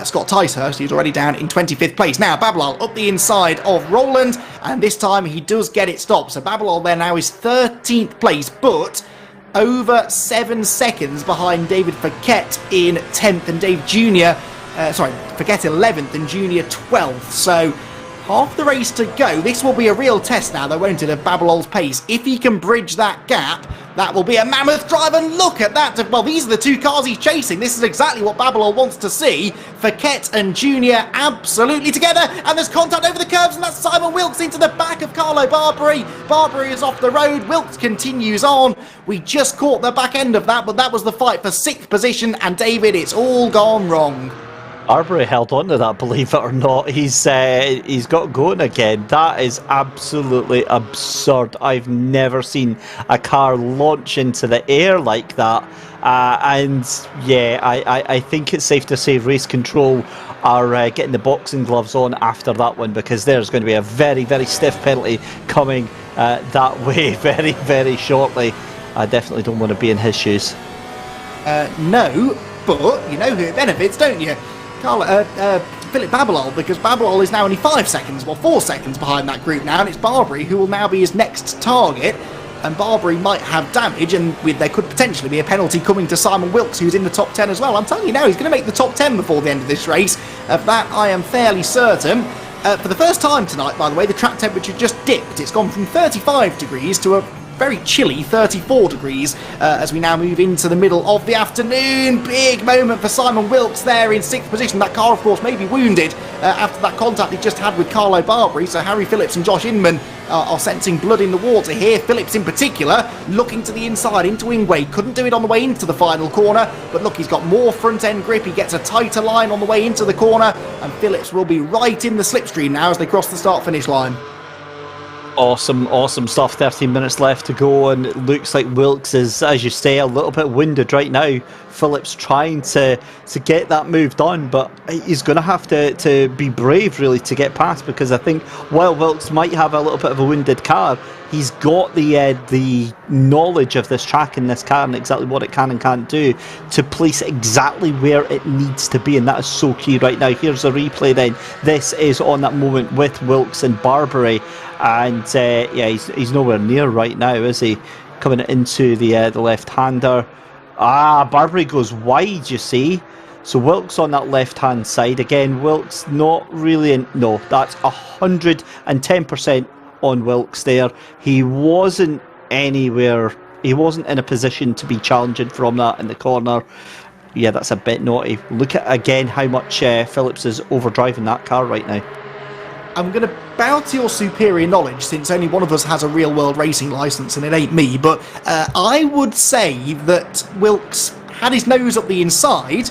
Scott Ticehurst, who's already down in 25th place. Now, Babalol up the inside of Rowland, and this time he does get it stopped. So Babalol there now is 13th place, but over 7 seconds behind David Fouquet in 10th and Dave Jr. Fouquet 11th and Junior 12th. So half the race to go. This will be a real test now, though, won't it, of Babalol's pace. If he can bridge that gap, that will be a mammoth drive, and look at that. Well, these are the 2 cars he's chasing. This is exactly what Babalol wants to see. Fouquet and Junior absolutely together, and there's contact over the curbs, and that's Simon Wilkes into the back of Carlo Barbary. Barbary is off the road. Wilkes continues on. We just caught the back end of that, but that was the fight for 6th position, and David, it's all gone wrong. Barbary held on to that, believe it or not. He's got going again. That is absolutely absurd. I've never seen a car launch into the air like that. And yeah, I think it's safe to say Race Control are getting the boxing gloves on after that one, because there's going to be a very, very stiff penalty coming that way very, very shortly. I definitely don't want to be in his shoes. No, but you know who it benefits, don't you? Philip Babalol, because Babalol is now only 4 seconds behind that group now, and it's Barbary who will now be his next target, and Barbary might have damage, and there could potentially be a penalty coming to Simon Wilkes, who's in the top 10 as well. I'm telling you now, he's going to make the top 10 before the end of this race. Of that, I am fairly certain. For the first time tonight, by the way, the track temperature just dipped. It's gone from 35 degrees to a very chilly 34 degrees as we now move into the middle of the afternoon. Big moment for Simon Wilkes there in 6th position. That car, of course, may be wounded after that contact he just had with Carlo Barbary, so Harry Phillips and Josh Inman are sensing blood in the water here. Phillips in particular looking to the inside into Ingwe. Couldn't do it on the way into the final corner, but look, he's got more front end grip. He gets a tighter line on the way into the corner, and Phillips will be right in the slipstream now as they cross the start finish line. Awesome stuff. 13 minutes left to go, and it looks like Wilkes is, as you say, a little bit winded right now. Phillips trying to get that move done, but he's going to have to be brave really to get past, because I think while Wilkes might have a little bit of a winded car, he's got the knowledge of this track in this car and exactly what it can and can't do to place exactly where it needs to be, and that is so key right now. Here's a replay then. This is on that moment with Wilkes and Barbary, and yeah, he's nowhere near right now, is he? Coming into the left-hander. Barbary goes wide, you see. So Wilkes on that left-hand side. Again, Wilkes not really in... No, that's 110% on Wilkes there. He wasn't anywhere... He wasn't in a position to be challenging from that in the corner. Yeah, that's a bit naughty. Look at, again, how much Phillips is overdriving that car right now. I'm going to bow to your superior knowledge, since only one of us has a real-world racing licence and it ain't me, but I would say that Wilkes had his nose up the inside,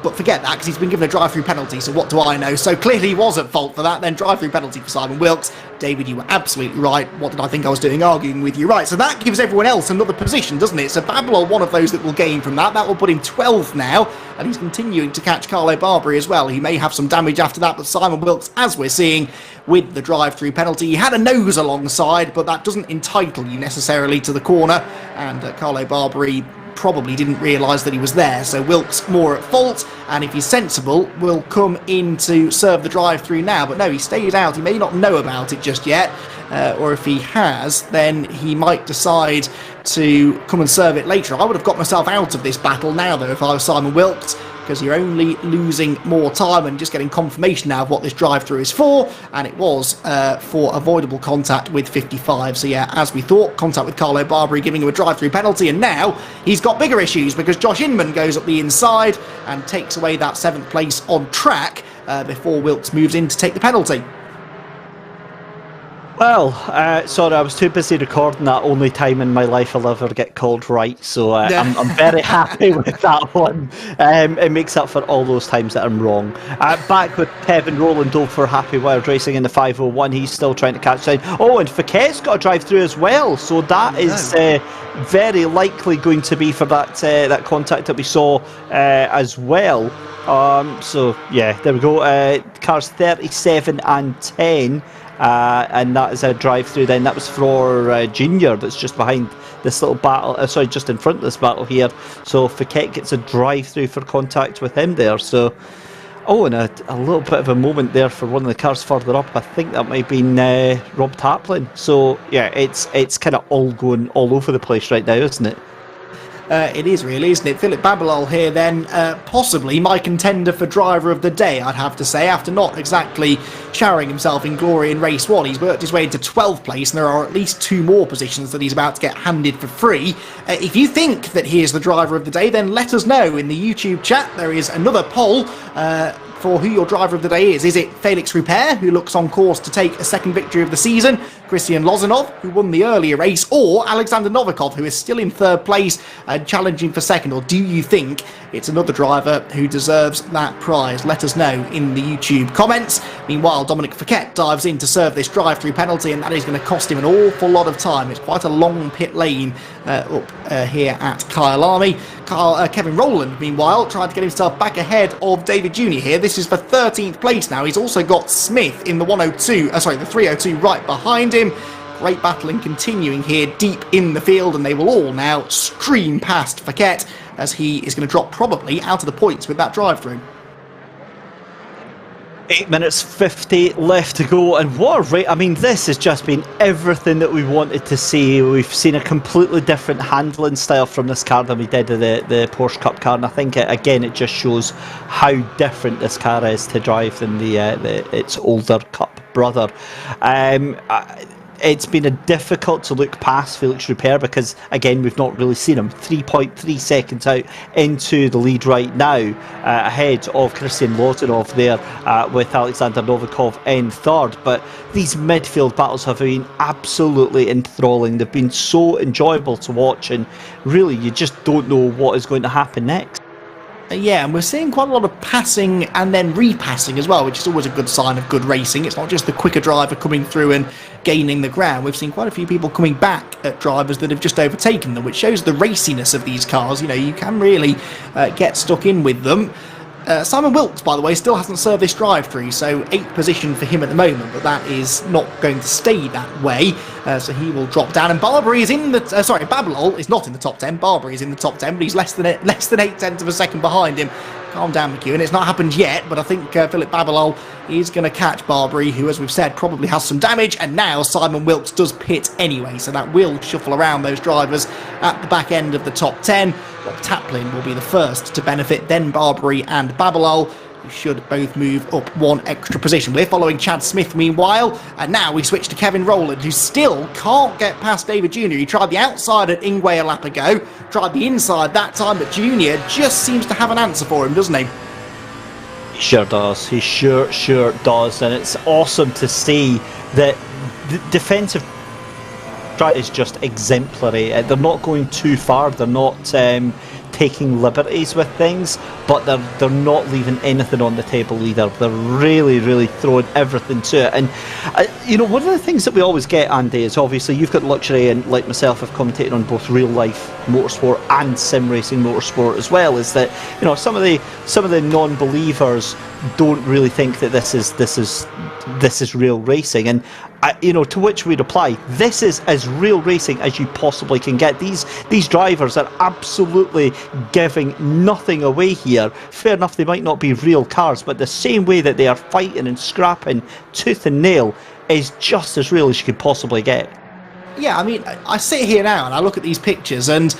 but forget that because he's been given a drive-through penalty, so what do I know? So clearly he was at fault for that, then drive-through penalty for Simon Wilkes. David, you were absolutely right. What did I think I was doing arguing with you? Right, so that gives everyone else another position, doesn't it? So Babylon, one of those that will gain from that. That will put him 12th now, and he's continuing to catch Carlo Barbary as well. He may have some damage after that, but Simon Wilkes, as we're seeing with the drive-through penalty, he had a nose alongside, but that doesn't entitle you necessarily to the corner, and Carlo Barbary probably didn't realise that he was there, so Wilkes more at fault, and if he's sensible will come in to serve the drive-through now. But no, he stays out. He may not know about it just yet, or if he has, then he might decide to come and serve it later. I would have got myself out of this battle now though if I was Simon Wilkes, because you're only losing more time and just getting confirmation now of what this drive-through is for, and it was for avoidable contact with 55. So yeah, as we thought, contact with Carlo Barbary giving him a drive-through penalty, and now he's got bigger issues because Josh Inman goes up the inside and takes away that 7th place on track before Wilkes moves in to take the penalty. Well, sorry, I was too busy recording that. Only time in my life I'll ever get called right, so I'm very happy with that one. It makes up for all those times that I'm wrong. Back with Kevin Rowland for Happy Wild Racing in the 501. He's still trying to catch down. Oh, and Fouquet's got a drive through as well, so that is very likely going to be for that contact that we saw as well. So yeah, there we go. Cars 37 and 10. And that is a drive-through then. That was for Junior, that's just behind this little battle, just in front of this battle here. So Fouquet gets a drive-through for contact with him there. So, and a little bit of a moment there for one of the cars further up. I think that might have been Rob Taplin. So yeah, it's kind of all going all over the place right now, isn't it? It is really, isn't it? Philip Babalol here then, possibly my contender for driver of the day, I'd have to say, after not exactly showering himself in glory in race 1. He's worked his way into 12th place, and there are at least 2 more positions that he's about to get handed for free. If you think that he is the driver of the day, then let us know in the YouTube chat. There is another poll for who your driver of the day is. Is it Felix Rupert, who looks on course to take a second victory of the season, Christian Lozanov, who won the earlier race, or Alexander Novikov, who is still in 3rd place and challenging for 2nd? Or do you think it's another driver who deserves that prize? Let us know in the YouTube comments. Meanwhile, Dominic Fouquet dives in to serve this drive-through penalty, and that is going to cost him an awful lot of time. It's quite a long pit lane up here at Kyalami. Kevin Rowland, meanwhile, trying to get himself back ahead of David Jr. here. This is for 13th place now. He's also got Smith in the 302 right behind him. Great battling continuing here deep in the field, and they will all now stream past Fouquet as he is going to drop probably out of the points with that drive-through. 8 minutes 50 left to go, and what a rate. I mean, this has just been everything that we wanted to see. We've seen a completely different handling style from this car than we did of the Porsche Cup car, and I think again it just shows how different this car is to drive than its older Cup brother. It's been a difficult to look past Felix Rupert because, again, we've not really seen him. 3.3 seconds out into the lead right now, ahead of Christian Lozanov there, with Alexander Novikov in 3rd. But these midfield battles have been absolutely enthralling. They've been so enjoyable to watch, and really you just don't know what is going to happen next. Yeah, and we're seeing quite a lot of passing and then repassing as well, which is always a good sign of good racing. It's not just the quicker driver coming through and gaining the ground. We've seen quite a few people coming back at drivers that have just overtaken them, which shows the raciness of these cars. You know, you can really get stuck in with them. Simon Wilkes, by the way, still hasn't served this drive-through, so 8th position for him at the moment, but that is not going to stay that way, so he will drop down. And Barbary is in the... Babalol is not in the top 10. Barbary is in the top 10, but he's less than 8/10 of a second behind him. Calm down, McEwan. It's not happened yet, but I think Philip Babalol is going to catch Barbary, who, as we've said, probably has some damage, and now Simon Wilkes does pit anyway, so that will shuffle around those drivers at the back end of the top 10. Rob Taplin will be the first to benefit, then Barbary and Babalol, who should both move up 1 extra position. We're following Chad Smith meanwhile, and now we switch to Kevin Rowland, who still can't get past David Jr. He tried the outside at Ingwe a lap ago, tried the inside that time, but Jr. just seems to have an answer for him, doesn't he? Sure does. He sure does, and it's awesome to see that the defensive drive is just exemplary. They're not going too far. They're not taking liberties with things, but they're not leaving anything on the table either. They're really throwing everything to it. And one of the things that we always get, Andy, is obviously you've got the luxury, and like myself, I've commentated on both real life motorsport and sim racing motorsport as well. Is that some of the non-believers don't really think that this is real racing, and to which we reply, this is as real racing as you possibly can get. These drivers are absolutely giving nothing away here. Fair enough, they might not be real cars, but the same way that they are fighting and scrapping tooth and nail is just as real as you could possibly get. Yeah, I mean, I sit here now and I look at these pictures and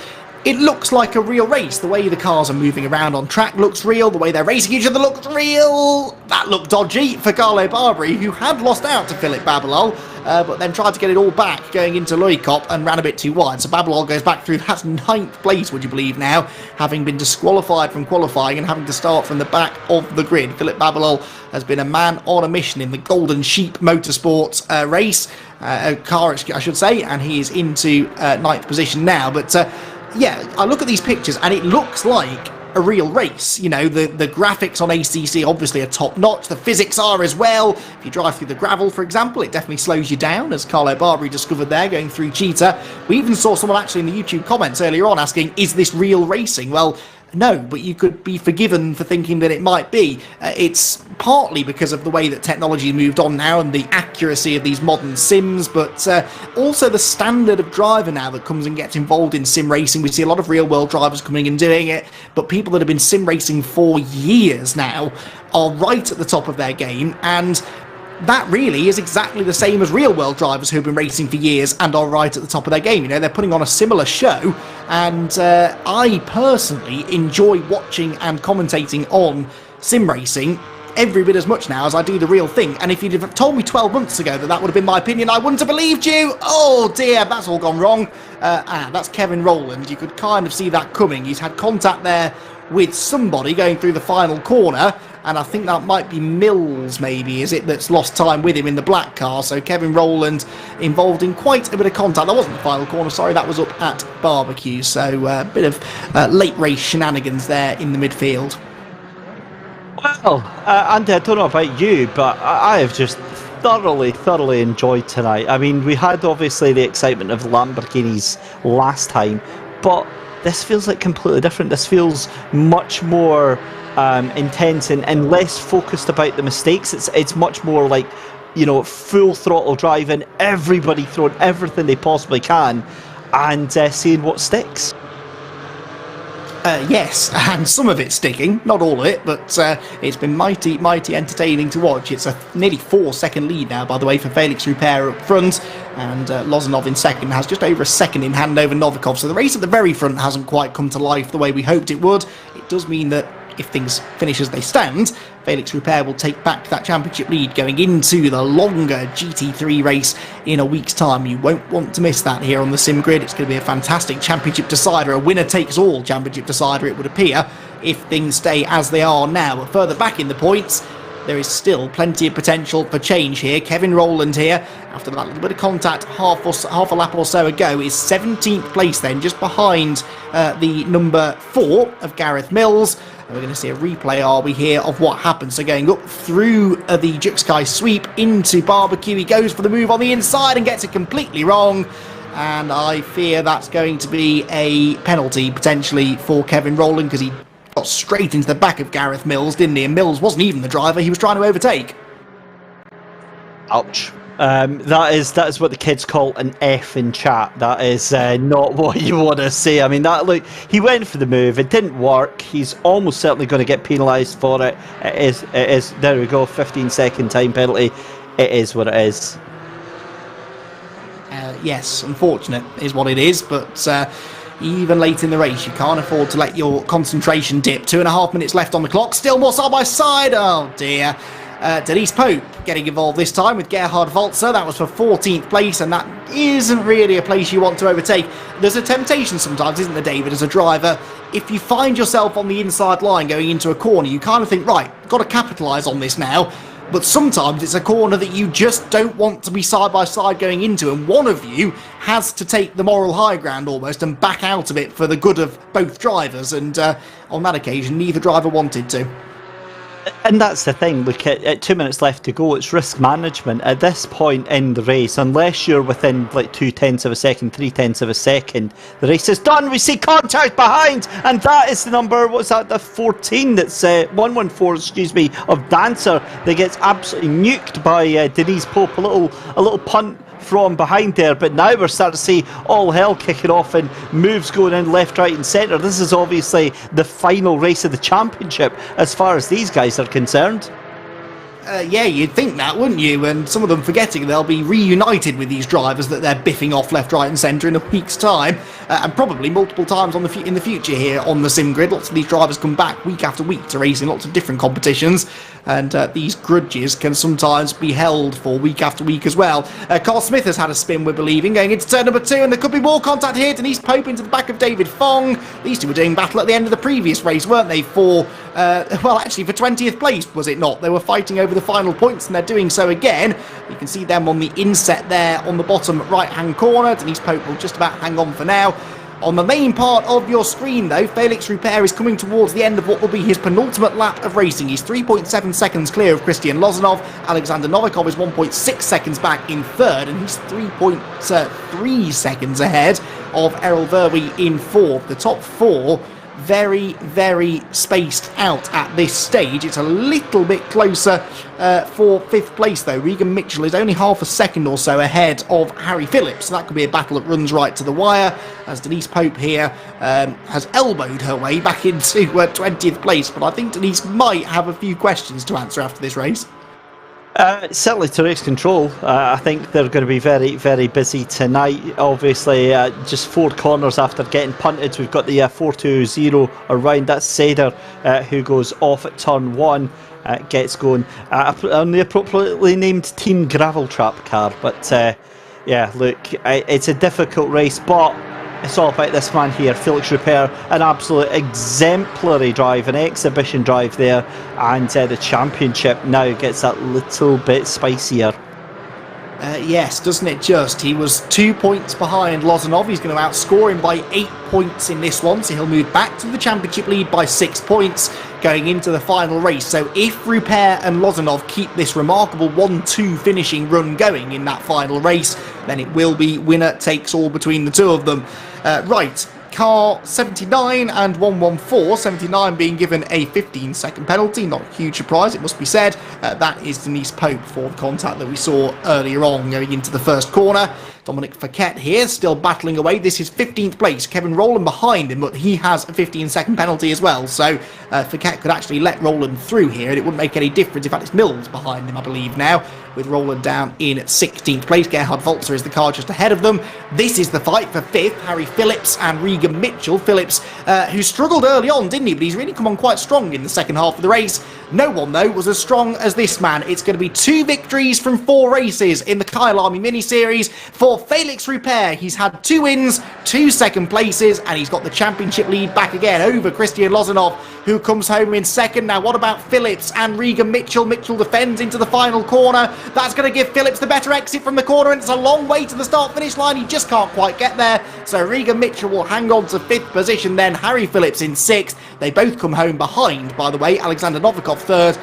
it looks like a real race. The way the cars are moving around on track looks real. The way they're racing each other looks real. That looked dodgy for Carlo Barbary, who had lost out to Philip Babalol, but then tried to get it all back going into Loikop and ran a bit too wide. So Babalol goes back through. That's 9th place, would you believe now, having been disqualified from qualifying and having to start from the back of the grid. Philip Babalol has been a man on a mission in the Golden Sheep Motorsports race, car, I should say, and he is into 9th position now. But yeah, I look at these pictures and it looks like a real race. The graphics on ACC obviously are top notch. The physics are as well. If you drive through the gravel, for example, it definitely slows you down, as Carlo Barbary discovered there going through Cheetah. We even saw someone actually in the YouTube comments earlier on asking, is this real racing? Well, no, but you could be forgiven for thinking that it might be. It's partly because of the way that technology moved on now and the accuracy of these modern sims, but also the standard of driver now that comes and gets involved in sim racing. We see a lot of real world drivers coming and doing it, but people that have been sim racing for years now are right at the top of their game, and that really is exactly the same as real world drivers who've been racing for years and are right at the top of their game. They're putting on a similar show, and I personally enjoy watching and commentating on sim racing every bit as much now as I do the real thing. And if you'd have told me 12 months ago that would have been my opinion, I wouldn't have believed you. Oh dear, that's all gone wrong. That's Kevin Rowland. You could kind of see that coming. He's had contact there with somebody going through the final corner, and I think that might be Mills, maybe, is it, that's lost time with him in the black car. So Kevin Rowland involved in quite a bit of contact. That wasn't the final corner, sorry, that was up at Barbecue. So a bit of late race shenanigans there in the midfield. Well, Andy, I don't know about you, but I have just thoroughly enjoyed tonight. I mean, we had obviously the excitement of Lamborghinis last time, but this feels like completely different. This feels much more intense and less focused about the mistakes. It's much more like, full throttle driving, everybody throwing everything they possibly can, and seeing what sticks. Yes, and some of it's sticking, not all of it, but it's been mighty entertaining to watch. It's a nearly 4-second lead now, by the way, for Felix Ruper up front, and Lozanov in second has just over a second in hand over Novikov. So the race at the very front hasn't quite come to life the way we hoped it would. It does mean that if things finish as they stand, Felix Ruper will take back that championship lead going into the longer GT3 race in a week's time. You won't want to miss that here on the SimGrid. It's going to be a fantastic championship decider, a winner-takes-all championship decider, it would appear, if things stay as they are now. But further back in the points, there is still plenty of potential for change here. Kevin Rowland here, after that little bit of contact half a lap or so ago, is 17th place then, just behind the number 4 of Gareth Mills. And we're going to see a replay, are we, here of what happened. So going up through the Juxkai sweep into Barbecue, he goes for the move on the inside and gets it completely wrong. And I fear that's going to be a penalty potentially for Kevin Rowland, because he got straight into the back of Gareth Mills, didn't he? And Mills wasn't even the driver, he was trying to overtake. Ouch. That is what the kids call an F in chat. That is not what you want to say. I mean, he went for the move, it didn't work. He's almost certainly going to get penalised for it. It is, there we go, 15-second time penalty. It is what it is. Yes, unfortunate is what it is, but even late in the race, you can't afford to let your concentration dip. 2.5 minutes left on the clock, still more side by side. Oh dear. Denise Pope getting involved this time with Gerhard Walzer. That was for 14th place, and that isn't really a place you want to overtake. There's a temptation sometimes, isn't there, David, as a driver, if you find yourself on the inside line going into a corner, you kind of think, right, got to capitalise on this now. But sometimes it's a corner that you just don't want to be side by side going into, and one of you has to take the moral high ground almost and back out of it for the good of both drivers, and on that occasion neither driver wanted to. And that's the thing, look, at 2 minutes left to go, it's risk management. At this point in the race, unless you're within like 0.2 of a second, 0.3 of a second, the race is done. We see contact behind, and that is the number, what's that, the 14, that's 114, excuse me, of Dancer, that gets absolutely nuked by Denise Pope. A little punt from behind there, but now we're starting to see all hell kicking off and moves going in left, right and centre. This is obviously the final race of the championship as far as these guys are concerned. Yeah, you'd think that, wouldn't you? And some of them forgetting they'll be reunited with these drivers that they're biffing off left, right and centre in a week's time, and probably multiple times in the future here on the SimGrid. Lots of these drivers come back week after week to race in lots of different competitions, and these grudges can sometimes be held for week after week as well. Carl Smith has had a spin, we're believing, going into turn number 2, and there could be more contact here. Denise Pope into the back of David Fong. These two were doing battle at the end of the previous race, weren't they, for, well, actually for 20th place, was it not? They were fighting over the final points, and they're doing so again. You can see them on the inset there on the bottom right-hand corner. Denise Pope will just about hang on for now. On the main part of your screen, though, Felix Rupert is coming towards the end of what will be his penultimate lap of racing. He's 3.7 seconds clear of Christie and Lozanov. Alexander Novikov is 1.6 seconds back in third, and he's 3.3 seconds ahead of Errol Verwey in fourth. The top four very, very spaced out at this stage. It's a little bit closer for fifth place, though. Regan Mitchell is only half a second or so ahead of Harry Phillips. So that could be a battle that runs right to the wire, as Denise Pope here has elbowed her way back into 20th place. But I think Denise might have a few questions to answer after this race. Certainly to race control, I think they're going to be very, very busy tonight. Obviously, just 4 corners after getting punted, we've got the 420 around. That's Seder, who goes off at turn 1, gets going on the appropriately named Team Gravel Trap car. But yeah, look, it's a difficult race, but it's all about this man here, Felix Rupert, an absolute exemplary drive, an exhibition drive there, and the championship now gets that little bit spicier. Yes, doesn't it just? He was 2 points behind Lozanov. He's going to outscore him by 8 points in this one, so he'll move back to the championship lead by 6 points going into the final race. So if Rupert and Lozanov keep this remarkable 1-2 finishing run going in that final race, then it will be winner takes all between the two of them. Right, car 79 and 114, 79 being given a 15-second penalty, not a huge surprise, it must be said. That is Denise Pope for the contact that we saw earlier on going into the first corner. Dominic Fouquet here, still battling away. This is 15th place. Kevin Rowland behind him, but he has a 15-second penalty as well. So Fouquet could actually let Rowland through here, and it wouldn't make any difference. In fact, it's Mills behind him, I believe, now, with Rowland down in 16th place. Gerhard Volzer is the car just ahead of them. This is the fight for 5th. Harry Phillips and Regan Mitchell. Phillips, who struggled early on, didn't he? But he's really come on quite strong in the second half of the race. No one, though, was as strong as this man. It's going to be 2 victories from 4 races in the Kyalami Mini Series for Felix Rupert. He's had 2 wins, 2 second places, and he's got the championship lead back again over Christian Lozanov, who comes home in second. Now, what about Phillips and Regan Mitchell? Mitchell defends into the final corner. That's going to give Phillips the better exit from the corner, and it's a long way to the start-finish line. He just can't quite get there. So Regan Mitchell will hang on to 5th position, then Harry Phillips in 6th. They both come home behind, by the way. Alexander Novikov 3rd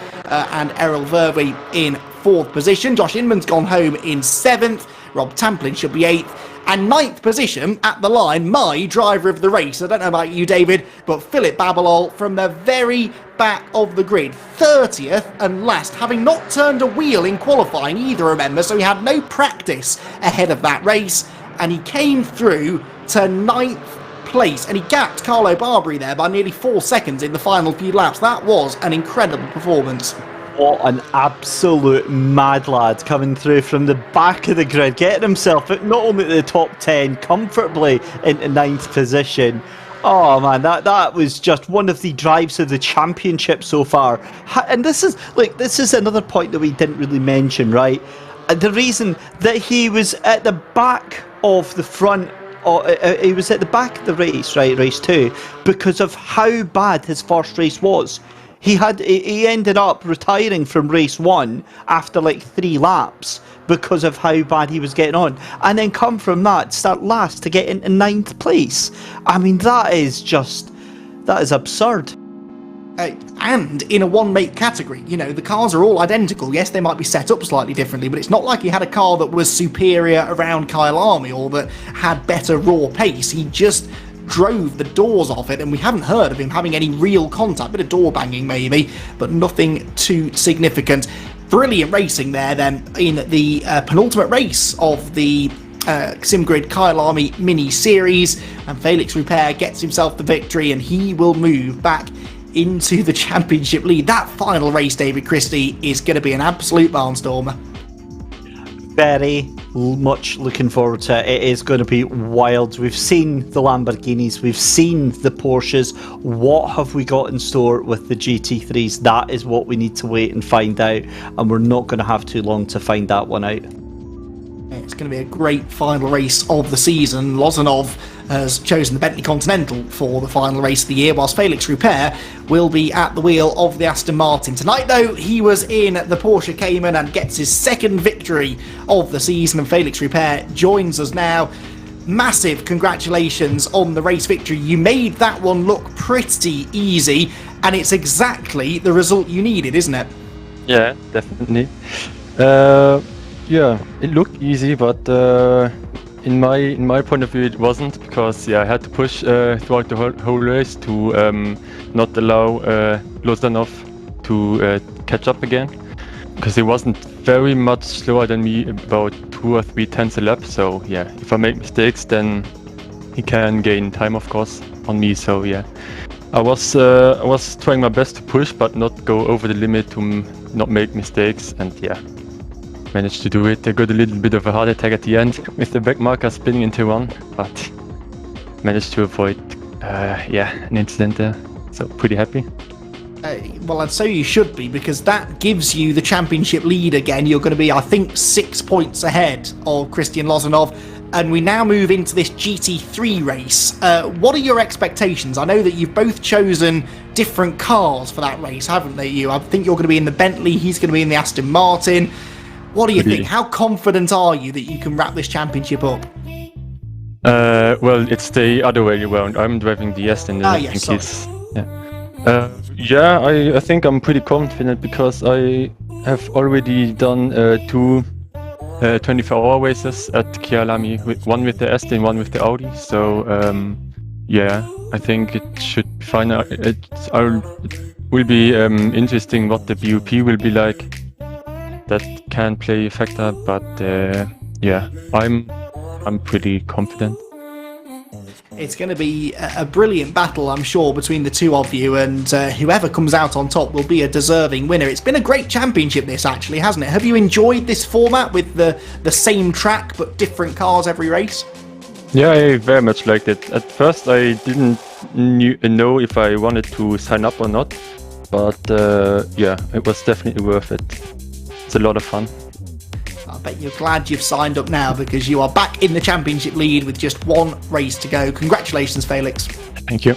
and Errol Verwey in 4th position. Josh Inman's gone home in 7th. Rob Tamplin should be 8th. And 9th position at the line, my driver of the race. I don't know about you, David, but Philip Babalol from the very back of the grid. 30th and last, having not turned a wheel in qualifying either, remember, so he had no practice ahead of that race. And he came through to 9th place, and he gapped Carlo Barbary there by nearly 4 seconds in the final few laps. That was an incredible performance. What an absolute mad lad coming through from the back of the grid, getting himself not only at the top 10 comfortably into 9th position. Oh man, that was just one of the drives of the championship so far. And this is another point that we didn't really mention, right? The reason that he was at the back of the front he was at the back of the race, right, race 2, because of how bad his first race was. He ended up retiring from race 1 after like 3 laps because of how bad he was getting on, and then come from that, start last to get into 9th place. I mean, that is absurd. And in a one-make category, you know, the cars are all identical. Yes, they might be set up slightly differently, but it's not like he had a car that was superior around Kyalami or that had better raw pace. He just drove the doors off it, and we haven't heard of him having any real contact. Bit of door banging maybe, but nothing too significant. Brilliant racing there then in the penultimate race of the SimGrid Kyalami Mini Series, and Felix Rupert gets himself the victory, and he will move back into the championship lead. That final race, David Christie, is going to be an absolute barnstormer. Very much looking forward to it. It is going to be wild. We've seen the Lamborghinis, we've seen the Porsches. What have we got in store with the GT3s? That is what we need to wait and find out, and we're not going to have too long to find that one out. It's going to be a great final race of the season. Lozanov has chosen the Bentley Continental for the final race of the year, whilst Felix Rupert will be at the wheel of the Aston Martin. Tonight, though, he was in the Porsche Cayman and gets his second victory of the season, and Felix Rupert joins us now. Massive congratulations on the race victory. You made that one look pretty easy, and it's exactly the result you needed, isn't it? Yeah, definitely. Yeah, it looked easy, but in my point of view, it wasn't, because I had to push throughout the whole race to not allow Lozanov to catch up again, because he wasn't very much slower than me, about 2 or 3 tenths a lap. So yeah, if I make mistakes, then he can gain time, of course, on me. So yeah, I was trying my best to push, but not go over the limit to not make mistakes, and yeah, managed to do it. I got a little bit of a heart attack at the end with the back marker spinning into one, but managed to avoid an incident there. So pretty happy. Well, and so you should be, because that gives you the championship lead again. You're going to be, I think, 6 points ahead of Christian Lozanov. And we now move into this GT3 race. What are your expectations? I know that you've both chosen different cars for that race, haven't they? I think you're going to be in the Bentley, he's going to be in the Aston Martin. What do you think? How confident are you that you can wrap this championship up? Well, it's the other way around. I'm driving the Aston, and I think I'm pretty confident, because I have already done 2 24-hour races at Kyalami, one with the Aston, one with the Audi. So I think it should be fine. It will be interesting what the BOP will be like. That can play a factor, but I'm pretty confident. It's going to be a brilliant battle, I'm sure, between the two of you, and whoever comes out on top will be a deserving winner. It's been a great championship, this, actually, hasn't it? Have you enjoyed this format with the same track but different cars every race? Yeah, I very much liked it. At first, I didn't know if I wanted to sign up or not, but it was definitely worth it. It's a lot of fun. I bet you're glad you've signed up now, because you are back in the championship lead with just 1 race to go. Congratulations, Felix. Thank you.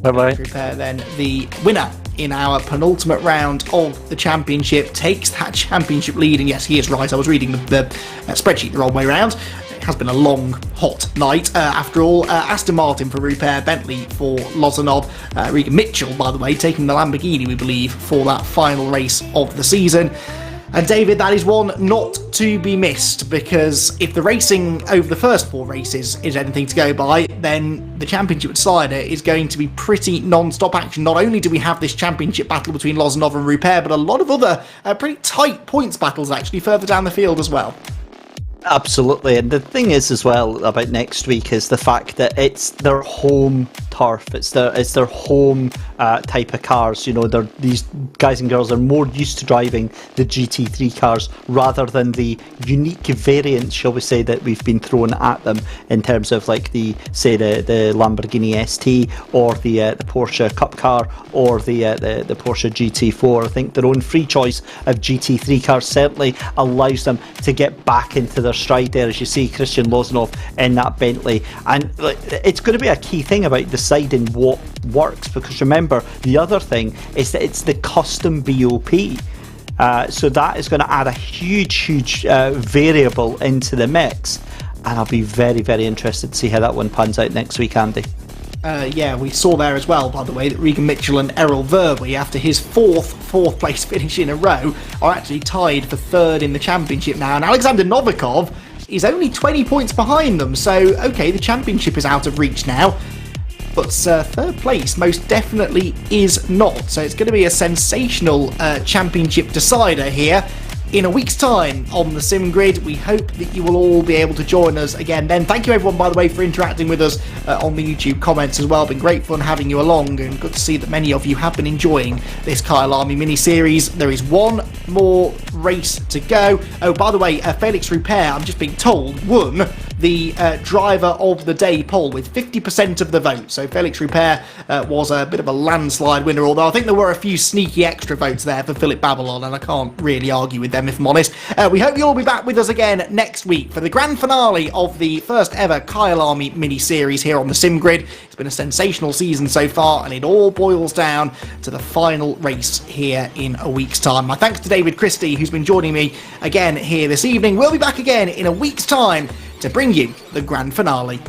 Bye-bye. Prepare then. The winner in our penultimate round of the championship takes that championship lead. And yes, he is right. I was reading the spreadsheet the wrong way around. It has been a long, hot night. After all, Aston Martin for Rupert, Bentley for Lozanov, Regan Mitchell, by the way, taking the Lamborghini, we believe, for that final race of the season. And David, that is one not to be missed, because if the racing over the first 4 races is anything to go by, then the championship decider is going to be pretty non-stop action. Not only do we have this championship battle between Lozanov and Rupert, but a lot of other pretty tight points battles actually further down the field as well. Absolutely, and the thing is as well about next week is the fact that it's their home turf. It's their home type of cars. You know, these guys and girls are more used to driving the GT3 cars rather than the unique variants, shall we say, that we've been thrown at them in terms of like the Lamborghini ST or the Porsche Cup car or the Porsche GT4. I think their own free choice of GT3 cars certainly allows them to get back into their stride there, as you see Christian Loznov in that Bentley. And it's going to be a key thing about deciding what works, because remember, the other thing is that it's the custom BOP. So that is going to add a huge variable into the mix, and I'll be very, very interested to see how that one pans out next week, Andy. Yeah, we saw there as well, by the way, that Regan Mitchell and Errol Verby, after his fourth place finish in a row, are actually tied for third in the championship now. And Alexander Novikov is only 20 points behind them, so okay, the championship is out of reach now. But third place most definitely is not. So it's going to be a sensational championship decider here in a week's time on the SimGrid. We hope that you will all be able to join us again then. Thank you everyone, by the way, for interacting with us on the YouTube comments as well. Been great fun having you along, and good to see that many of you have been enjoying this Kyalami mini-series. There is one more race to go. Oh, by the way, Felix Rupert, I'm just being told, won the driver of the day poll with 50% of the vote. So Felix Rupert was a bit of a landslide winner, although I think there were a few sneaky extra votes there for Philip Babylon, and I can't really argue with them if I'm honest. We hope you'll be back with us again next week for the grand finale of the first ever Kyalami mini-series here on the SimGrid. It's been a sensational season so far, and it all boils down to the final race here in a week's time. My thanks to David Christie, who's been joining me again here this evening. We'll be back again in a week's time to bring you the grand finale.